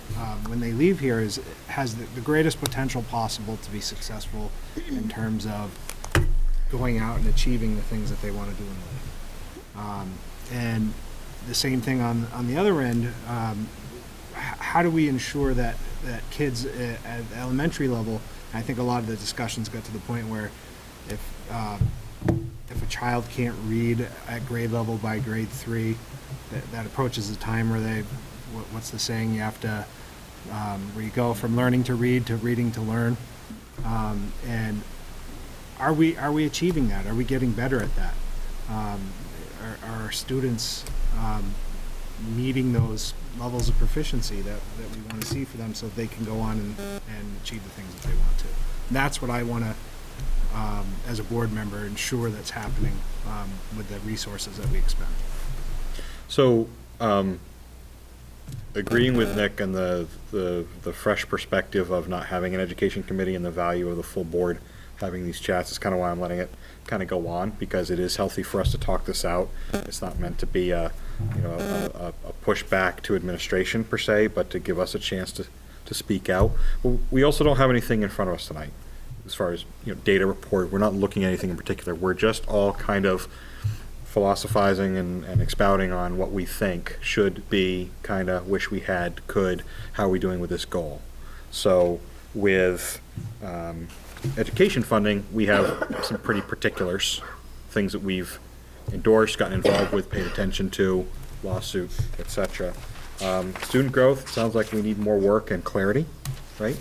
when they leave here, has the greatest potential possible to be successful in terms of going out and achieving the things that they want to do in life? And the same thing on the other end, how do we ensure that kids at elementary level, I think a lot of the discussions got to the point where if a child can't read at grade level by grade 3, that approaches a time where what's the saying, you have to, where you go from learning to read to reading to learn. And are we achieving that? Are we getting better at that? Are our students meeting those levels of proficiency that we want to see for them so they can go on and achieve the things that they want to? And that's what I want to, as a board member, ensure that's happening with the resources that we expend. So, agreeing with Nick and the fresh perspective of not having an education committee and the value of the full board having these chats is kind of why I'm letting it kind of go on, because it is healthy for us to talk this out. It's not meant to be a pushback to administration per se, but to give us a chance to speak out. We also don't have anything in front of us tonight as far as data report. We're not looking at anything in particular. We're just all kind of philosophizing and expounding on what we think should be, kind of wish we had, could, how are we doing with this goal. So with education funding, we have some pretty particulars, things that we've endorsed, gotten involved with, paid attention to, lawsuit, etc. Student growth, sounds like we need more work and clarity, right?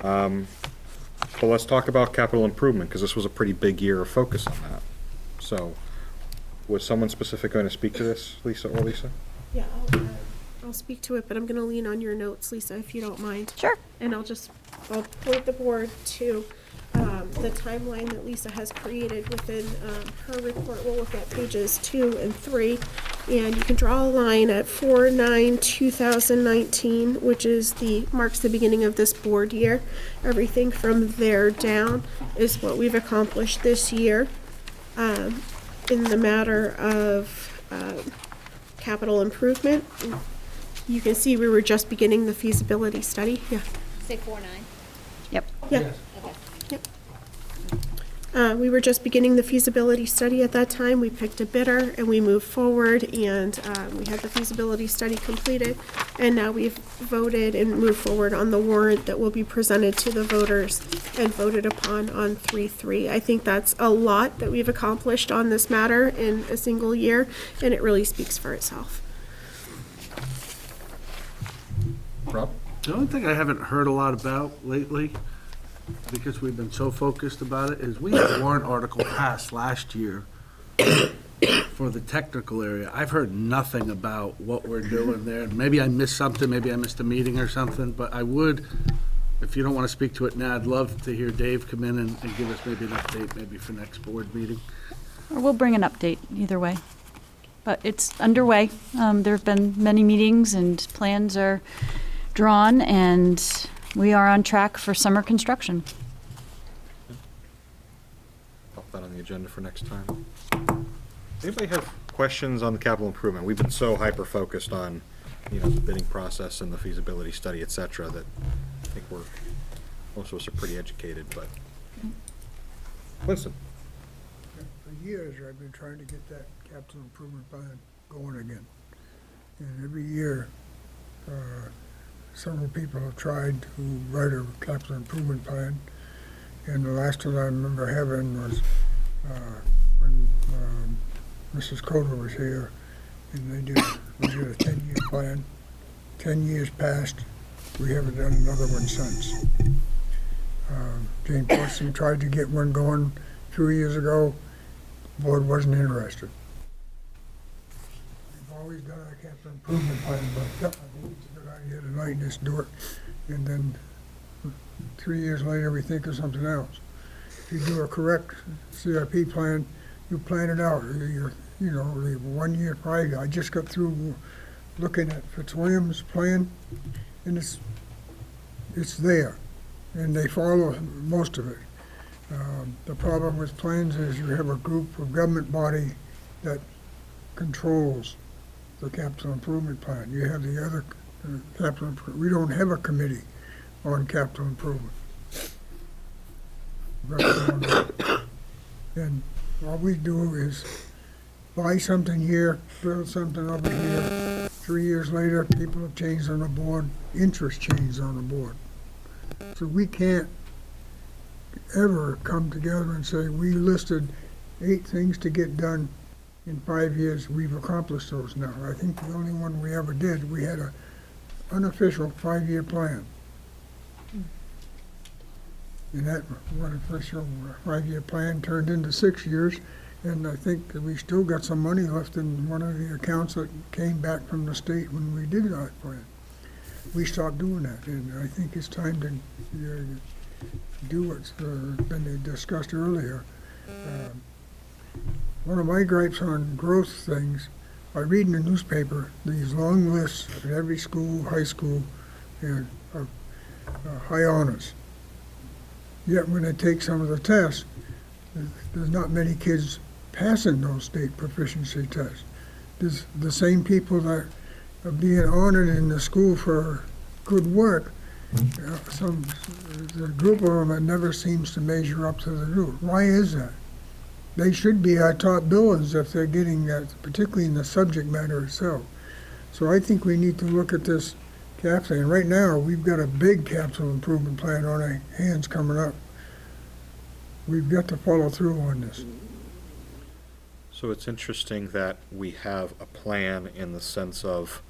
But let's talk about capital improvement, because this was a pretty big year of focus on that. So, was someone specific going to speak to this, Lisa or Lisa? Yeah, I'll speak to it, but I'm going to lean on your notes, Lisa, if you don't mind. Sure. And I'll point the board to the timeline that Lisa has created within her report. We'll look at pages 2 and 3, and you can draw a line at 4/9/2019, which marks the beginning of this board year. Everything from there down is what we've accomplished this year in the matter of capital improvement. You can see we were just beginning the feasibility study. Yeah. Say 4/9. Yep. Yeah. Okay. We were just beginning the feasibility study at that time. We picked a bidder and we moved forward, and we had the feasibility study completed. And now we've voted and moved forward on the warrant that will be presented to the voters and voted upon on 3/3. I think that's a lot that we've accomplished on this matter in a single year, and it really speaks for itself. Rob? The only thing I haven't heard a lot about lately, because we've been so focused about it, is we had a warrant article passed last year for the technical area. I've heard nothing about what we're doing there. Maybe I missed something, maybe I missed a meeting or something, but I would, if you don't want to speak to it now, I'd love to hear Dave come in and give us maybe an update, maybe for next board meeting. Or we'll bring an update either way. But it's underway. There have been many meetings and plans are drawn, and we are on track for summer construction. Pop that on the agenda for next time. Anybody have questions on the capital improvement? We've been so hyper-focused on, the bidding process and the feasibility study, et cetera, that I think most of us are pretty educated, but. Winston? For years, I've been trying to get that capital improvement plan going again. And every year, several people have tried to write a capital improvement plan. And the last one I remember having was when Mrs. Coder was here, and we did a 10-year plan. 10 years passed. We haven't done another one since. Jane Porson tried to get one going 2 years ago. The board wasn't interested. We've always done our capital improvement plan, but I think it's a good idea tonight, just do it. And then 3 years later, we think of something else. If you do a correct CIP plan, you plan it out. The 1 year, 5 year. I just got through looking at Fitzwilliam's plan, and it's there, and they follow most of it. The problem with plans is you have a group of government body that controls the capital improvement plan. You have the other capital improvement. We don't have a committee on capital improvement. And all we do is buy something here, build something over here. 3 years later, people have changed on the board, interest changed on the board. So we can't ever come together and say, we listed 8 things to get done in 5 years, we've accomplished those now. I think the only one we ever did, we had an unofficial 5-year plan. And that unofficial 5-year plan turned into 6 years, and I think that we still got some money left in one of the accounts that came back from the state when we did that plan. We stopped doing that, and I think it's time to do what's been discussed earlier. One of my gripes on growth things, I read in the newspaper these long lists at every school, high school, and high honors. Yet when they take some of the tests, there's not many kids passing those state proficiency tests. There's the same people that are being honored in the school for good work. The group of them that never seems to measure up to the group. Why is that? They should be our top billers if they're getting that, particularly in the subject matter itself. So I think we need to look at this carefully. And right now, we've got a big capital improvement plan on our hands coming up. We've got to follow through on this. So it's interesting that we have a plan in the sense of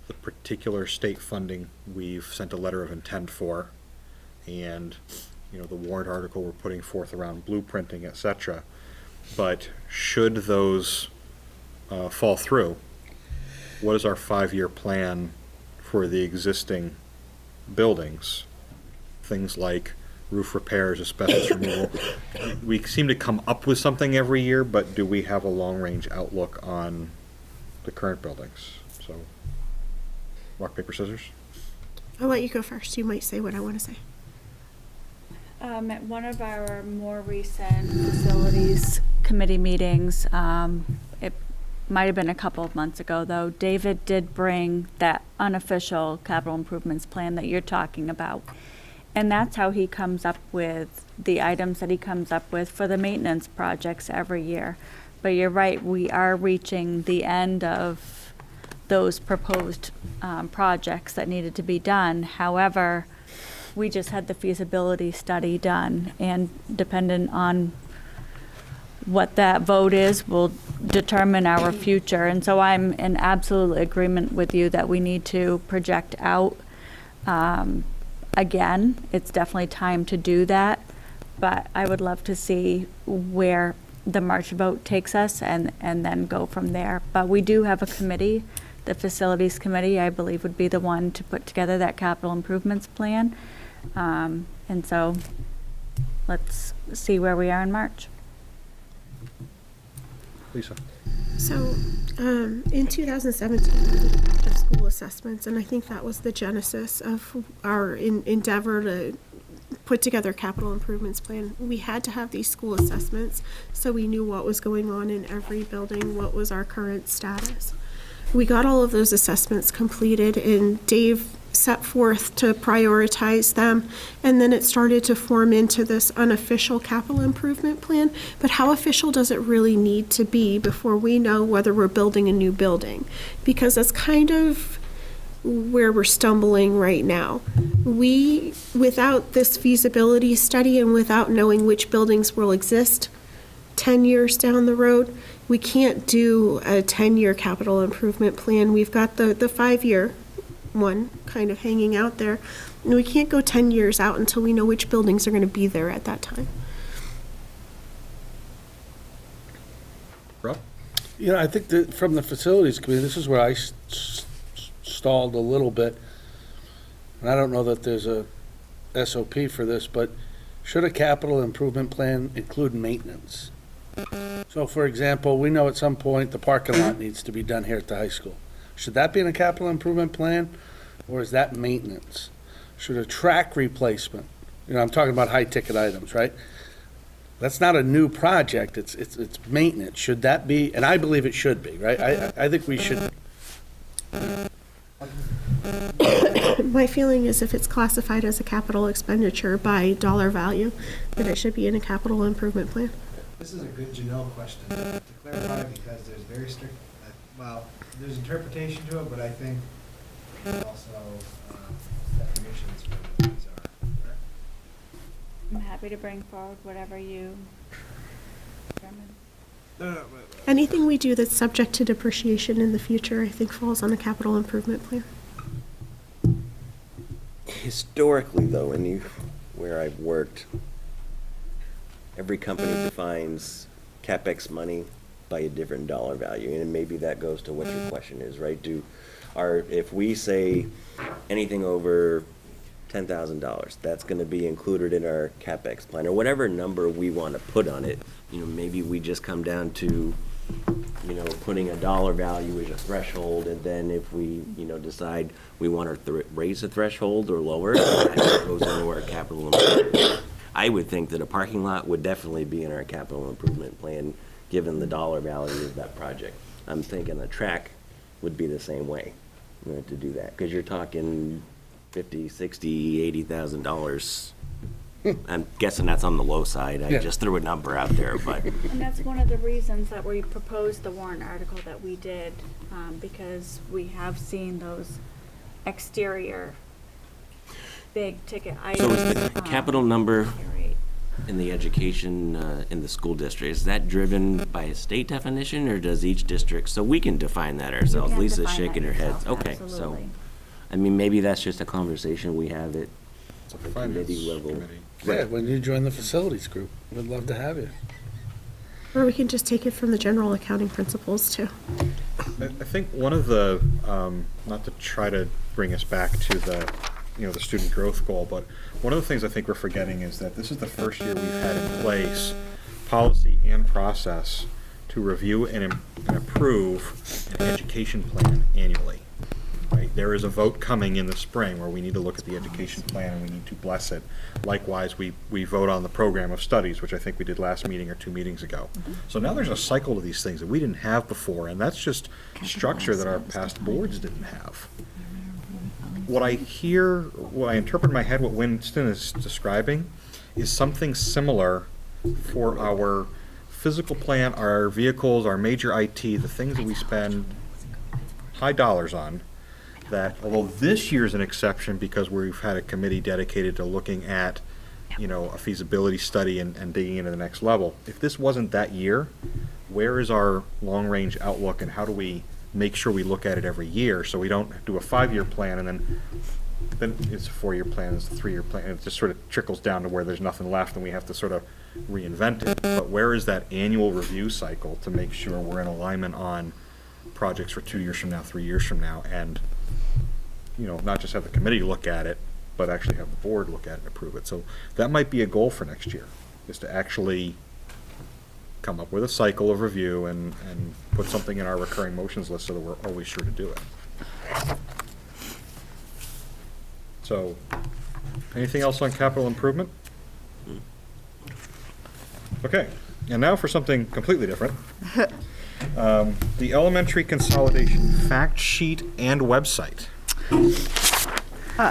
the particular state funding we've sent a letter of intent for, and the warrant article we're putting forth around blueprinting, et cetera. But should those fall through, what is our 5-year plan for the existing buildings? Things like roof repairs, asbestos removal. We seem to come up with something every year, but do we have a long-range outlook on the current buildings? So, rock, paper, scissors? I'll let you go first. You might say what I want to say. At one of our more recent facilities committee meetings, it might have been a couple of months ago though, David did bring that unofficial capital improvements plan that you're talking about. And that's how he comes up with the items that he comes up with for the maintenance projects every year. But you're right, we are reaching the end of those proposed projects that needed to be done. However, we just had the feasibility study done, and dependent on what that vote is will determine our future. And so I'm in absolute agreement with you that we need to project out. Again, it's definitely time to do that, but I would love to see where the March vote takes us and then go from there. But we do have a committee, the Facilities Committee, I believe would be the one to put together that capital improvements plan. And so let's see where we are in March. Lisa? So, in 2017, we did a batch of school assessments, and I think that was the genesis of our endeavor to put together a capital improvements plan. We had to have these school assessments so we knew what was going on in every building, what was our current status. We got all of those assessments completed, and Dave set forth to prioritize them, and then it started to form into this unofficial capital improvement plan. But how official does it really need to be before we know whether we're building a new building? Because that's kind of where we're stumbling right now. We, without this feasibility study and without knowing which buildings will exist 10 years down the road, we can't do a 10-year capital improvement plan. We've got the 5-year one kind of hanging out there. And we can't go 10 years out until we know which buildings are going to be there at that time. Rob? You know, I think that from the facilities committee, this is where I stalled a little bit. And I don't know that there's a SOP for this, but should a capital improvement plan include maintenance? So, for example, we know at some point the parking lot needs to be done here at the high school. Should that be in a capital improvement plan, or is that maintenance? Should a track replacement, you know, I'm talking about high-ticket items, right? That's not a new project, it's maintenance. Should that be, and I believe it should be, right? I think we should. My feeling is if it's classified as a capital expenditure by dollar value, that it should be in a capital improvement plan. This is a good Janelle question to clarify, because there's very strict, well, there's interpretation to it, but I think there's also definitions for what these are, correct? I'm happy to bring forward whatever you determine. No, Anything we do that's subject to depreciation in the future, I think falls on a capital improvement plan. Historically, though, where I've worked, every company defines CapEx money by a different dollar value, and maybe that goes to what your question is, right? If we say anything over $10,000, that's gonna be included in our CapEx plan, or whatever number we wanna put on it. You know, maybe we just come down to, you know, putting a dollar value as a threshold, and then if we, you know, decide we wanna raise the threshold or lower, that goes into our capital improvement. I would think that a parking lot would definitely be in our capital improvement plan, given the dollar value of that project. I'm thinking a track would be the same way, you know, to do that, because you're talking $50,000, $60,000, $80,000. I'm guessing that's on the low side. I just threw a number out there, but. And that's one of the reasons that we proposed the warrant article that we did, because we have seen those exterior big ticket items. So is the capital number in the education, in the school district, is that driven by a state definition, or does each district, so we can define that ourselves? can Lisa's define shaking that her head. yourself, Okay, so, absolutely. I mean, maybe that's just a conversation we have at It's a the finance committee level. committee. Yeah, when you join the facilities group, we'd love to have you. Or we can just take it from the general accounting principles too. I think one of the, not to try to bring us back to the, you know, the student growth goal, but one of the things I think we're forgetting is that this is the first year we've had in place policy and process to review and approve an education plan annually. Right? There is a vote coming in the spring where we need to look at the education plan and we need to bless it. Likewise, we vote on the program of studies, which I think we did last meeting or 2 meetings ago. So now there's a cycle to these things that we didn't have before, and that's just structure that our past boards didn't have. what I interpret in my head, what Winston is describing, is something similar for our physical plant, our vehicles, our major IT, the things that we spend high dollars on, that although this year's an exception because we've had a committee dedicated to looking at, a feasibility study and digging into the next level. If this wasn't that year, where is our long-range outlook and how do we make sure we look at it every year so we don't do a 5-year plan and then it's a 4-year plan, it's a 3-year plan, and it just sort of trickles down to where there's nothing left and we have to sort of reinvent it. But where is that annual review cycle to make sure we're in alignment on projects for 2 years from now, 3 years from now, and not just have the committee look at it, but actually have the board look at it and approve it. So that might be a goal for next year, is to actually come up with a cycle of review and put something in our recurring motions list so that we're always sure to do it. So, anything else on capital improvement? Okay, and now for something completely different. The elementary consolidation fact sheet and website.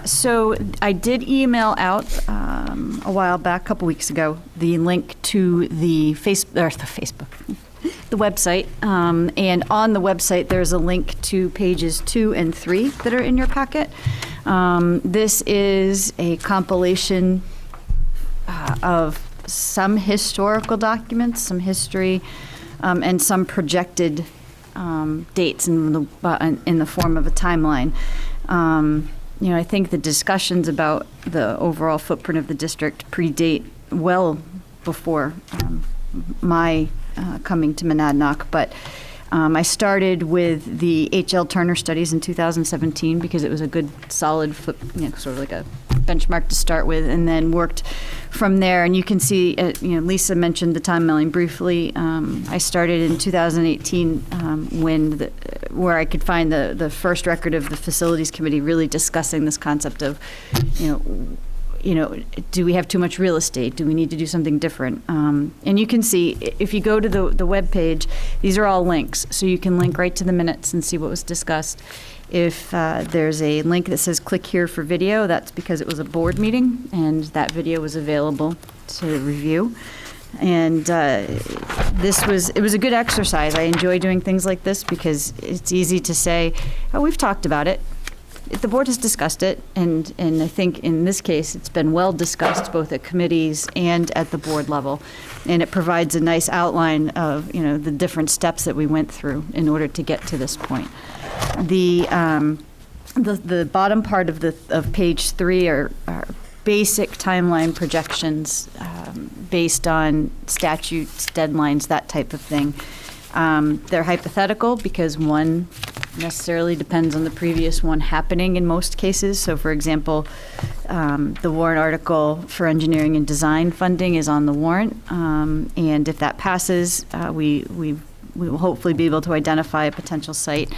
So I did email out a while back, a couple weeks ago, the link to the Facebook, the website. And on the website, there's a link to pages 2 and 3 that are in your packet. This is a compilation of some historical documents, some history, and some projected dates in the form of a timeline. I think the discussions about the overall footprint of the district predate well before my coming to Monadnock, but I started with the H.L. Turner studies in 2017 because it was a good, solid, sort of like a benchmark to start with, and then worked from there. And you can see, Lisa mentioned the timeline briefly. I started in 2018 where I could find the first record of the facilities committee really discussing this concept of, do we have too much real estate? Do we need to do something different? And you can see, if you go to the web page, these are all links. So you can link right to the minutes and see what was discussed. If there's a link that says click here for video, that's because it was a board meeting and that video was available to review. And it was a good exercise. I enjoy doing things like this because it's easy to say, oh, we've talked about it. The board has discussed it, and I think in this case, it's been well discussed both at committees and at the board level. And it provides a nice outline of, the different steps that we went through in order to get to this point. The bottom part of page 3 are basic timeline projections based on statutes, deadlines, that type of thing. They're hypothetical because one necessarily depends on the previous one happening in most cases. So, for example, the warrant article for engineering and design funding is on the warrant, and if that passes, we will hopefully be able to identify a potential site.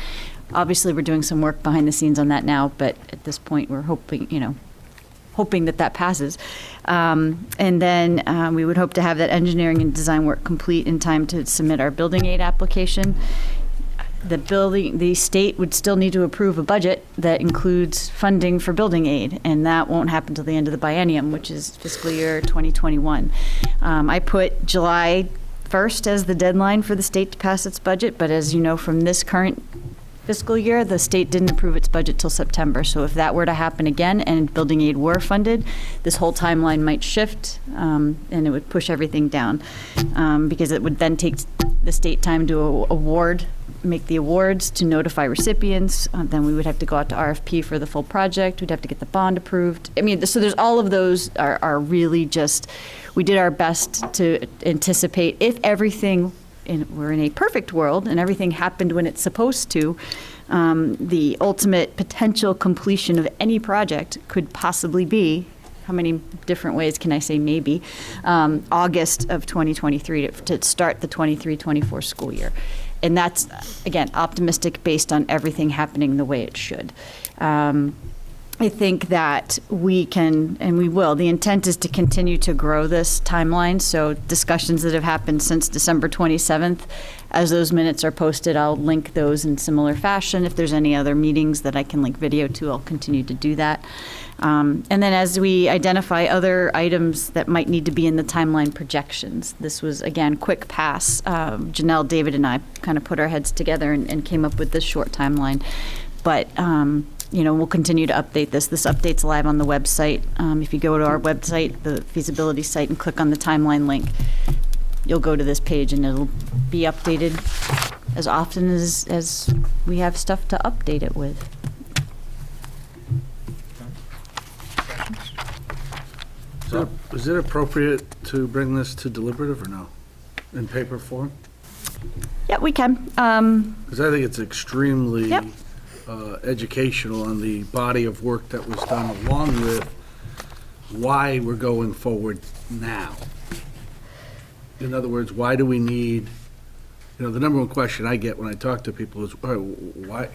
Obviously, we're doing some work behind the scenes on that now, but at this point, we're hoping that passes. And then we would hope to have that engineering and design work complete in time to submit our building aid application. The state would still need to approve a budget that includes funding for building aid, and that won't happen till the end of the biennium, which is fiscal year 2021. I put July 1st as the deadline for the state to pass its budget, but as you know from this current fiscal year, the state didn't approve its budget till September. So if that were to happen again and building aid were funded, this whole timeline might shift, and it would push everything down, because it would then take the state time to make the awards, to notify recipients. Then we would have to go out to RFP for the full project. We'd have to get the bond approved. I mean, so there's all of those are really just, we did our best to anticipate if everything, we're in a perfect world and everything happened when it's supposed to, the ultimate potential completion of any project could possibly be, how many different ways can I say maybe, August of 2023 to start the 23-24 school year. And that's, again, optimistic based on everything happening the way it should. I think that we can, and we will, the intent is to continue to grow this timeline. So discussions that have happened since December 27th, as those minutes are posted, I'll link those in similar fashion. If there's any other meetings that I can link video to, I'll continue to do that. And then as we identify other items that might need to be in the timeline projections, this was, again, quick pass. Janelle, David, and I kind of put our heads together and came up with this short timeline. But we'll continue to update this. This update's live on the website. If you go to our website, the feasibility site, and click on the timeline link, you'll go to this page and it'll be updated as often as we have stuff to update it with. Is it appropriate to bring this to deliberative or no? In paper form? Yeah, we can. Because I think it's extremely Yep. educational on the body of work that was done, along with why we're going forward now. In other words, why do we need, the number one question I get when I talk to people is, all right,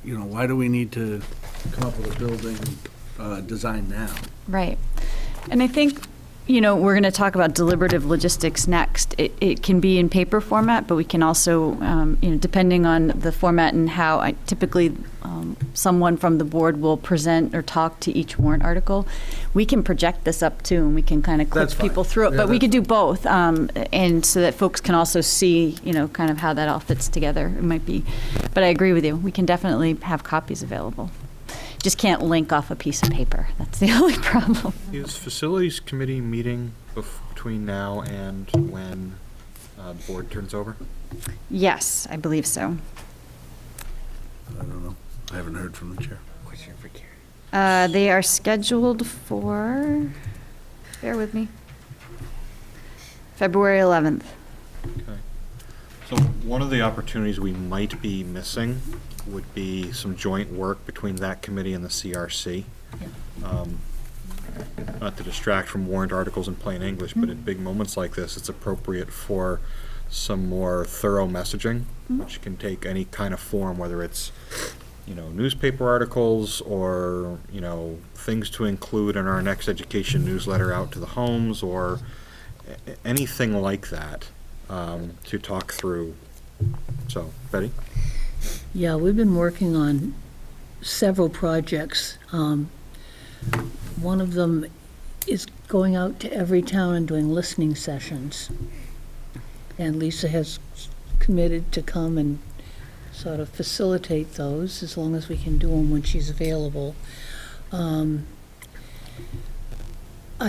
why do we need to come up with a building design now? Right. And I think, we're going to talk about deliberative logistics next. It can be in paper format, but we can also, depending on the format and how typically someone from the board will present or talk to each warrant article, we can project this up too, and we can kind of clip people through it. But we could do both, and so that folks can also see, kind of how that all fits together. It might be, but I agree with you. We can definitely have copies available. Just can't link off a piece of paper. That's the only problem. Is facilities committee meeting between now and when the board turns over? Yes, I believe so. I don't know. I haven't heard from the chair. Question for Karen. They are scheduled for, bear with me, February 11th. Okay. So one of the opportunities we might be missing would be some joint work between that committee and the CRC. Not to distract from warrant articles in plain English, but at big moments like this, it's appropriate for some more thorough messaging, which can take any kind of form, whether it's, newspaper articles or, things to include in our next education newsletter out to the homes, or anything like that, to talk through. So, Betty? Yeah, we've been working on several projects. One of them is going out to every town and doing listening sessions. And Lisa has committed to come and sort of facilitate those, as long as we can do them when she's available. I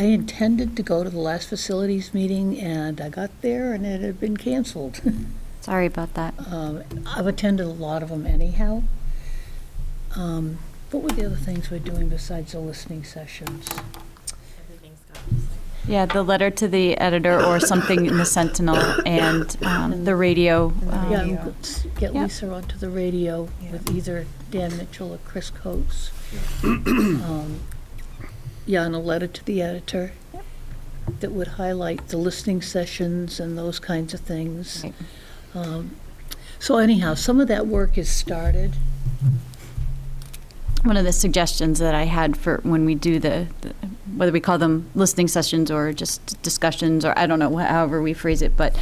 intended to go to the last facilities meeting, and I got there and it had been canceled. Sorry about that. I've attended a lot of them anyhow. What were the other things we're doing besides the listening sessions? Everything's got this. Yeah, the letter to the editor or something in the Sentinel and the radio. Yeah, get Yeah. Lisa onto the radio with either Dan Mitchell or Chris Coates. Yeah, and a letter to the editor that would highlight the listening sessions and those kinds of things. Right. So anyhow, some of that work is started. One of the suggestions that I had for when we do the whether we call them listening sessions or just discussions, or I don't know, however we phrase it, but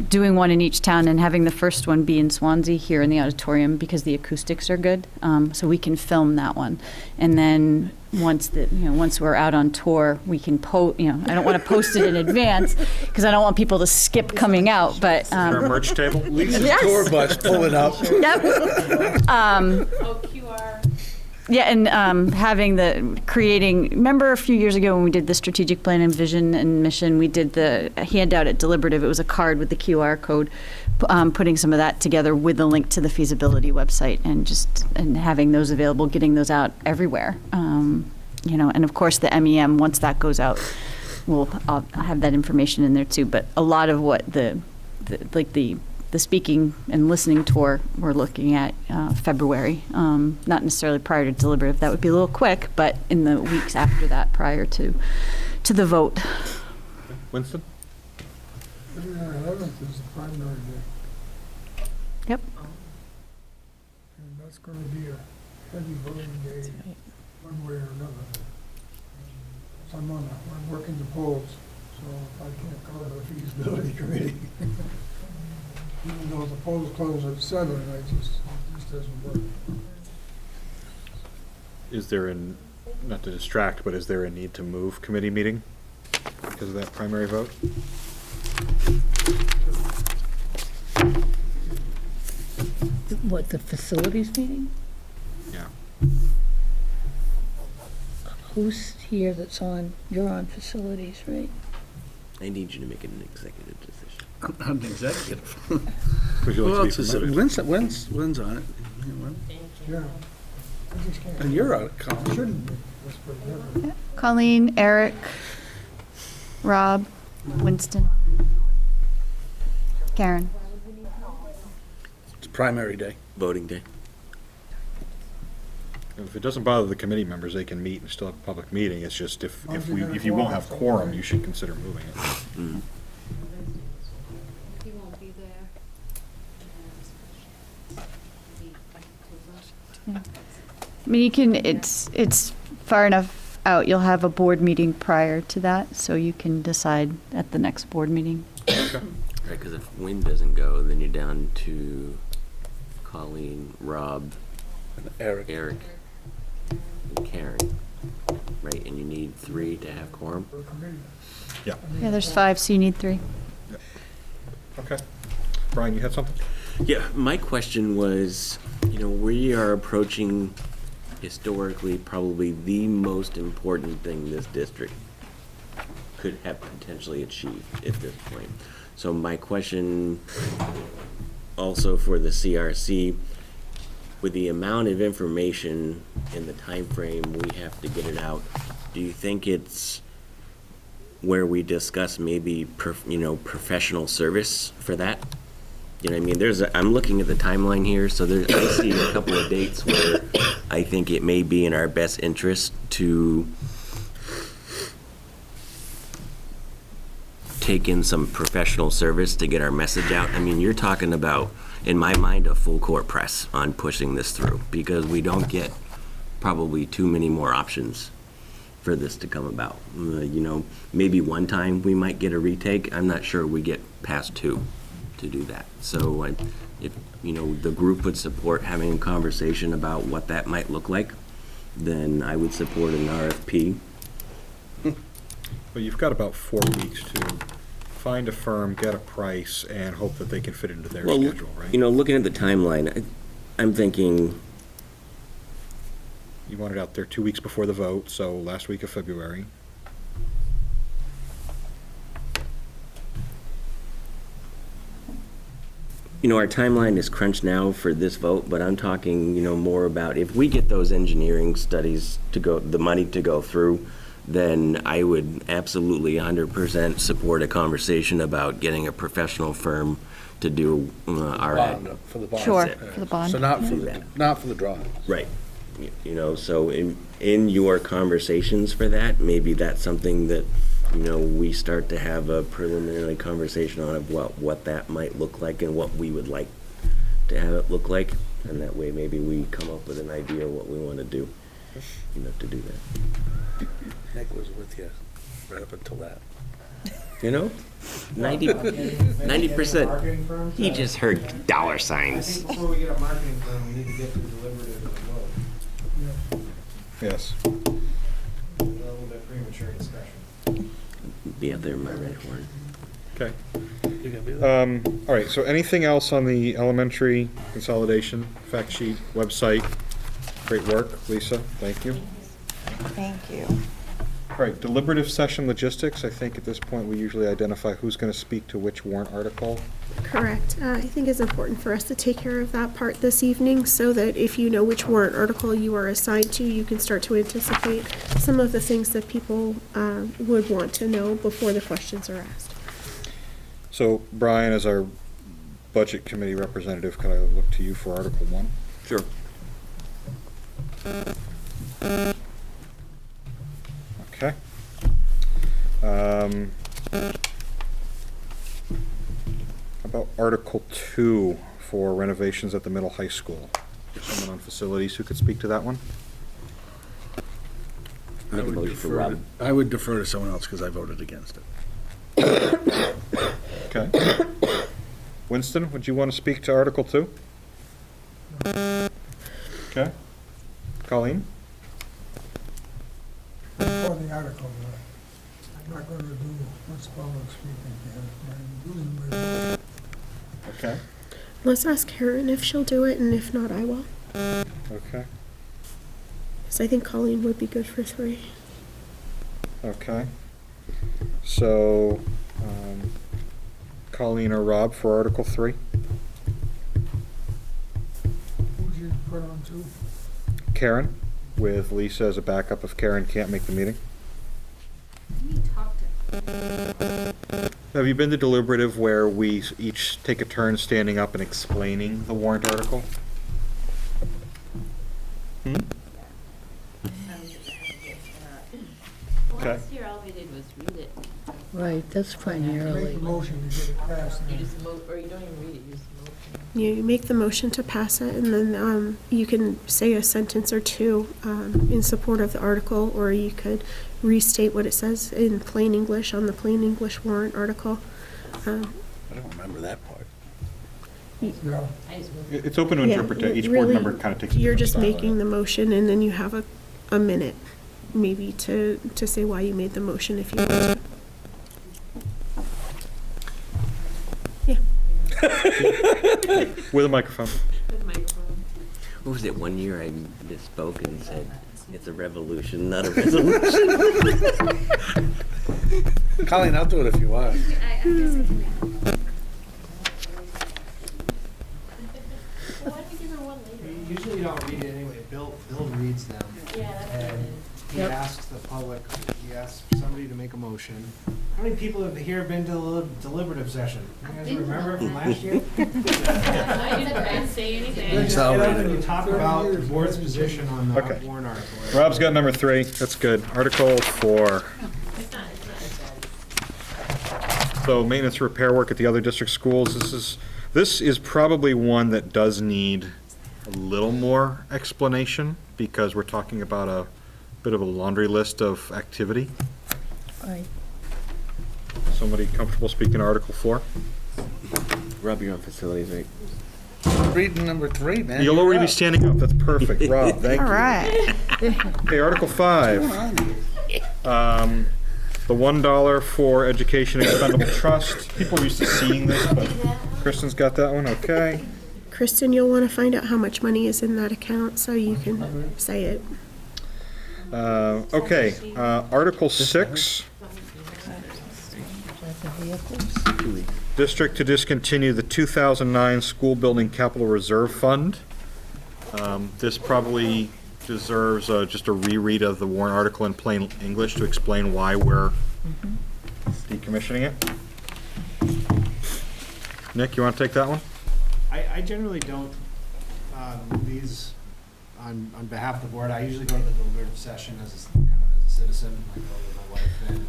doing one in each town and having the first one be in Swansea here in the auditorium because the acoustics are good, so we can film that one, and then once we're out on tour, we can I don't want to post it in advance because I don't want people to skip coming out, but Our merch table? Lisa's Yes. tour bus pulling up. Yep. Oh, QR. Yeah, and remember a few years ago when we did the strategic plan and vision and mission, we did the handout at deliberative. It was a card with the QR code, putting some of that together with the link to the feasibility website and having those available, getting those out everywhere. And of course the MEM, once that goes out, I'll have that information in there too. But a lot of what the speaking and listening tour we're looking at February, not necessarily prior to deliberative. That would be a little quick, but in the weeks after that, prior to the vote. Winston? February 11th is the primary day. Yep. And that's going to be a heavy voting day, one way or another. So I'm working the polls, so I can't go to the feasibility committee. Even though the polls close at 7, it just doesn't work. Is there not to distract, but is there a need to move committee meeting because of that primary vote? What, the facilities meeting? Yeah. Who's here that's on, you're on facilities, right? I need you to make an executive decision. I'm not an executive. Would you Who like else to be is, promoted? when's on it? Yeah. I just can't. And you're on it, Colin. Shouldn't be. That's what never. Colleen, Eric, Rob, Winston, Karen. It's primary day. Voting day. If it doesn't bother the committee members, they can meet and still have a public meeting. It's just if As long as you got a you won't quorum, have so- quorum, you should consider moving it. Mm. He won't be there. I mean, you can, it's far enough out, you'll have a board meeting prior to that, so you can decide at the next board meeting. Right, because if Wynn doesn't go, then you're down to Colleen, Rob, And Eric. Eric, and Karen, right? And you need 3 to have quorum. For a committee. Yeah. Yeah, there's 5, so you need 3. Okay. Brian, you had something? Yeah, my question was, we are approaching historically probably the most important thing this district could have potentially achieved at this point. So my question also for the CRC, with the amount of information and the time frame we have to get it out, do you think it's where we discuss maybe, professional service for that? You know what I mean? I'm looking at the timeline here, so I see a couple of dates where I think it may be in our best interest to take in some professional service to get our message out. I mean, you're talking about, in my mind, a full court press on pushing this through, because we don't get probably too many more options for this to come about. Maybe one time we might get a retake. I'm not sure we get past 2 to do that. So if, the group would support having a conversation about what that might look like, then I would support an RFP. Well, you've got about 4 weeks to find a firm, get a price, and hope that they can fit into their schedule, right? Looking at the timeline, I'm thinking, You want it out there 2 weeks before the vote, so last week of February. our timeline is crunched now for this vote, but I'm talking, more about if we get those engineering studies to go, the money to go through, then I would absolutely 100% support a conversation about getting a professional firm to do our ad. Bond, for the bond. Sure, That's it. for the bond. So not for the drawings. Right. So in your conversations for that, maybe that's something that, we start to have a preliminary conversation on of what that might look like and what we would like to have it look like. And that way maybe we come up with an idea of what we want to do, to do that. Nick was with you right up until that. 90%. Marketing firms, He just heard dollar I signs. think before we get a marketing firm, we need to get to the deliberative of the vote. Yes. A little bit premature discussion. Be out there in my red horn. Okay. You gonna be there? All right, so anything else on the elementary consolidation, fact sheet, website? Great work, Lisa, thank you. Thank you. All right, deliberative session logistics, I think at this point we usually identify who's going to speak to which warrant article. Correct. I think it's important for us to take care of that part this evening so that if you know which warrant article you are assigned to, you can start to anticipate some of the things that people would want to know before the questions are asked. So Brian, as our budget committee representative, can I look to you for Article 1? Sure. Okay. About Article 2 for renovations at the middle high school. Someone on facilities who could speak to that one? I Make a would motion for defer Rob. I would defer to someone else because I voted against it. Okay. Winston, would you want to speak to Article 2? Okay. Colleen? For the article, I'm not gonna do much public speaking here. I'm losing my Okay. Let's ask Karen if she'll do it, and if not, I will. Okay. Because I think Colleen would be good for 3. Okay. So, Colleen or Rob for Article 3? Who'd you put on to? Karen, with Lisa as a backup if Karen can't make the meeting. Have you been to deliberative where we each take a turn standing up and explaining the warrant article? Hmm? Okay. Last year, all we did was read it. Right, that's Make primarily. the motion to get it passed You now. just or you don't even read it, you just motion. You make the motion to pass it, and then you can say a sentence or two in support of the article, or you could restate what it says in plain English on the plain English warrant article. I don't remember that part. Yeah. I just moved. It's open to Yeah, interpret. Each board really, member kind of takes a You're different just style on making it. the motion, and then you have a minute, maybe, to say why you made the motion if you want to. Yeah. With a microphone. With the microphone. What was it, one year I misspoke and said, it's a revolution, not a resolution? Colleen, I'll do it if you want. I guess I can. Why don't we give her one later? Usually you don't read it anyway. Bill reads them. Yeah, that's what it And is. he asks the public, he asks somebody to make a motion. How many people have here been to the deliberative session? You guys remember from last year? I didn't say anything. You just get up and you Consolidated. talk about the board's position on the Okay. warrant article. Rob's got number 3. That's good. Article 4. It's not as bad. So maintenance repair work at the other district schools. This is probably one that does need a little more explanation because we're talking about a bit of a laundry list of activity. Right. Somebody comfortable speaking Article 4? Rob, you're on facilities, right? Reading number 3, man. You'll You're already be up. standing up. That's perfect. Rob, thank you. All right. Okay, Article 5. The $1 for education expendable trust. People are used to seeing this, but Kristen's got that one. Okay. Kristen, you'll want to find out how much money is in that account so you can say it. Okay, Article 6. The vehicles. District to discontinue the 2009 School Building Capital Reserve Fund. This probably deserves just a reread of the warrant article in plain English to explain why we're decommissioning it. Nick, you want to take that one? I generally don't move these on behalf of the board. I usually go to the deliberative session as kind of as a citizen. I go with my wife, and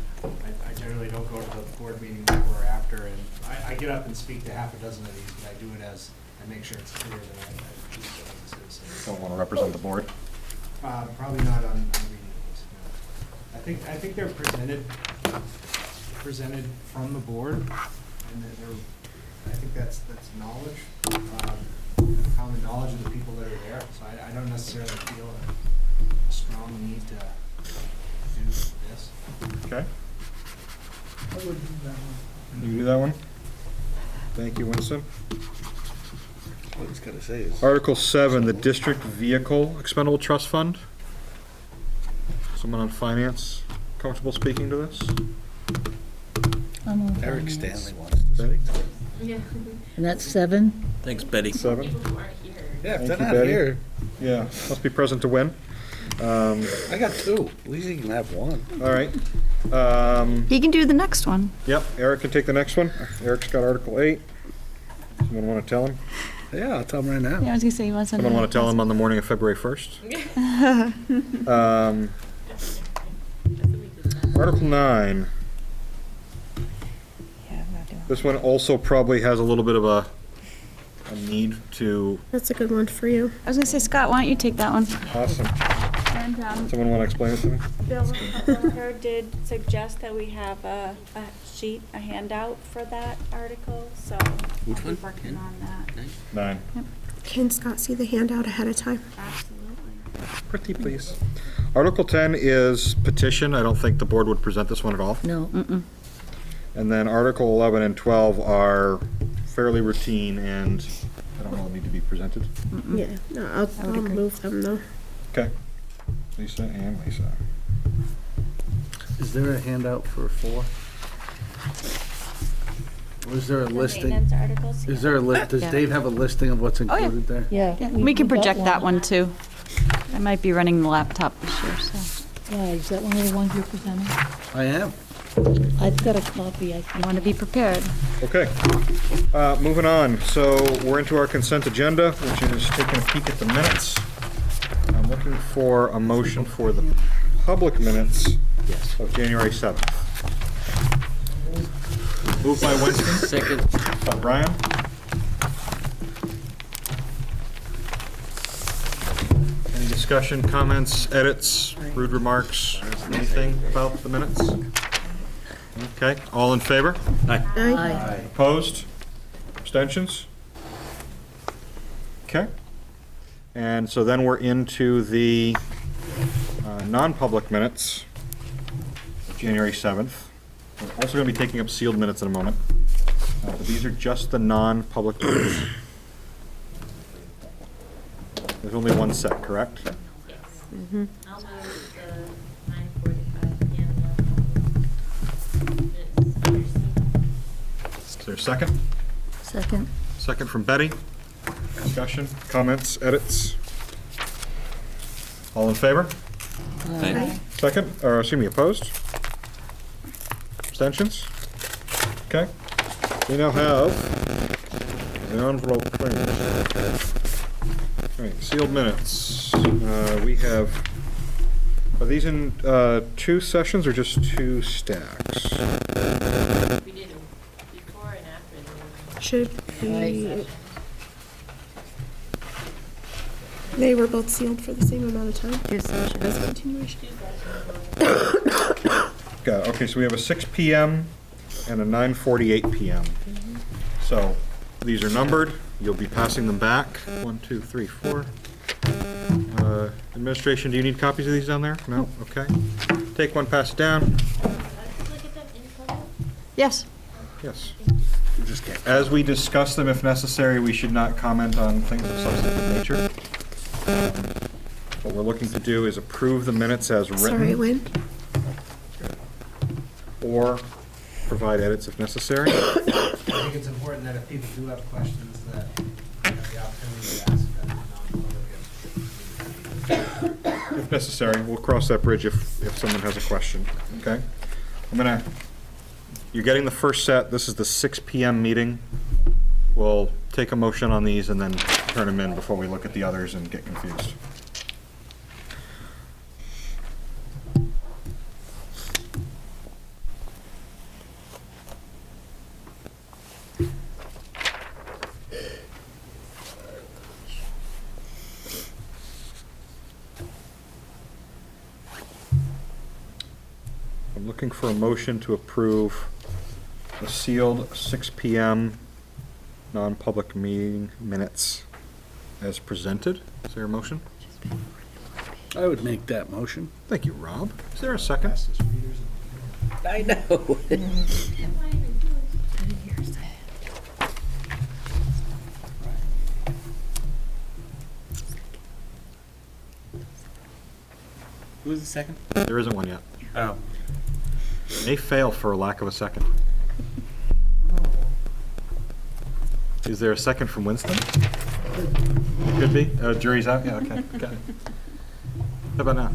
I generally don't go to the board meeting before or after. And I get up and speak to half a dozen of these, but I do it as, I make sure it's clear that I choose it as a citizen. Don't want to represent the board. Probably not on reading these, no. I think they're presented from the board, and they're, I think that's knowledge, common knowledge of the people that are there, so I don't necessarily feel a strong need to do this. Okay, I would do that one. you do that one? Thank you, Winston. What I was gonna say is. Article 7, the District Vehicle Expendable Trust Fund. Someone on finance comfortable speaking to this? I'm on Eric finance. Stanley wants to speak to it. Yeah. And that's 7? Thanks, Betty. 7? People who aren't here. Yeah, if Thank they're you, not Betty. here, Yeah, must be present to win. I got 2. At least you can have 1. All right. He can do the next one. Yep, Eric can take the next one. Eric's got Article 8. Someone want to tell him? Yeah, I'll tell him right now. Yeah, I was gonna say, you want something? Someone want to tell him on the morning of February 1st? Article 9. Yeah, I'm not doing This one also probably has a little bit of a a need to, That's a good one for you. I was gonna say, Scott, why don't you take that one? awesome. And Someone want to explain it to me? Bill Kelleher did suggest that we have a sheet, a handout for that article, so Which I'll be one? working 10? on that. 9. Can Scott see the handout ahead of time? Absolutely. Pretty please. Article 10 is petition. I don't think the board would present this one at all. No. And then Article 11 and 12 are fairly routine and I don't know, need to be presented. Yeah, no, I'll move them though. Okay. Lisa and Lisa. Is there a handout for 4? Or is there a The listing? maintenance articles. Is there a list, does Yeah. Dave have a listing of what's yeah. included there? Yeah. We can got project that one too. I might be running the laptop this year, so. Yeah, is that one of the ones you're presenting? I am. I've got a copy, I You think. want to be prepared. Okay. Moving on. So we're into our consent agenda, which is taking a peek at the minutes. I'm looking for a motion for the public minutes of January 7th. Moved by Winston. Second. By Brian. Any discussion, comments, edits, rude remarks, anything about the minutes? Okay, all in favor? Aye. Opposed? Abstentions? Okay. And so then we're into the non-public minutes of January 7th. We're also going to be taking up sealed minutes in a moment. But these are just the non-public minutes. There's only one set, correct? Yes. I'll move the 9:45 PM minutes. Is there a second? Second. Second from Betty. Discussion, comments, edits? All in favor? Aye. Second, or excuse me, opposed? Abstentions? Okay. We now have the envelope claims. All right, sealed minutes. We have, are these in 2 sessions or just 2 stacks? We did them before and after the Should be, Aye. they were both sealed for the same amount of time. As a continuation. Okay, so we have a 6 PM and a 9:48 PM. So these are numbered. You'll be passing them back. 1, 2, 3, 4. Administration, do you need copies of these down there? No? Okay. Take one, pass it down. look at them in photo. Yes. Yes. As we discuss them, if necessary, we should not comment on things of substantive nature. What we're looking to do is approve the minutes as written. Sorry, Wayne. Or provide edits if necessary. I think it's important that if people do have questions, that they have the opportunity to ask them non-public. If necessary, we'll cross that bridge if someone has a question, okay? You're getting the first set, this is the 6 PM meeting. We'll take a motion on these and then turn them in before we look at the others and get confused. I'm looking for a motion to approve the sealed 6 PM non-public meeting minutes as presented. Is there a motion? I would make that motion. Thank you, Rob. Is there a second? Fastest readers in I know. Who's the second? There isn't one yet. Oh. May fail for lack of a second. Is there a second from Winston? Could be. Jury's out? Yeah, okay. Got it. How about now?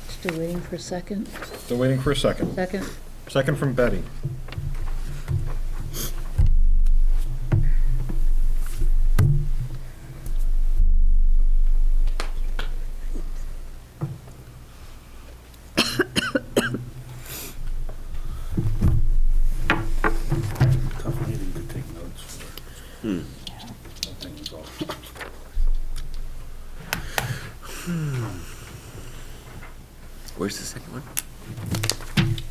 Still waiting for a second. Still waiting for a second. Second. Second from Betty. Where's the second one?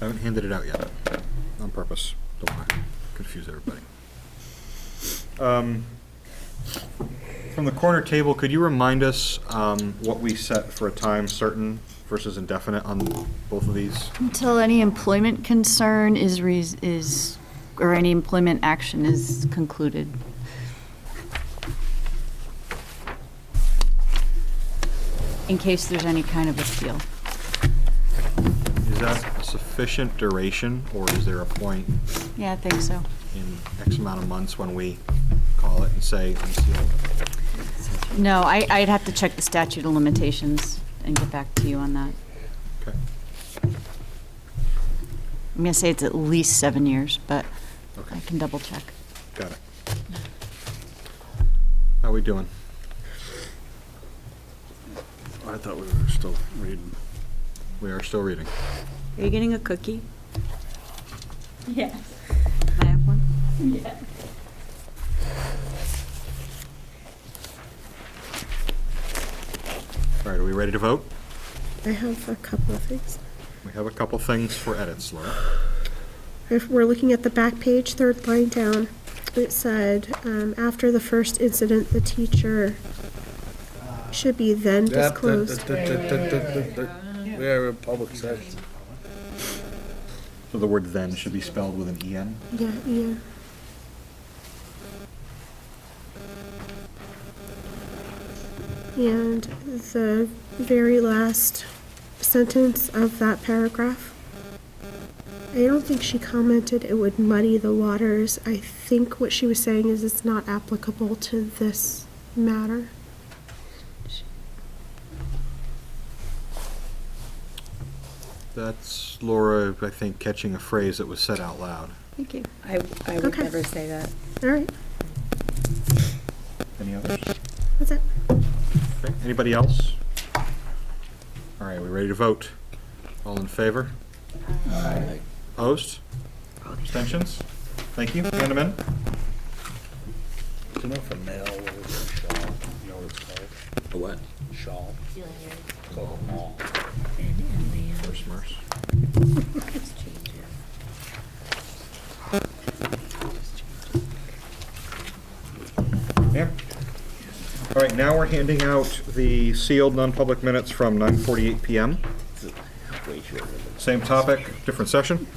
I haven't handed it out yet, on purpose. Don't want to confuse everybody. From the corner table, could you remind us what we set for a time certain versus indefinite on both of these? Until any employment concern or any employment action is concluded. In case there's any kind of appeal. Is that a sufficient duration, or is there a point Yeah, I think so. in X amount of months when we call it and say unsealed? No, I'd have to check the statute of limitations and get back to you on that. Okay. I'm gonna say it's at least 7 years, but Okay. I can double check. Got it. How we doing? I thought we were still reading. We are still reading. Are you getting a cookie? Yes. Can I have one? Yeah. All right, are we ready to vote? I have a couple of things. We have a couple things for edits, Laura. If we're looking at the back page, third line down, it said, after the first incident, the teacher should be then disclosed. We are in public session. So the word then should be spelled with an EN? Yeah, yeah. And the very last sentence of that paragraph, I don't think she commented it would muddy the waters. I think what she was saying is it's not applicable to this matter. That's Laura, I think, catching a phrase that was said out loud. Thank you. I would Okay. never say that. All right, Any others? that's it. Okay, anybody else? All right, we ready to vote? All in favor? Opposed? Abstentions? Thank you. Hand them in. Do you know if a nail was a shawl? You know what it's called? A what? Shawl. Feeling your It's called a mall. First Merce. Yeah. All right, now we're handing out the sealed non-public minutes from 9:48 PM. Way shorter than Same topic, different session.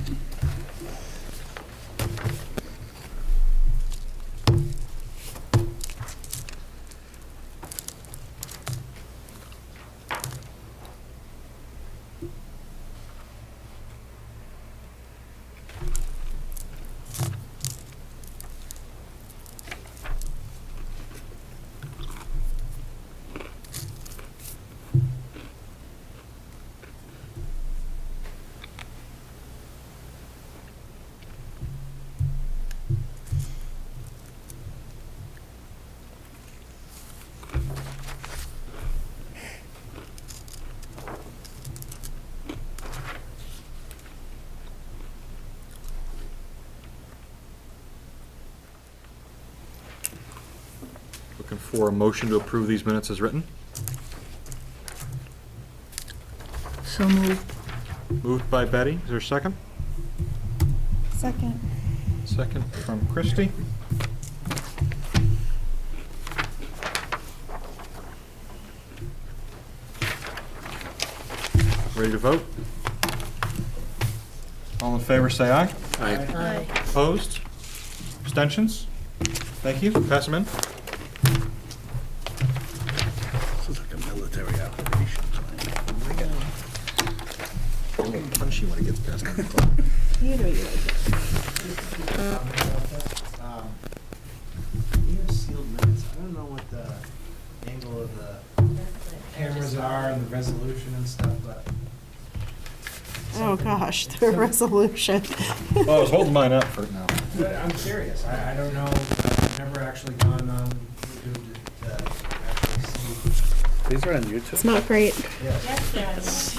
Looking for a motion to approve these minutes as written. So moved. Moved by Betty. Is there a second? Second. Second from Christie. Ready to vote? All in favor, say aye. Aye. Opposed? Abstentions? Thank you. Pass them in. This is like a military operation. I'm going to punch you when it gets past 9 o'clock. You know you like it. You have sealed minutes, I don't know what the angle of the cameras are and the resolution and stuff, but. Oh, gosh, the resolution. Well, I was holding mine up for now. But I'm curious, I don't know, I've never actually gone on YouTube to actually see. These are on YouTube. It's not great. Yes.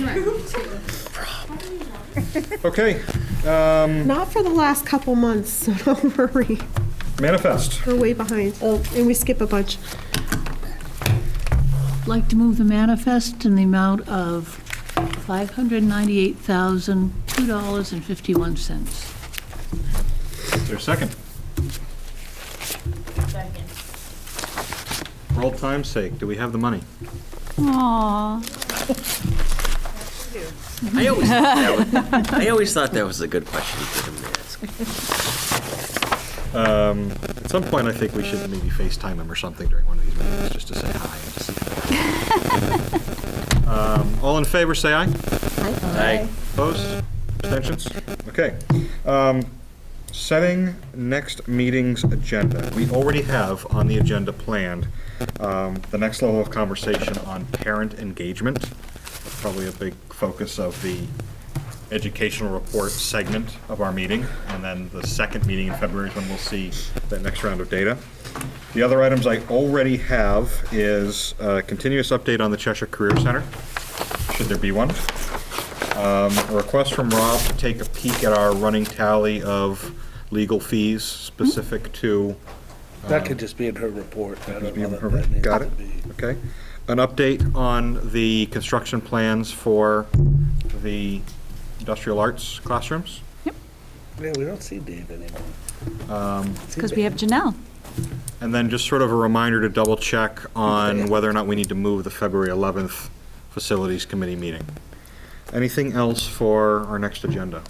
Okay. Not for the last couple months, so don't worry. Manifest. We're way behind. Oh, and we skip a bunch. Like to move the manifest in the amount of $598,002.51. Is there a second? Second. For old time's sake, do we have the money? Aww. I always thought that was a good question for him to ask. At some point, I think we should maybe FaceTime him or something during one of these meetings, just to say hi and to see him. All in favor, say aye. Aye. Opposed? Abstentions? Okay. Setting next meeting's agenda. We already have on the agenda planned the next level of conversation on parent engagement. That's probably a big focus of the educational report segment of our meeting, and then the second meeting in February is when we'll see that next round of data. The other items I already have is a continuous update on the Cheshire Career Center, should there be one. A request from Rob to take a peek at our running tally of legal fees specific to. That could just be in her report. I don't know that Got that needs it, to be- okay. An update on the construction plans for the industrial arts classrooms. Yeah, we don't see Dave anymore. Because we have Janelle. And then just sort of a reminder to double check on whether or not we need to move the February 11th Facilities Committee meeting. Anything else for our next agenda?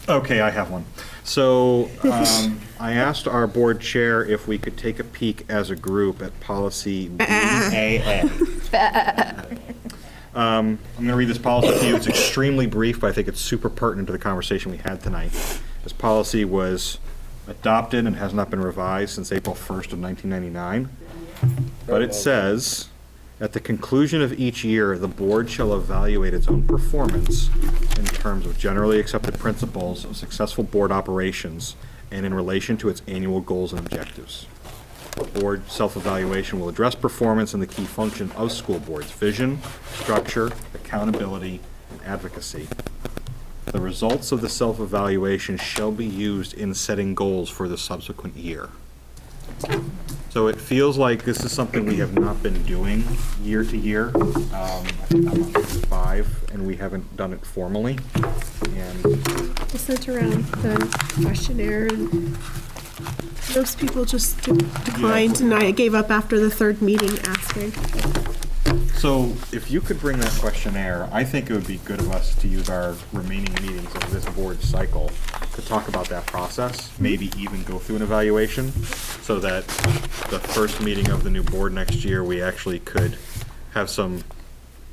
Okay, I have one. So I asked our board chair if we could take a peek as a group at policy BAA. I'm going to read this policy to you. It's extremely brief, but I think it's super pertinent to the conversation we had tonight. This policy was adopted and has not been revised since April 1st of 1999. But it says, at the conclusion of each year, the board shall evaluate its own performance in terms of generally accepted principles of successful board operations and in relation to its annual goals and objectives. Board self-evaluation will address performance and the key functions of school boards: vision, structure, accountability, and advocacy. The results of the self-evaluation shall be used in setting goals for the subsequent year. So it feels like this is something we have not been doing year to year. I think I'm on year 5, and we haven't done it formally. And We sent around the questionnaire and most people just declined, and I gave up after the third meeting asking. so if you could bring that questionnaire, I think it would be good of us to use our remaining meetings of this board cycle to talk about that process, maybe even go through an evaluation, so that the first meeting of the new board next year, we actually could have some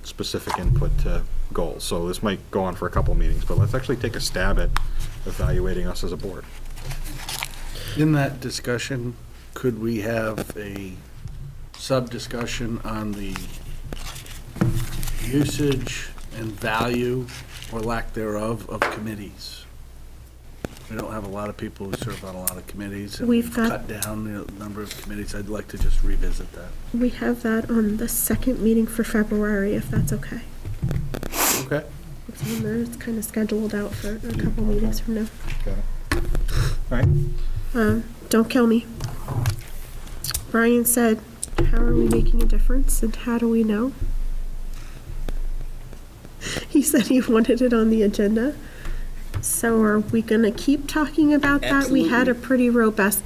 specific input to goals. So this might go on for a couple meetings, but let's actually take a stab at evaluating us as a board. In that discussion, could we have a sub-discussion on the usage and value or lack thereof of committees? We don't have a lot of people who serve on a lot of committees, and We've we've got- cut down the number of committees. I'd like to just revisit that. We have that on the second meeting for February, if that's okay. Okay. It's on there, it's kind of scheduled out for a couple meetings from now. Got it. All right. Don't kill me. Brian said, how are we making a difference and how do we know? He said he wanted it on the agenda. So are we gonna keep talking about that? We had a pretty robust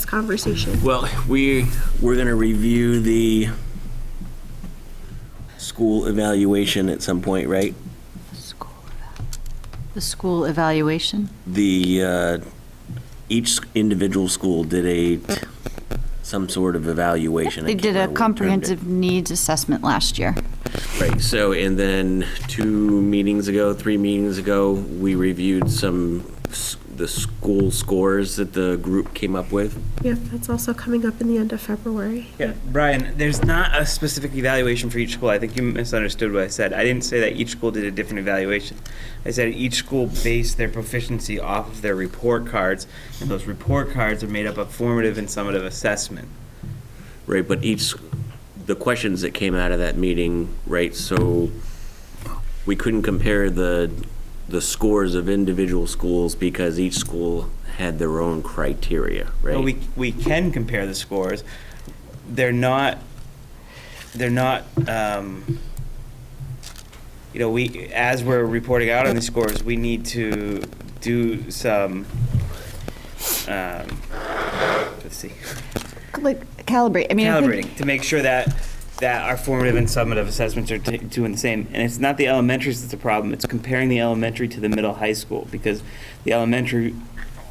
conversation. Well, we're going to review the school evaluation at some point, right? The school evaluation. The, each individual school did some sort of evaluation. I They can't did a remember what we termed it. comprehensive needs assessment last year. Right, so, and then 3 meetings ago, we reviewed the school scores that the group came up with. Yep, that's also coming up in the end of February. Yeah, Brian, there's not a specific evaluation for each school. I think you misunderstood what I said. I didn't say that each school did a different evaluation. I said each school based their proficiency off of their report cards, and those report cards are made up of formative and summative assessment. Right, but the questions that came out of that meeting, right, so we couldn't compare the the scores of individual schools because each school had their own criteria, right? Well, we can compare the scores. They're not, as we're reporting out on the scores, we need to do some, let's see. Like calibrate, I mean. I think- Calibrating, to make sure that our formative and summative assessments are doing the same. And it's not the elementaries that's the problem, it's comparing the elementary to the middle high school, because the elementary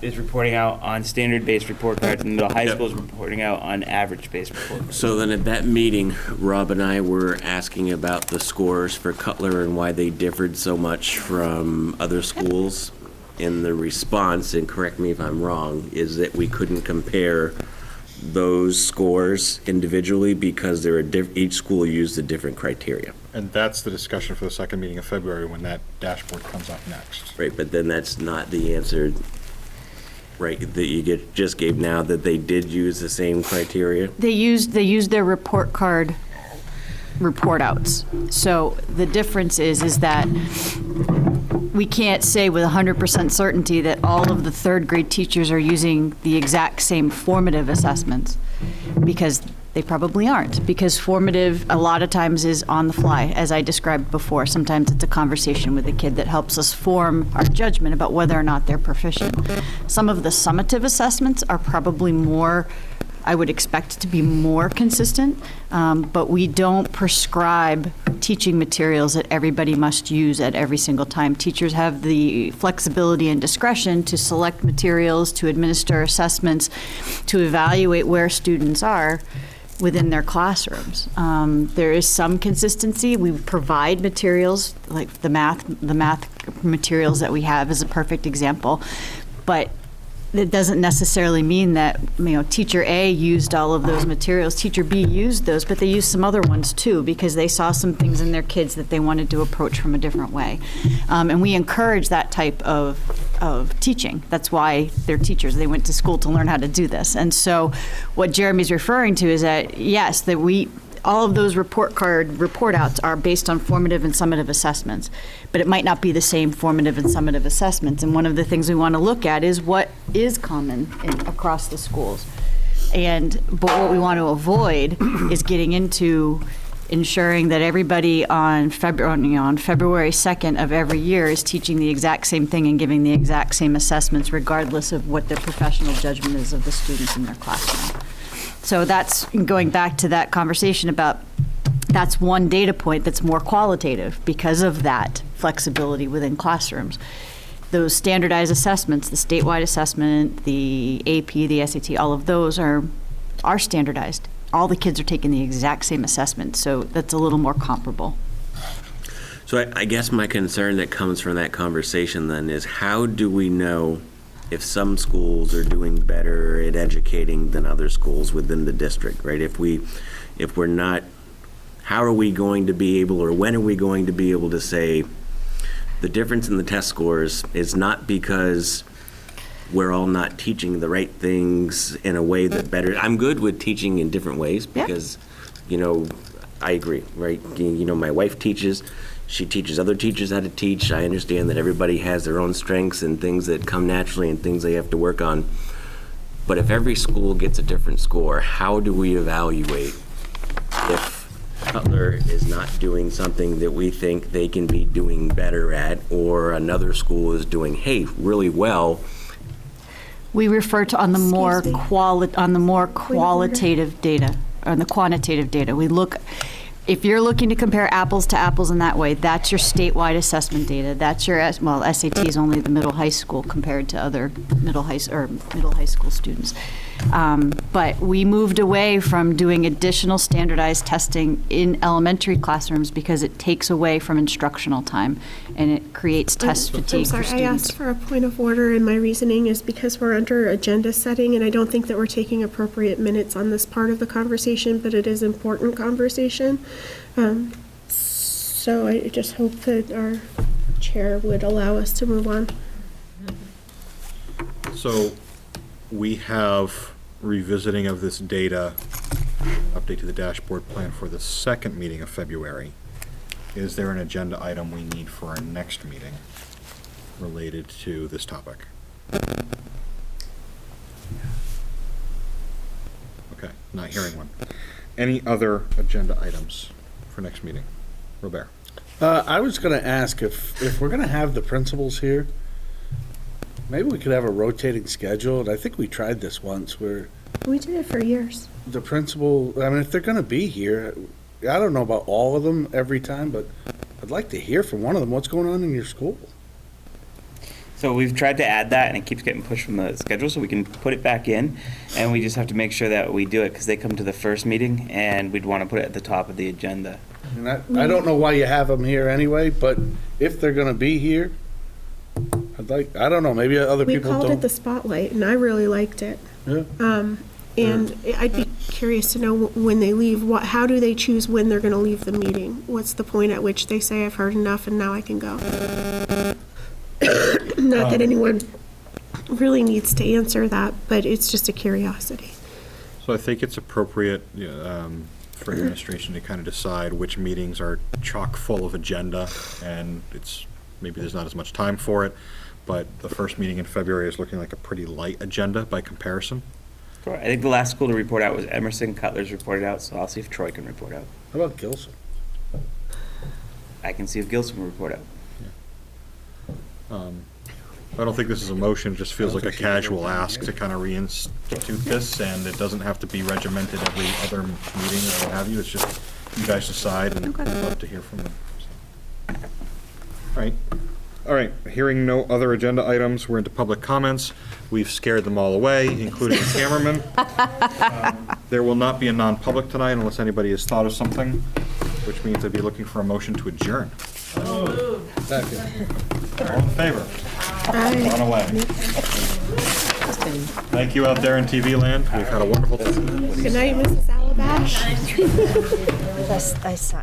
is reporting out on standard-based report cards, and the middle high Yep. school is reporting out on average-based report cards. So then at that meeting, Rob and I were asking about the scores for Cutler and why they differed so much from other schools. And the response, and correct me if I'm wrong, is that we couldn't compare those scores individually because each school used a different criteria. And that's the discussion for the second meeting of February when that dashboard comes up next. Right, but then that's not the answer, right, that you just gave now, that they did use the same criteria? They used their report card report outs. So the difference is that we can't say with 100% certainty that all of the third grade teachers are using the exact same formative assessments, because they probably aren't, because formative a lot of times is on the fly, as I described before. Sometimes it's a conversation with the kid that helps us form our judgment about whether or not they're proficient. Some of the summative assessments are probably more, I would expect to be more consistent, but we don't prescribe teaching materials that everybody must use at every single time. Teachers have the flexibility and discretion to select materials, to administer assessments, to evaluate where students are within their classrooms. There is some consistency. We provide materials, like the math materials that we have is a perfect example, but that doesn't necessarily mean that, teacher A used all of those materials, teacher B used those, but they used some other ones too, because they saw some things in their kids that they wanted to approach from a different way. And we encourage that type of teaching. That's why they're teachers. They went to school to learn how to do this. And so what Jeremy's referring to is that, yes, that all of those report outs are based on formative and summative assessments, but it might not be the same formative and summative assessments. And one of the things we want to look at is what is common across the schools. But what we want to avoid is getting into ensuring that everybody on February 2nd of every year is teaching the exact same thing and giving the exact same assessments, regardless of what their professional judgment is of the students in their classroom. So that's going back to that conversation about, that's one data point that's more qualitative because of that flexibility within classrooms. Those standardized assessments, the statewide assessment, the AP, the SAT, all of those are standardized. All the kids are taking the exact same assessment, so that's a little more comparable. So I guess my concern that comes from that conversation then is, how do we know if some schools are doing better at educating than other schools within the district, right? If we're not, how are we going to be able, or when are we going to be able to say the difference in the test scores is not because we're all not teaching the right things in a way that better, I'm good with teaching in different ways because, I agree, right? My wife teaches, she teaches other teachers how to teach. I understand that everybody has their own strengths and things that come naturally and things they have to work on. But if every school gets a different score, how do we evaluate if Cutler is not doing something that we think they can be doing better at, or another school is doing, really well? We refer to on the more qualitative data, or the quantitative data. We look. If you're looking to compare apples to apples in that way, that's your statewide assessment data. That's your, SAT is only the middle high school compared to other middle high school students. But we moved away from doing additional standardized testing in elementary classrooms because it takes away from instructional time and it creates test fatigue for I'm sorry, students. I asked for a point of order, and my reasoning is because we're under agenda setting, and I don't think that we're taking appropriate minutes on this part of the conversation, but it is important conversation. So I just hope that our chair would allow us to move on. So we have revisiting of this data, update to the dashboard plan for the second meeting of February. Is there an agenda item we need for our next meeting? related to this topic? Okay, not hearing one. Any other agenda items for next meeting? Robert? I was gonna ask if we're gonna have the principals here, maybe we could have a rotating schedule, and I think we tried this once, where We did it for years. the principal, I mean, if they're gonna be here, I don't know about all of them every time, but I'd like to hear from one of them, what's going on in your school? So we've tried to add that, and it keeps getting pushed from the schedule, so we can put it back in, and we just have to make sure that we do it, because they come to the first meeting, and we'd want to put it at the top of the agenda. And I don't know why you have them here anyway, but if they're gonna be here, I don't know, maybe other We people called it don't. the spotlight, and I really liked it. Yeah. And I'd be curious to know when they leave, how do they choose when they're gonna leave the meeting? What's the point at which they say, I've heard enough and now I can go? Not that anyone really needs to answer that, but it's just a curiosity. So I think it's appropriate for administration to kind of decide which meetings are chock full of agenda, and maybe there's not as much time for it, but the first meeting in February is looking like a pretty light agenda by comparison. I think the last school to report out was Emerson. Cutler's reported out, so I'll see if Troy can report out. How about Gilson? I can see if Gilson will report out. I don't think this is a motion, it just feels like a casual ask to kind of reinstitute this, and it doesn't have to be regimented every other meeting or what have you, it's just you guys decide, and I'd love to hear from them. All right, hearing no other agenda items, we're into public comments. We've scared them all away, including the cameraman. There will not be a non-public tonight unless anybody has thought of something, which means I'd be looking for a motion to adjourn. Second. All in favor? On away. Thank you out there in TV land. We've had a wonderful time. Good night, Mrs. Alabash. I saw.